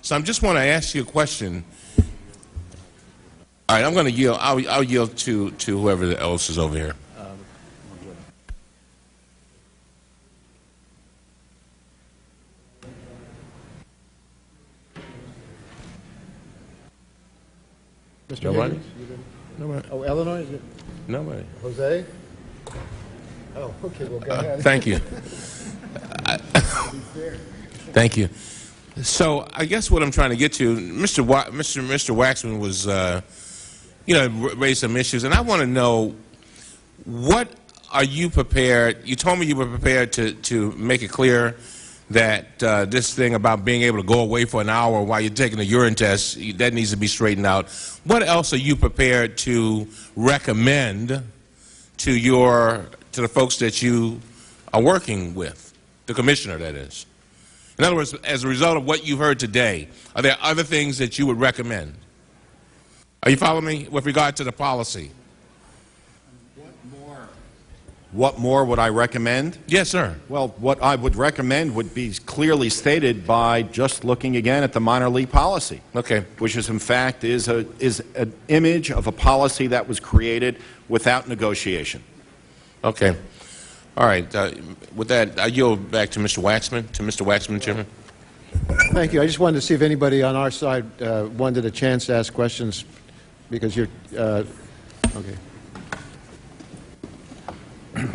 So I just want to ask you a question. All right, I'm going to yield. I'll yield to whoever else is over here. Mr. Nobody? Higgins? Nobody. Oh, Illinois, is it? Nobody. Jose? Oh, okay, well, go ahead. Thank you. Thank you. So I guess what I'm trying to get to, Mr. Waxman was, raised some issues, and I want to know, what are you prepared? You told me you were prepared to make it clear that this thing about being able to go away for an hour while you're taking a urine test, that needs to be straightened out. What else are you prepared to recommend to the folks that you are working with, the Commissioner, that is? In other words, as a result of what you've heard today, are there other things that you would recommend? Are you following me with regard to the policy? What more would I recommend? Yes, sir. Well, what I would recommend would be clearly stated by just looking again at the minor league policy. Okay. Which is, in fact, is an image of a policy that was created without negotiation. Okay. All right. With that, I yield back to Mr. Waxman. Chairman. Thank you. I just wanted to see if anybody on our side wanted a chance to ask questions, because you're okay.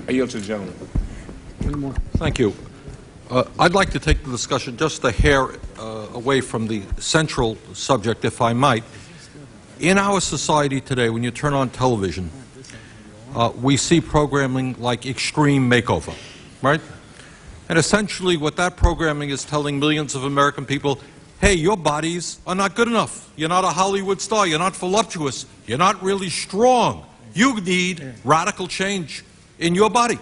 I yield to the gentleman. One more. Thank you. I'd like to take the discussion just a hair away from the central subject, if I might. In our society today, when you turn on television, we see programming like Extreme Makeover, right? And essentially what that programming is telling millions of American people, hey, your bodies are not good enough. You're not a Hollywood star. You're not voluptuous. You're not really strong. You need radical change in your body.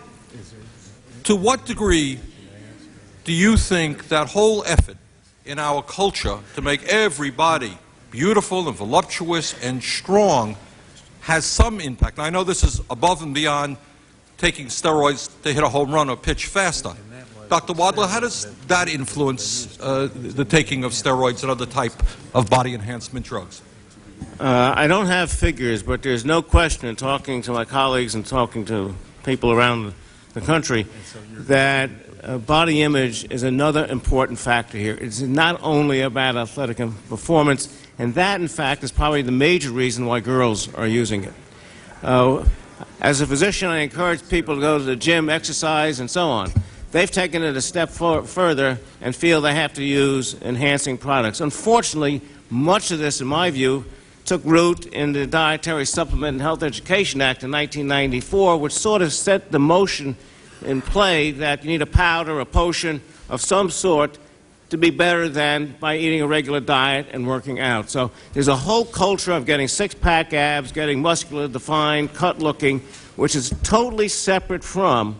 To what degree do you think that whole effort in our culture to make everybody beautiful and voluptuous and strong has some impact? Now, I know this is above and beyond taking steroids to hit a home run or pitch faster. Dr. Wadler, how does that influence the taking of steroids and other type of body enhancement drugs? I don't have figures, but there's no question in talking to my colleagues and talking to people around the country, that body image is another important factor here. It's not only about athletic performance, and that, in fact, is probably the major reason why girls are using it. As a physician, I encourage people to go to the gym, exercise, and so on. They've taken it a step further and feel they have to use enhancing products. Unfortunately, much of this, in my view, took root in the Dietary Supplement and Health Education Act in 1994, which sort of set the motion in play that you need a powder, a potion of some sort to be better than by eating a regular diet and working out. So there's a whole culture of getting six-pack abs, getting muscular defined, cut-looking, which is totally separate from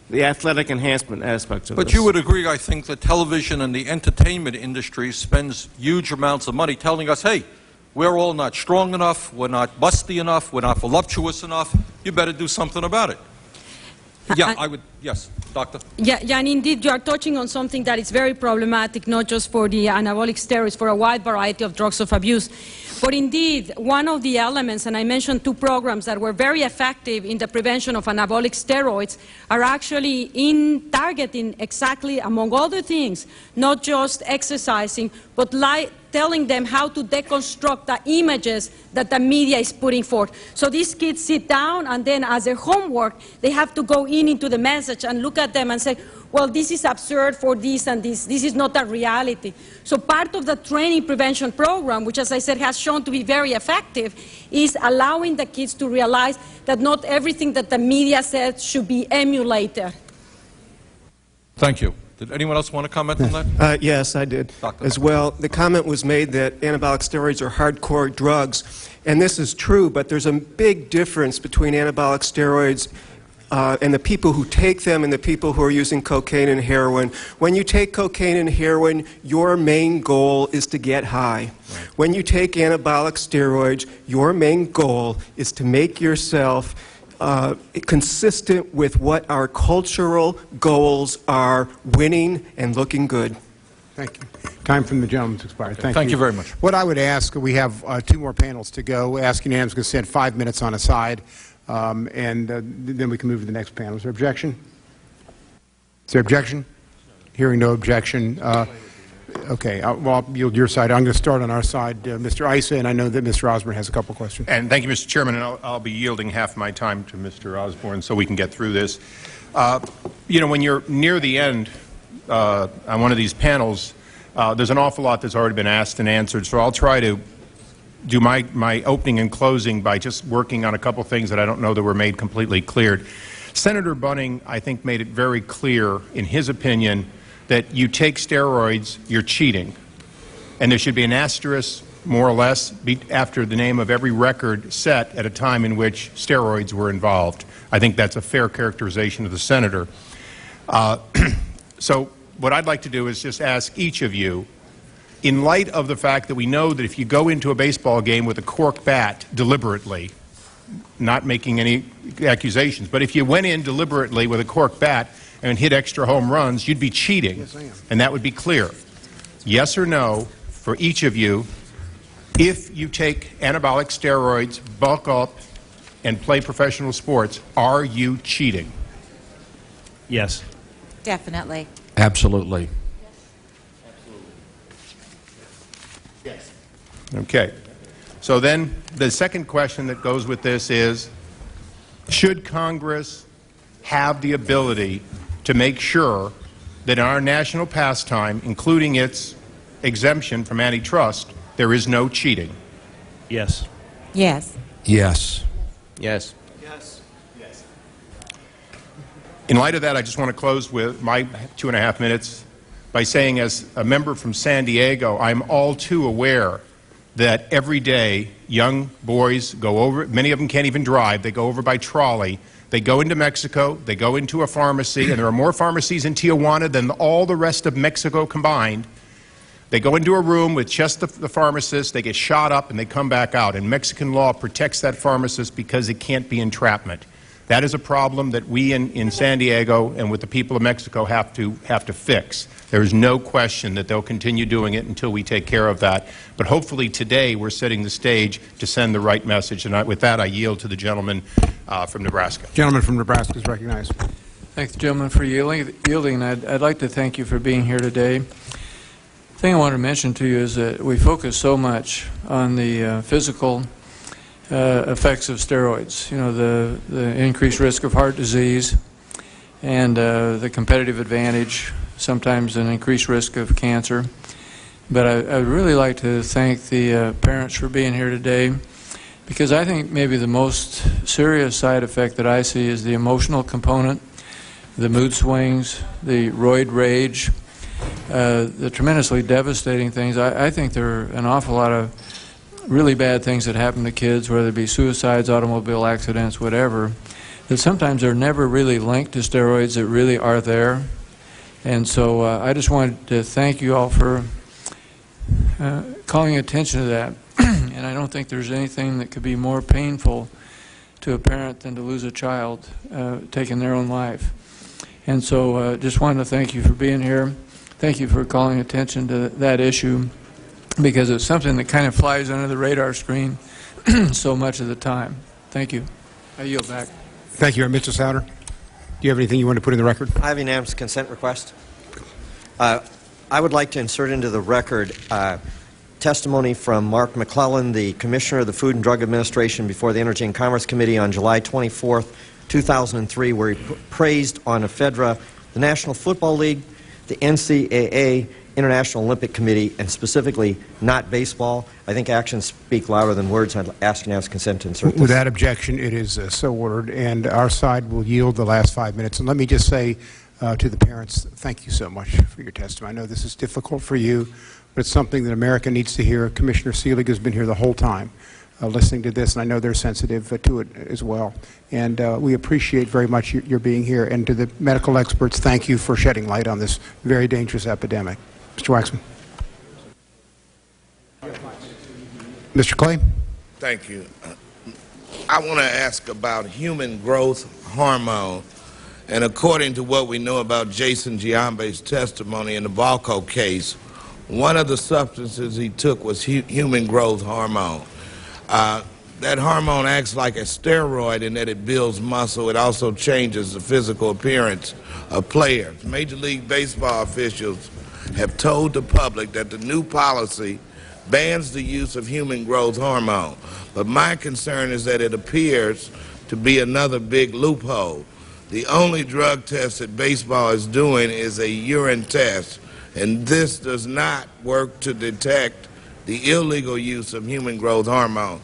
the athletic enhancement aspects of this. But you would agree, I think, that television and the entertainment industry spends huge amounts of money telling us, hey, we're all not strong enough, we're not busty enough, we're not voluptuous enough, you better do something about it. Yeah, I would, yes, Doctor. Yeah, and indeed you are touching on something that is very problematic, not just for the anabolic steroids, for a wide variety of drugs of abuse. But indeed, one of the elements, and I mentioned two programs that were very effective in the prevention of anabolic steroids, are actually in targeting exactly, among other things, not just exercising, but telling them how to deconstruct the images that the media is putting forth. So these kids sit down, and then as their homework, they have to go into the message and look at them and say, well, this is absurd for this and this. This is not a reality. So part of the training prevention program, which, as I said, has shown to be very effective, is allowing the kids to realize that not everything that the media says should be emulated. Thank you. Did anyone else want to comment on that? Yes, I did Doctor. as well. The comment was made that anabolic steroids are hardcore drugs, and this is true, but there's a big difference between anabolic steroids and the people who take them and the people who are using cocaine and heroin. When you take cocaine and heroin, your main goal is to get high. Right. When you take anabolic steroids, your main goal is to make yourself consistent with what our cultural goals are, winning and looking good. Thank you. Time from the gentleman's expired. Okay. Thank you very much. What I would ask, we have two more panels to go. Ask unanimous consent, 5 minutes on a side, and then we can move to the next panel. Is there objection? Is there objection? Hearing no objection. Okay, well, I'll yield your side. I'm going to start on our side, Mr. Issa, and I know that Mr. Osborne has a couple questions. And thank you, Mr. Chairman, and I'll be yielding half my time to Mr. Osborne so we can get through this. You know, when you're near the end on one of these panels, there's an awful lot that's already been asked and answered, so I'll try to do my opening and closing by just working on a couple things that I don't know that were made completely clear. Senator Bunning, I think, made it very clear, in his opinion, that you take steroids, you're cheating. And there should be an asterisk, more or less, after the name of every record set at a time in which steroids were involved. I think that's a fair characterization of the senator. So what I'd like to do is just ask each of you, in light of the fact that we know that if you go into a baseball game with a cork bat deliberately, not making any accusations, but if you went in deliberately with a cork bat and hit extra home runs, you'd be cheating. Yes, I am. And that would be clear. Yes or no, for each of you, if you take anabolic steroids, bulk up, and play professional sports, are you cheating? Yes. Definitely. Absolutely. Yes. Okay. So then the second question that goes with this is, should Congress have the ability to make sure that in our national pastime, including its exemption from antitrust, there is no cheating? Yes. Yes. Yes. Yes. Yes. Yes. In light of that, I just want to close with my 2.5 minutes by saying, as a member from San Diego, I'm all too aware that every day young boys go over, many of them can't even drive, they go over by trolley. They go into Mexico, they go into a pharmacy, and there are more pharmacies in Tijuana than all the rest of Mexico combined. They go into a room with just the pharmacist, they get shot up, and they come back out. And Mexican law protects that pharmacist because it can't be entrapment. That is a problem that we in San Diego and with the people of Mexico have to fix. There is no question that they'll continue doing it until we take care of that. But hopefully today we're setting the stage to send the right message. And with that, I yield to the gentleman from Nebraska. Gentleman from Nebraska is recognized. Thank the gentleman for yielding. I'd like to thank you for being here today. The thing I want to mention to you is that we focus so much on the physical effects of steroids, you know, the increased risk of heart disease and the competitive advantage, sometimes an increased risk of cancer. But I'd really like to thank the parents for being here today, because I think maybe the most serious side effect that I see is the emotional component, the mood swings, the roid rage, the tremendously devastating things. I think there are an awful lot of really bad things that happen to kids, whether it be suicides, automobile accidents, whatever, that sometimes are never really linked to steroids that really are there. And so I just wanted to thank you all for calling attention to that. And I don't think there's anything that could be more painful to a parent than to lose a child taking their own life. And so just wanted to thank you for being here. Thank you for calling attention to that issue, because it's something that kind of flies under the radar screen so much of the time. Thank you. I yield back. Thank you, Mr. Souter. Do you have anything you want to put in the record? I have a unanimous consent request. I would like to insert into the record testimony from Mark McClellan, the Commissioner of the Food and Drug Administration, before the Energy and Commerce Committee on July 24th, 2003, where he praised on ephedra the National Football League, the NCAA, International Olympic Committee, and specifically not baseball. I think actions speak louder than words. I'd ask unanimous consent to insert this. Without objection, it is so ordered, and our side will yield the last 5 minutes. And let me just say to the parents, thank you so much for your testimony. I know this is difficult for you, but it's something that America needs to hear. Commissioner Seelig has been here the whole time listening to this, and I know they're sensitive to it as well. And we appreciate very much your being here. And to the medical experts, thank you for shedding light on this very dangerous epidemic. Mr. Waxman. Mr. Clay. Thank you. I want to ask about human growth hormone. And according to what we know about Jason Giambe's testimony in the Valco case, one of the substances he took was human growth hormone. That hormone acts like a steroid in that it builds muscle. It also changes the physical appearance of players. Major League Baseball officials have told the public that the new policy bans the use of human growth hormone. But my concern is that it appears to be another big loophole. The only drug test that baseball is doing is a urine test, and this does not work to detect the illegal use of human growth hormone.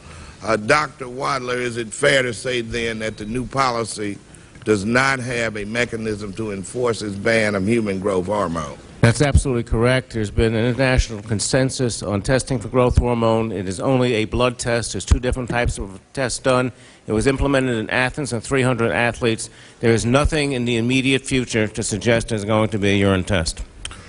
Dr. Wadler, is it fair to say then that the new policy does not have a mechanism to enforce its ban of human growth hormone? That's absolutely correct. There's been an international consensus on testing for growth hormone. It is only a blood test. There's two different types of tests done. It was implemented in Athens and 300 athletes. There is nothing in the immediate future to suggest there's going to be a urine test.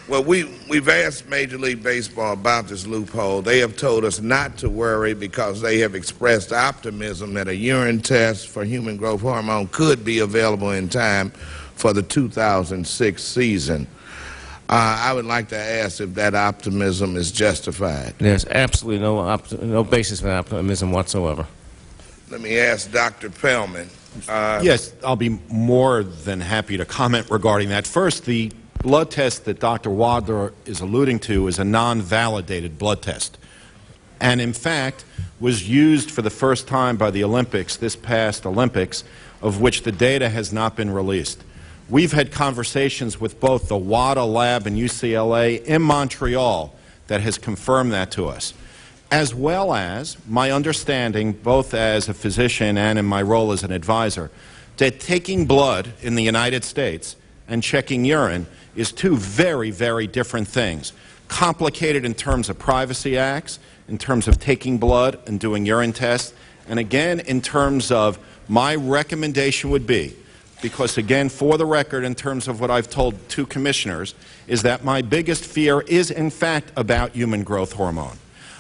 Well, we've asked Major League Baseball about this loophole. They have told us not to worry because they have expressed optimism that a urine test for human growth hormone could be available in time for the 2006 season. I would like to ask if that optimism is justified. There's absolutely no basis for optimism whatsoever. Let me ask Dr. Pellman. Yes, I'll be more than happy to comment regarding that. First, the blood test that Dr. Wadler is alluding to is a non-validated blood test, and in fact was used for the first time by the Olympics, this past Olympics, of which the data has not been released. We've had conversations with both the WADA lab and UCLA in Montreal that has confirmed that to us, as well as my understanding, both as a physician and in my role as an advisor, that taking blood in the United States and checking urine is two very, very different things. Complicated in terms of privacy acts, in terms of taking blood and doing urine tests, and again in terms of my recommendation would be, because again for the record in terms of what I've told two commissioners, is that my biggest fear is in fact about human growth hormone.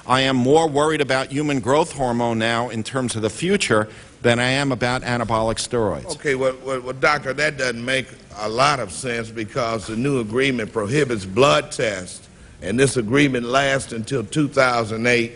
I am more worried about human growth hormone now in terms of the future than I am about anabolic steroids. Okay, well, Doctor, that doesn't make a lot of sense because the new agreement prohibits blood tests, and this agreement lasts until 2008.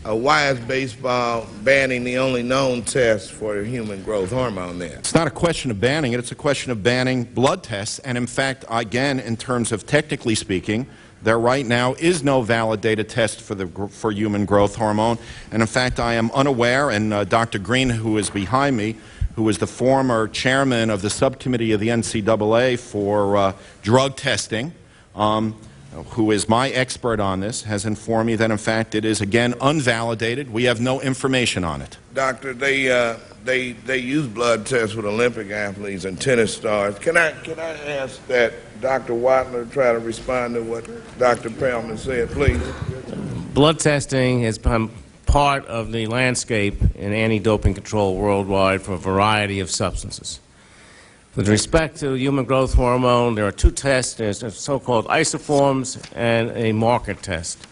Why is baseball banning the only known test for human growth hormone then? It's not a question of banning it, it's a question of banning blood tests. And in fact, again, in terms of technically speaking, there right now is no validated test for human growth hormone. And in fact, I am unaware, and Dr. Green, who is behind me, who is the former chairman of the subcommittee of the NCAA for drug testing, who is my expert on this, has informed me that in fact it is again unvalidated. We have no information on it. Doctor, they use blood tests with Olympic athletes and tennis stars. Can I ask that Dr. Watler try to respond to what Dr. Perlman said, please? Blood testing has become part of the landscape in anti-doping control worldwide for a variety of substances. With respect to human growth hormone, there are two tests. There's so-called isoforms and a marker test.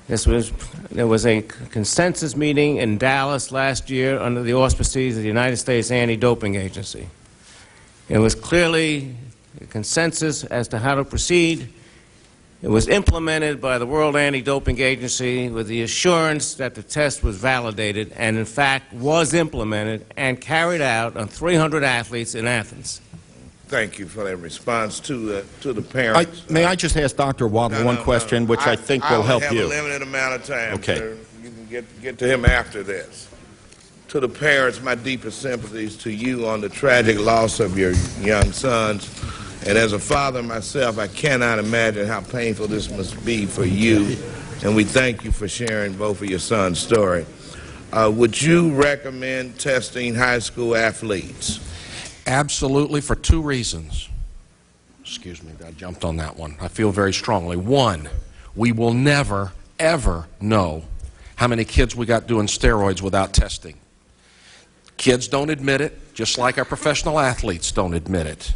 There was a consensus meeting in Dallas last year under the auspices of the United States Anti-Doping Agency. It was clearly a consensus as to how to proceed. It was implemented by the World Anti-Doping Agency with the assurance that the test was validated and, in fact, was implemented and carried out on 300 athletes in Athens. Thank you for that response to the parents. May I just ask Dr. Wadler one question, which I think will help you? I have a limited amount of time. Okay. Sir. You can get to him after this. To the parents, my deepest sympathies to you on the tragic loss of your young sons. And as a father myself, I cannot imagine how painful this must be for you. And we thank you for sharing both of your sons' story. Would you recommend testing high school athletes? Absolutely, for two reasons. Excuse me, I jumped on that one. I feel very strongly. One, we will never, ever know how many kids we got doing steroids without testing. Kids don't admit it, just like our professional athletes don't admit it.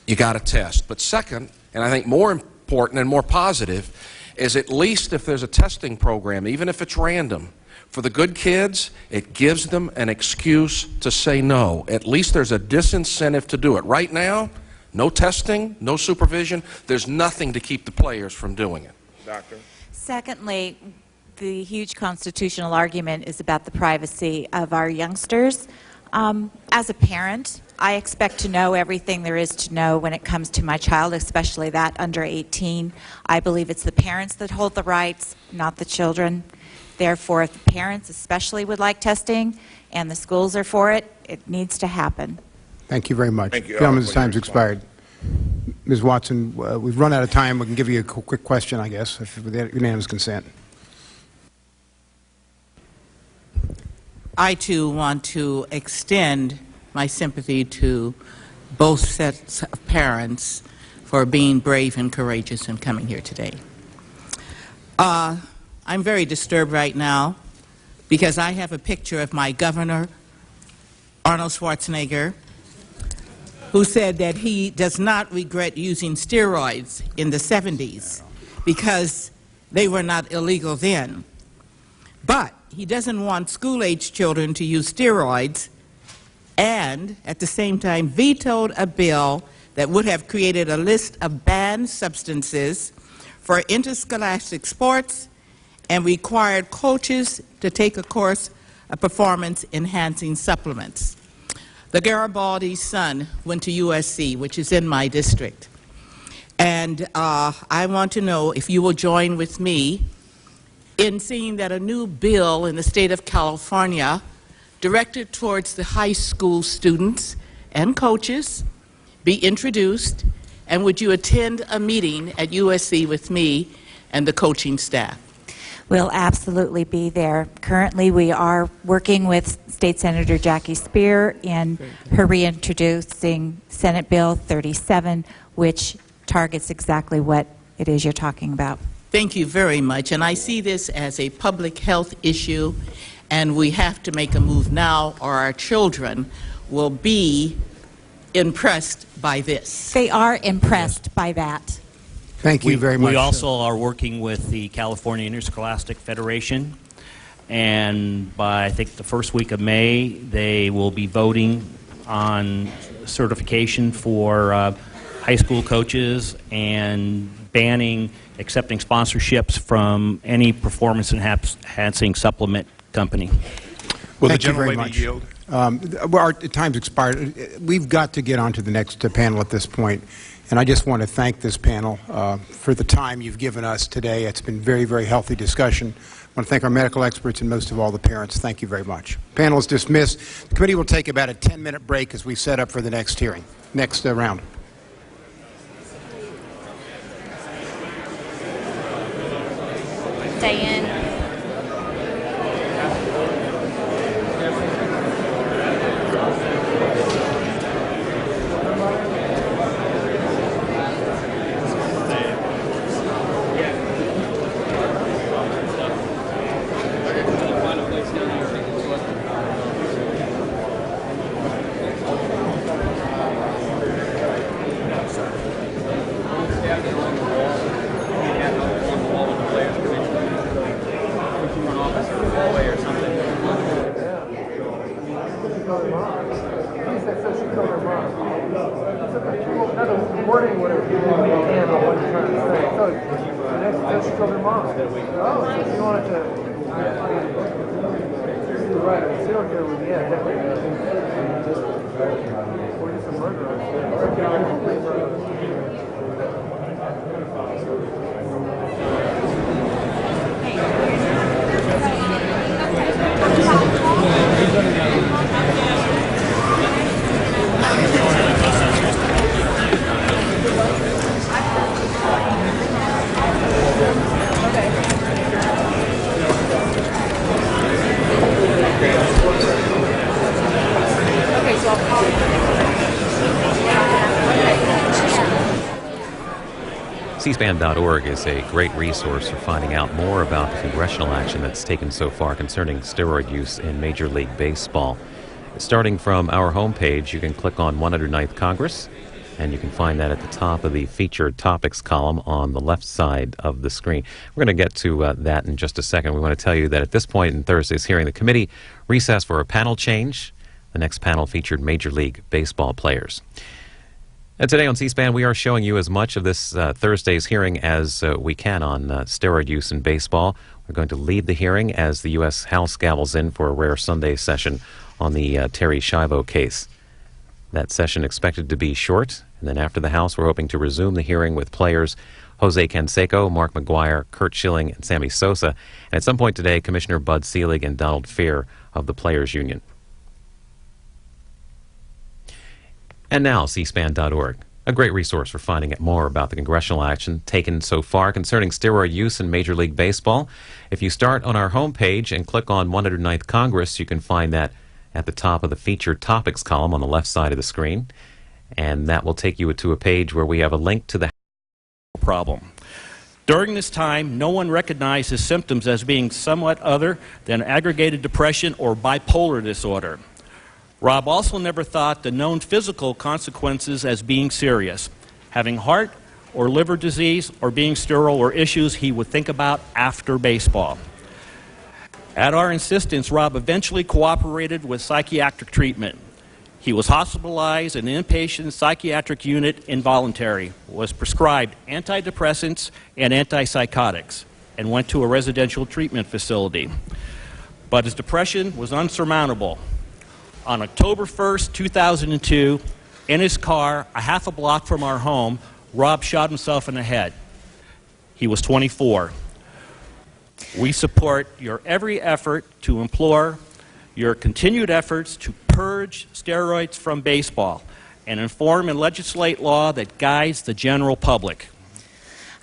You got to test. But second, and I think more important and more positive, is at least if there's a testing program, even if it's random, for the good kids, it gives them an excuse to say no. At least there's a disincentive to do it. Right now, no testing, no supervision, there's nothing to keep the players from doing it. Doctor? Secondly, the huge constitutional argument is about the privacy of our youngsters. As a parent, I expect to know everything there is to know when it comes to my child, especially that under 18. I believe it's the parents that hold the rights, not the children. Therefore, if the parents especially would like testing and the schools are for it, it needs to happen. Thank you very much. Thank you. Gentleman's time's expired. Ms. Watson, we've run out of time. We can give you a quick question, I guess, with unanimous consent. I, too, want to extend my sympathy to both sets of parents for being brave and courageous in coming here today. I'm very disturbed right now because I have a picture of my governor, Arnold Schwarzenegger, who said that he does not regret using steroids in the 70s because they were not illegal then. But he doesn't want school-age children to use steroids, and at the same time vetoed a bill that would have created a list of banned substances for interscholastic sports and required coaches to take a course of performance-enhancing supplements. The Garibaldi's son went to USC, which is in my district, and I want to know if you will join with me in seeing that a new bill in the state of California directed towards the high school students and coaches be introduced, and would you attend a meeting at USC with me and the coaching staff? We'll absolutely be there. Currently, we are working with State Senator Jackie Speer in her reintroducing Senate Bill 37, which targets exactly what it is you're talking about. Thank you very much. And I see this as a public health issue, and we have to make a move now or our children will be impressed by this. They are impressed by that. Thank you very much. We also are working with the California Interscholastic Federation, and by I think the first week of May, they will be voting on certification for high school coaches and banning accepting sponsorships from any performance-enhancing supplement company. Will the gentlelady yield? Our time's expired. We've got to get on to the next panel at this point. And I just want to thank this panel for the time you've given us today. It's been very, very healthy discussion. I want to thank our medical experts and most of all the parents. Thank you very much. Panel is dismissed. The committee will take about a 10-minute break as we set up for the next hearing, next round. Diane. C-SPAN.org is a great resource for finding out more about the congressional action that's taken so far concerning steroid use in Major League Baseball. Starting from our homepage, you can click on 109th Congress, and you can find that at the top of the featured topics column on the left side of the screen. We're going to get to that in just a second. We want to tell you that at this point in Thursday's hearing, the committee recessed for a panel change. The next panel featured Major League Baseball players. And today on C-SPAN, we are showing you as much of this Thursday's hearing as we can on steroid use in baseball. We're going to lead the hearing as the U.S. House gavels in for a rare Sunday session on the Terry Schiavo case. That session expected to be short, and then after the House, we're hoping to resume the hearing with players Jose Canseco, Mark McGuire, Curt Schilling, and Sammy Sosa. And at some point today, Commissioner Bud Selig and Donald Fehr of the Players Union. And now, C-SPAN.org, a great resource for finding out more about the congressional action taken so far concerning steroid use in Major League Baseball. If you start on our homepage and click on 109th Congress, you can find that at the top of the featured topics column on the left side of the screen. And that will take you to a page where we have a link to the problem. During this time, no one recognized his symptoms as being somewhat other than aggregated depression or bipolar disorder. Rob also never thought the known physical consequences as being serious. Having heart or liver disease or being sterile were issues he would think about after baseball. At our insistence, Rob eventually cooperated with psychiatric treatment. He was hospitalized in an inpatient psychiatric unit involuntary, was prescribed antidepressants and antipsychotics, and went to a residential treatment facility. But his depression was unsurmountable. On October 1st, 2002, in his car, a half a block from our home, Rob shot himself in the head. He was 24. We support your every effort to implore your continued efforts to purge steroids from baseball and inform and legislate law that guides the general public.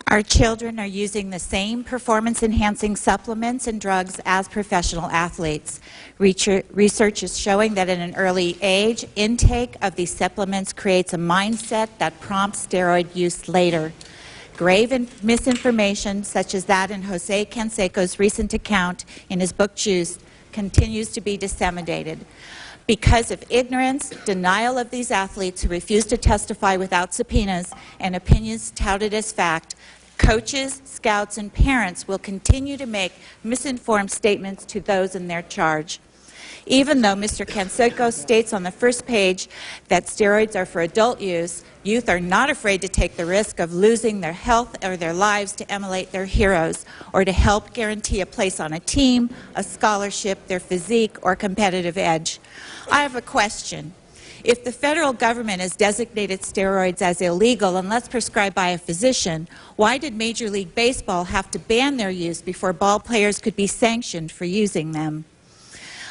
Our children are using the same performance-enhancing supplements and drugs as professional athletes. Research is showing that at an early age, intake of these supplements creates a mindset that prompts steroid use later. Grave misinformation, such as that in Jose Canseco's recent account in his book Juice, continues to be disseminated. Because of ignorance, denial of these athletes who refuse to testify without subpoenas, and opinions touted as fact, coaches, scouts, and parents will continue to make misinformed statements to those in their charge. Even though Mr. Canseco states on the first page that steroids are for adult use, youth are not afraid to take the risk of losing their health or their lives to emulate their heroes or to help guarantee a place on a team, a scholarship, their physique, or competitive edge. I have a question. If the federal government has designated steroids as illegal unless prescribed by a physician, why did Major League Baseball have to ban their use before ball players could be sanctioned for using them?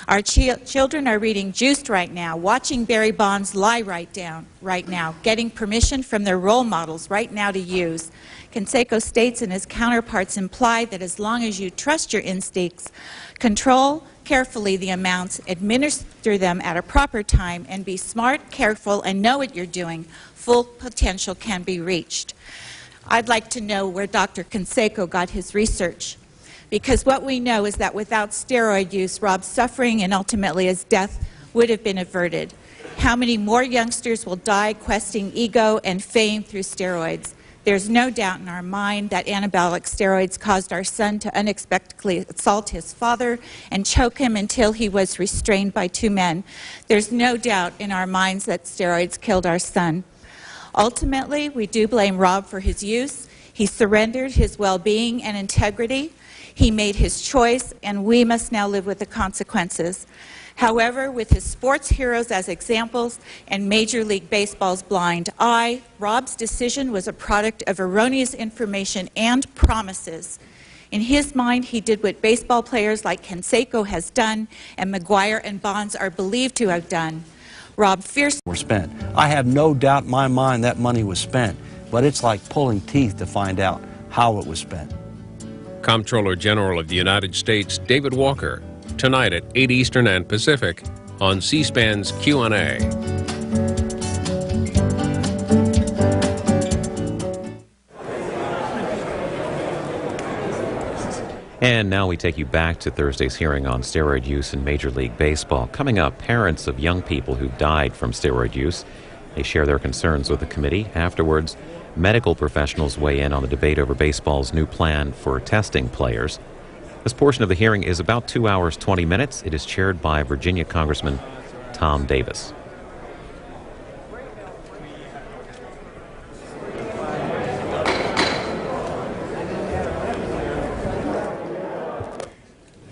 Our children are reading Juiced right now, watching Barry Bonds lie right now, getting permission from their role models right now to use. Canseco states and his counterparts imply that as long as you trust your instincts, control carefully the amounts, administer them at a proper time, and be smart, careful, and know what you're doing, full potential can be reached. I'd like to know where Dr. Canseco got his research, because what we know is that without steroid use, Rob's suffering and ultimately his death would have been averted. How many more youngsters will die questing ego and fame through steroids? There's no doubt in our mind that anabolic steroids caused our son to unexpectedly assault his father and choke him until he was restrained by two men. There's no doubt in our minds that steroids killed our son. Ultimately, we do blame Rob for his use. He surrendered his well-being and integrity. He made his choice, and we must now live with the consequences. However, with his sports heroes as examples and Major League Baseball's blind eye, Rob's decision was a product of erroneous information and promises. In his mind, he did what baseball players like Canseco has done and McGuire and Bonds are believed to have done. Rob fiercely were spent. I have no doubt in my mind that money was spent, but it's like pulling teeth to find out how it was spent. Comptroller General of the United States David Walker, tonight at 8 Eastern and Pacific on C-SPAN's Q&A. And now we take you back to Thursday's hearing on steroid use in Major League Baseball. Coming up, parents of young people who've died from steroid use. They share their concerns with the committee. Afterwards, medical professionals weigh in on the debate over baseball's new plan for testing players. This portion of the hearing is about 2 hours, 20 minutes. It is chaired by Virginia Congressman Tom Davis.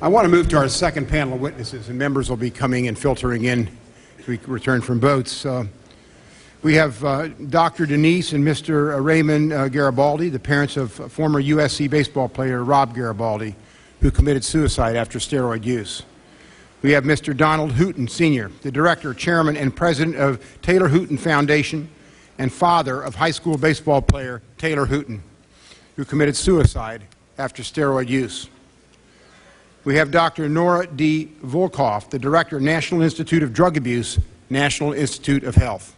I want to move to our second panel of witnesses, and members will be coming and filtering in as we return from votes. We have Dr. Denise and Mr. Raymond Garibaldi, the parents of former USC baseball player Rob Garibaldi, who committed suicide after steroid use. We have Mr. Donald Hooten, Sr., the director, chairman, and president of Taylor Hooten Foundation and father of high school baseball player Taylor Hooten, who committed suicide after steroid use. We have Dr. Nora D. Volkoff, the director, National Institute of Drug Abuse, National Institute of Health.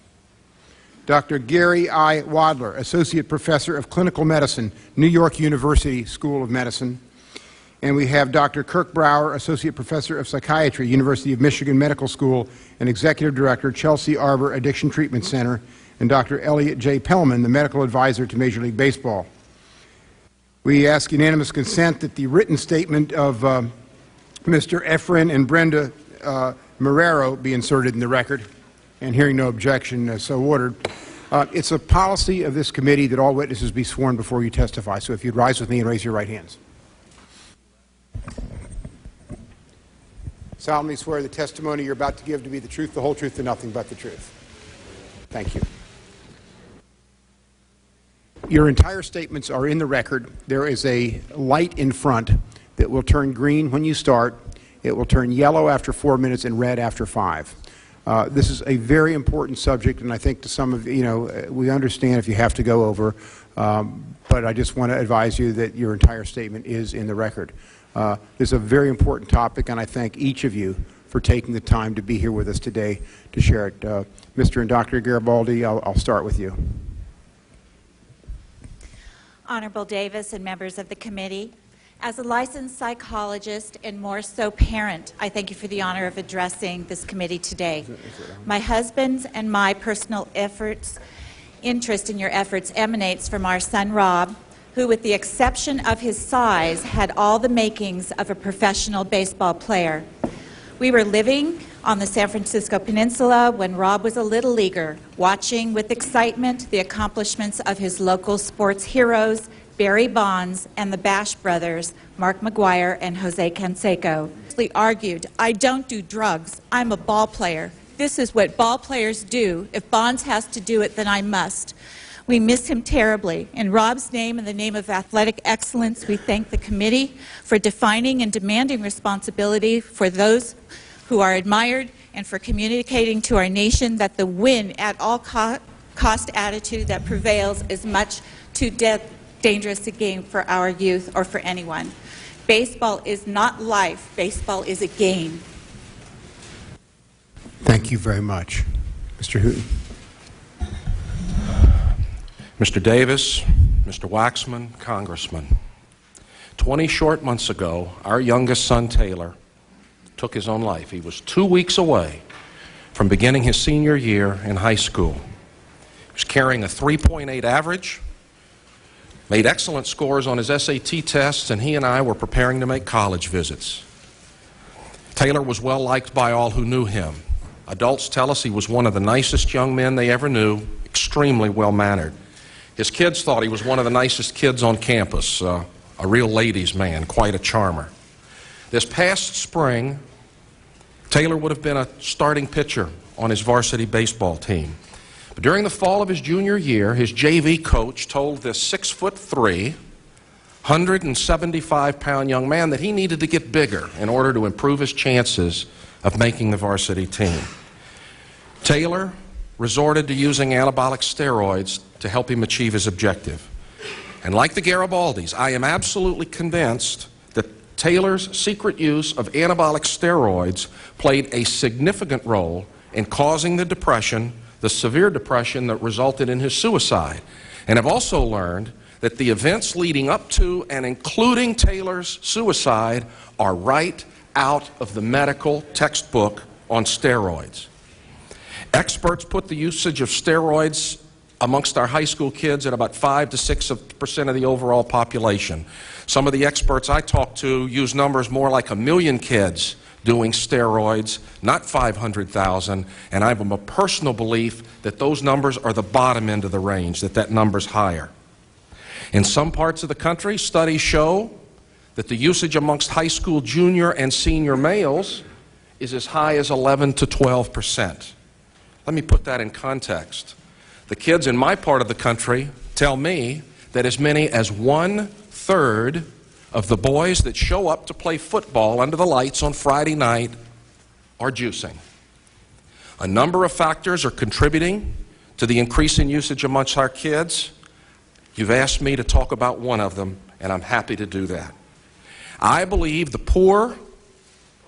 Dr. Gary I. Wadler, associate professor of clinical medicine, New York University School of Medicine. And we have Dr. Kirk Brower, associate professor of psychiatry, University of Michigan Medical School, and executive director, Chelsea Arbor Addiction Treatment Center, and Dr. Elliot J. Pellman, the medical advisor to Major League Baseball. We ask unanimous consent that the written statement of Mr. Efren and Brenda Marrero be inserted in the record, and hearing no objection, so ordered. It's a policy of this committee that all witnesses be sworn before you testify, so if you'd rise with me and raise your right hands. Solemnly swear the testimony you're about to give to be the truth, the whole truth, and nothing but the truth. Thank you. Your entire statements are in the record. There is a light in front that will turn green when you start. It will turn yellow after 4 minutes and red after 5. This is a very important subject, and I think to some of you, we understand if you have to go over, but I just want to advise you that your entire statement is in the record. This is a very important topic, and I thank each of you for taking the time to be here with us today to share it. Mr. and Dr. Garibaldi, I'll start with you. Honorable Davis and members of the committee, as a licensed psychologist and more so parent, I thank you for the honor of addressing this committee today. My husband's and my personal interest in your efforts emanates from our son Rob, who, with the exception of his size, had all the makings of a professional baseball player. We were living on the San Francisco Peninsula when Rob was a little leaguer, watching with excitement the accomplishments of his local sports heroes, Barry Bonds and the Bash brothers, Mark McGuire and Jose Canseco. He argued, "I don't do drugs. I'm a ball player. This is what ball players do. If Bonds has to do it, then I must." We miss him terribly. In Rob's name and the name of athletic excellence, we thank the committee for defining and demanding responsibility for those who are admired and for communicating to our nation that the win at all cost attitude that prevails is much too dangerous a game for our youth or for anyone. Baseball is not life. Baseball is a game. Thank you very much. Mr. Hooton. Mr. Davis, Mr. Waxman, Congressman, 20 short months ago, our youngest son, Taylor, took his own life. He was 2 weeks away from beginning his senior year in high school. He was carrying a 3.8 average, made excellent scores on his SAT tests, and he and I were preparing to make college visits. Taylor was well liked by all who knew him. Adults tell us he was one of the nicest young men they ever knew, extremely well-mannered. His kids thought he was one of the nicest kids on campus, a real ladies' man, quite a charmer. This past spring, Taylor would have been a starting pitcher on his varsity baseball team. But during the fall of his junior year, his JV coach told this 6'3", 175-pound young man that he needed to get bigger in order to improve his chances of making the varsity team. Taylor resorted to using anabolic steroids to help him achieve his objective. And like the Garibaldis, I am absolutely convinced that Taylor's secret use of anabolic steroids played a significant role in causing the depression, the severe depression that resulted in his suicide. And I've also learned that the events leading up to and including Taylor's suicide are right out of the medical textbook on steroids. Experts put the usage of steroids amongst our high school kids at about 5 to 6% of the overall population. Some of the experts I talked to use numbers more like 1 million kids doing steroids, not 500,000, and I have a personal belief that those numbers are the bottom end of the range, that number's higher. In some parts of the country, studies show that the usage amongst high school junior and senior males is as high as 11 to 12%. Let me put that in context. The kids in my part of the country tell me that as many as 1/3 of the boys that show up to play football under the lights on Friday night are juicing. A number of factors are contributing to the increase in usage amongst our kids. You've asked me to talk about one of them, and I'm happy to do that. I believe the poor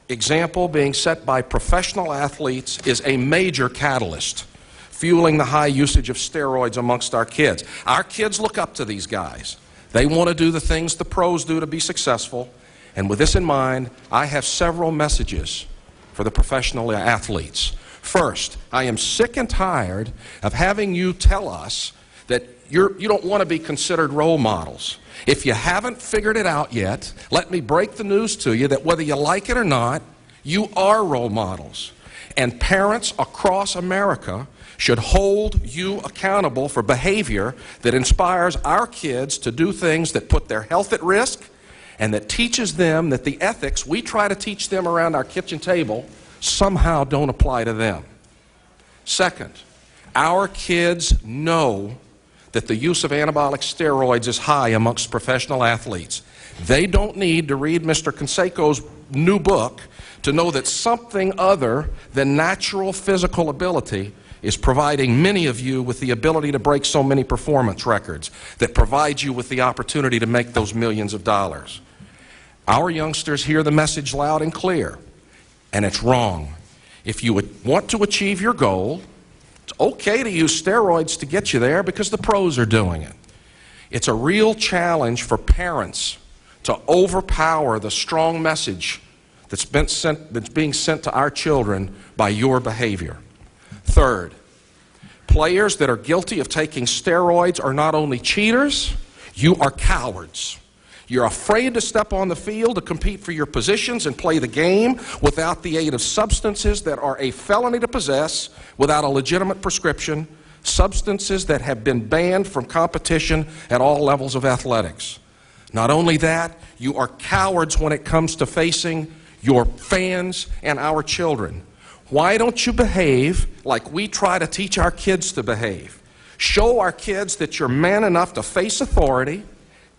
example being set by professional athletes is a major catalyst fueling the high usage of steroids amongst our kids. Our kids look up to these guys. They want to do the things the pros do to be successful. And with this in mind, I have several messages for the professional athletes. First, I am sick and tired of having you tell us that you don't want to be considered role models. If you haven't figured it out yet, let me break the news to you that whether you like it or not, you are role models. And parents across America should hold you accountable for behavior that inspires our kids to do things that put their health at risk and that teaches them that the ethics we try to teach them around our kitchen table somehow don't apply to them. Second, our kids know that the use of anabolic steroids is high amongst professional athletes. They don't need to read Mr. Canseco's new book to know that something other than natural physical ability is providing many of you with the ability to break so many performance records, that provides you with the opportunity to make those millions of dollars. Our youngsters hear the message loud and clear, and it's wrong. If you want to achieve your goal, it's okay to use steroids to get you there because the pros are doing it. It's a real challenge for parents to overpower the strong message that's being sent to our children by your behavior. Third, players that are guilty of taking steroids are not only cheaters, you are cowards. You're afraid to step on the field to compete for your positions and play the game without the aid of substances that are a felony to possess without a legitimate prescription, substances that have been banned from competition at all levels of athletics. Not only that, you are cowards when it comes to facing your fans and our children. Why don't you behave like we try to teach our kids to behave? Show our kids that you're man enough to face authority,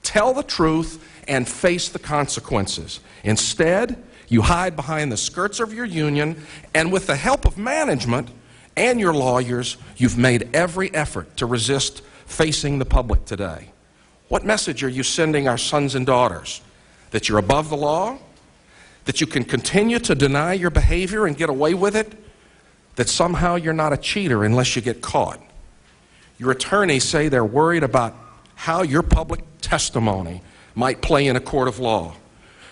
tell the truth, and face the consequences. Instead, you hide behind the skirts of your union, and with the help of management and your lawyers, you've made every effort to resist facing the public today. What message are you sending our sons and daughters? That you're above the law? That you can continue to deny your behavior and get away with it? That somehow you're not a cheater unless you get caught? Your attorneys say they're worried about how your public testimony might play in a court of law.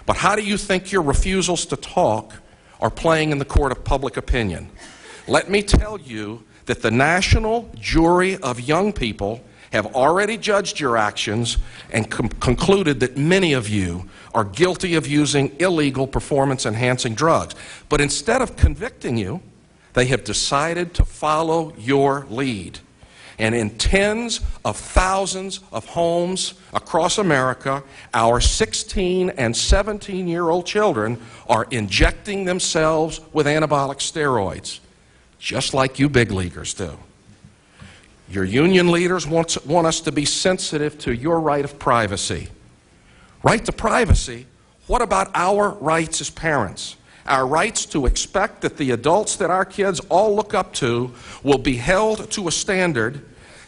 But how do you think your refusals to talk are playing in the court of public opinion? Let me tell you that the national jury of young people have already judged your actions and concluded that many of you are guilty of using illegal performance-enhancing drugs. But instead of convicting you, they have decided to follow your lead. And in tens of thousands of homes across America, our 16 and 17-year-old children are injecting themselves with anabolic steroids, just like you big leaguers do. Your union leaders want us to be sensitive to your right of privacy. Right to privacy? What about our rights as parents? Our rights to expect that the adults that our kids all look up to will be held to a standard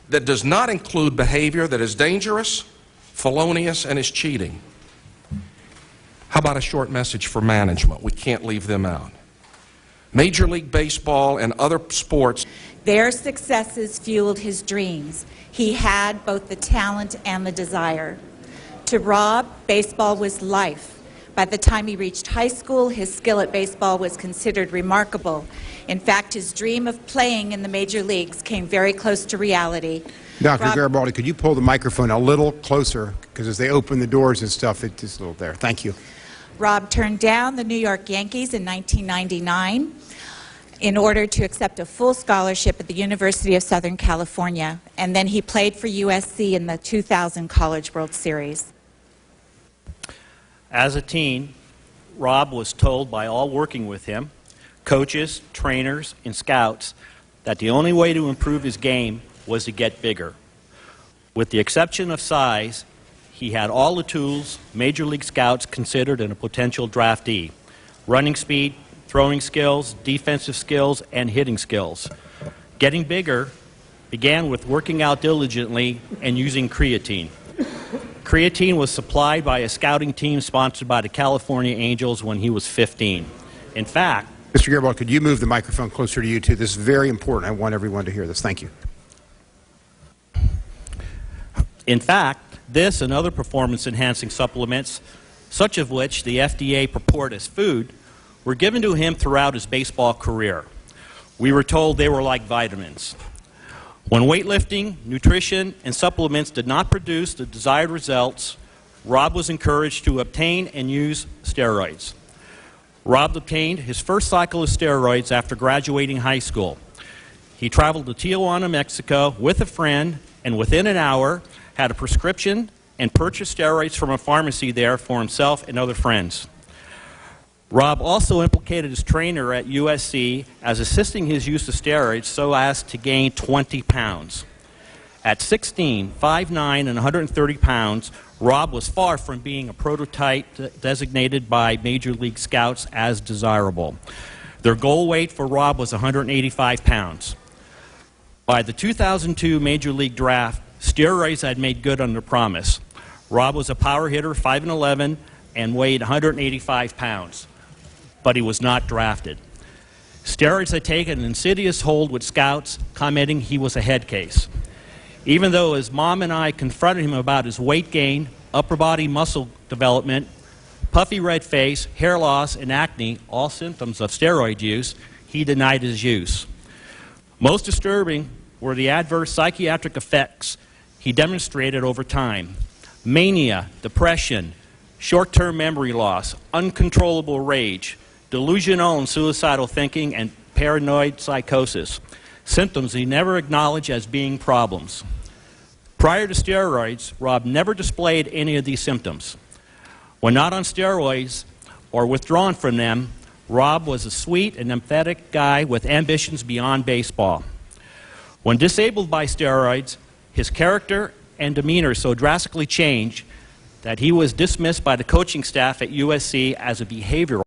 that does not include behavior that is dangerous, felonious, and is cheating. How about a short message for management? We can't leave them out. Major League Baseball and other sports. Their successes fueled his dreams. He had both the talent and the desire. To Rob, baseball was life. By the time he reached high school, his skill at baseball was considered remarkable. In fact, his dream of playing in the major leagues came very close to reality. Dr. Garibaldi, could you pull the microphone a little closer? Because as they open the doors and stuff, it's just a little there. Thank you. Rob turned down the New York Yankees in 1999 in order to accept a full scholarship at the University of Southern California, and then he played for USC in the 2000 College World Series. As a teen, Rob was told by all working with him, coaches, trainers, and scouts, that the only way to improve his game was to get bigger. With the exception of size, he had all the tools Major League scouts considered in a potential draftee: running speed, throwing skills, defensive skills, and hitting skills. Getting bigger began with working out diligently and using creatine. Creatine was supplied by a scouting team sponsored by the California Angels when he was 15. In fact, Mr. Garibaldi, could you move the microphone closer to you, too? This is very important. I want everyone to hear this. Thank you. In fact, this and other performance-enhancing supplements, such of which the FDA purport as food, were given to him throughout his baseball career. We were told they were like vitamins. When weightlifting, nutrition, and supplements did not produce the desired results, Rob was encouraged to obtain and use steroids. Rob obtained his first cycle of steroids after graduating high school. He traveled to Tijuana, Mexico with a friend, and within an hour had a prescription and purchased steroids from a pharmacy there for himself and other friends. Rob also implicated his trainer at USC as assisting his use of steroids so as to gain 20 pounds. At 16, 5'9", and 130 pounds, Rob was far from being a prototype designated by Major League scouts as desirable. Their goal weight for Rob was 185 pounds. By the 2002 Major League Draft, steroids had made good on their promise. Rob was a power hitter, 5'11", and weighed 185 pounds. But he was not drafted. Steroids had taken an insidious hold with scouts, commenting he was a head case. Even though his mom and I confronted him about his weight gain, upper body muscle development, puffy red face, hair loss, and acne, all symptoms of steroid use, he denied his use. Most disturbing were the adverse psychiatric effects he demonstrated over time: mania, depression, short-term memory loss, uncontrollable rage, delusional and suicidal thinking, and paranoid psychosis, symptoms he never acknowledged as being problems. Prior to steroids, Rob never displayed any of these symptoms. When not on steroids or withdrawn from them, Rob was a sweet and empathetic guy with ambitions beyond baseball. When disabled by steroids, his character and demeanor so drastically changed that he was dismissed by the coaching staff at USC as a behavioral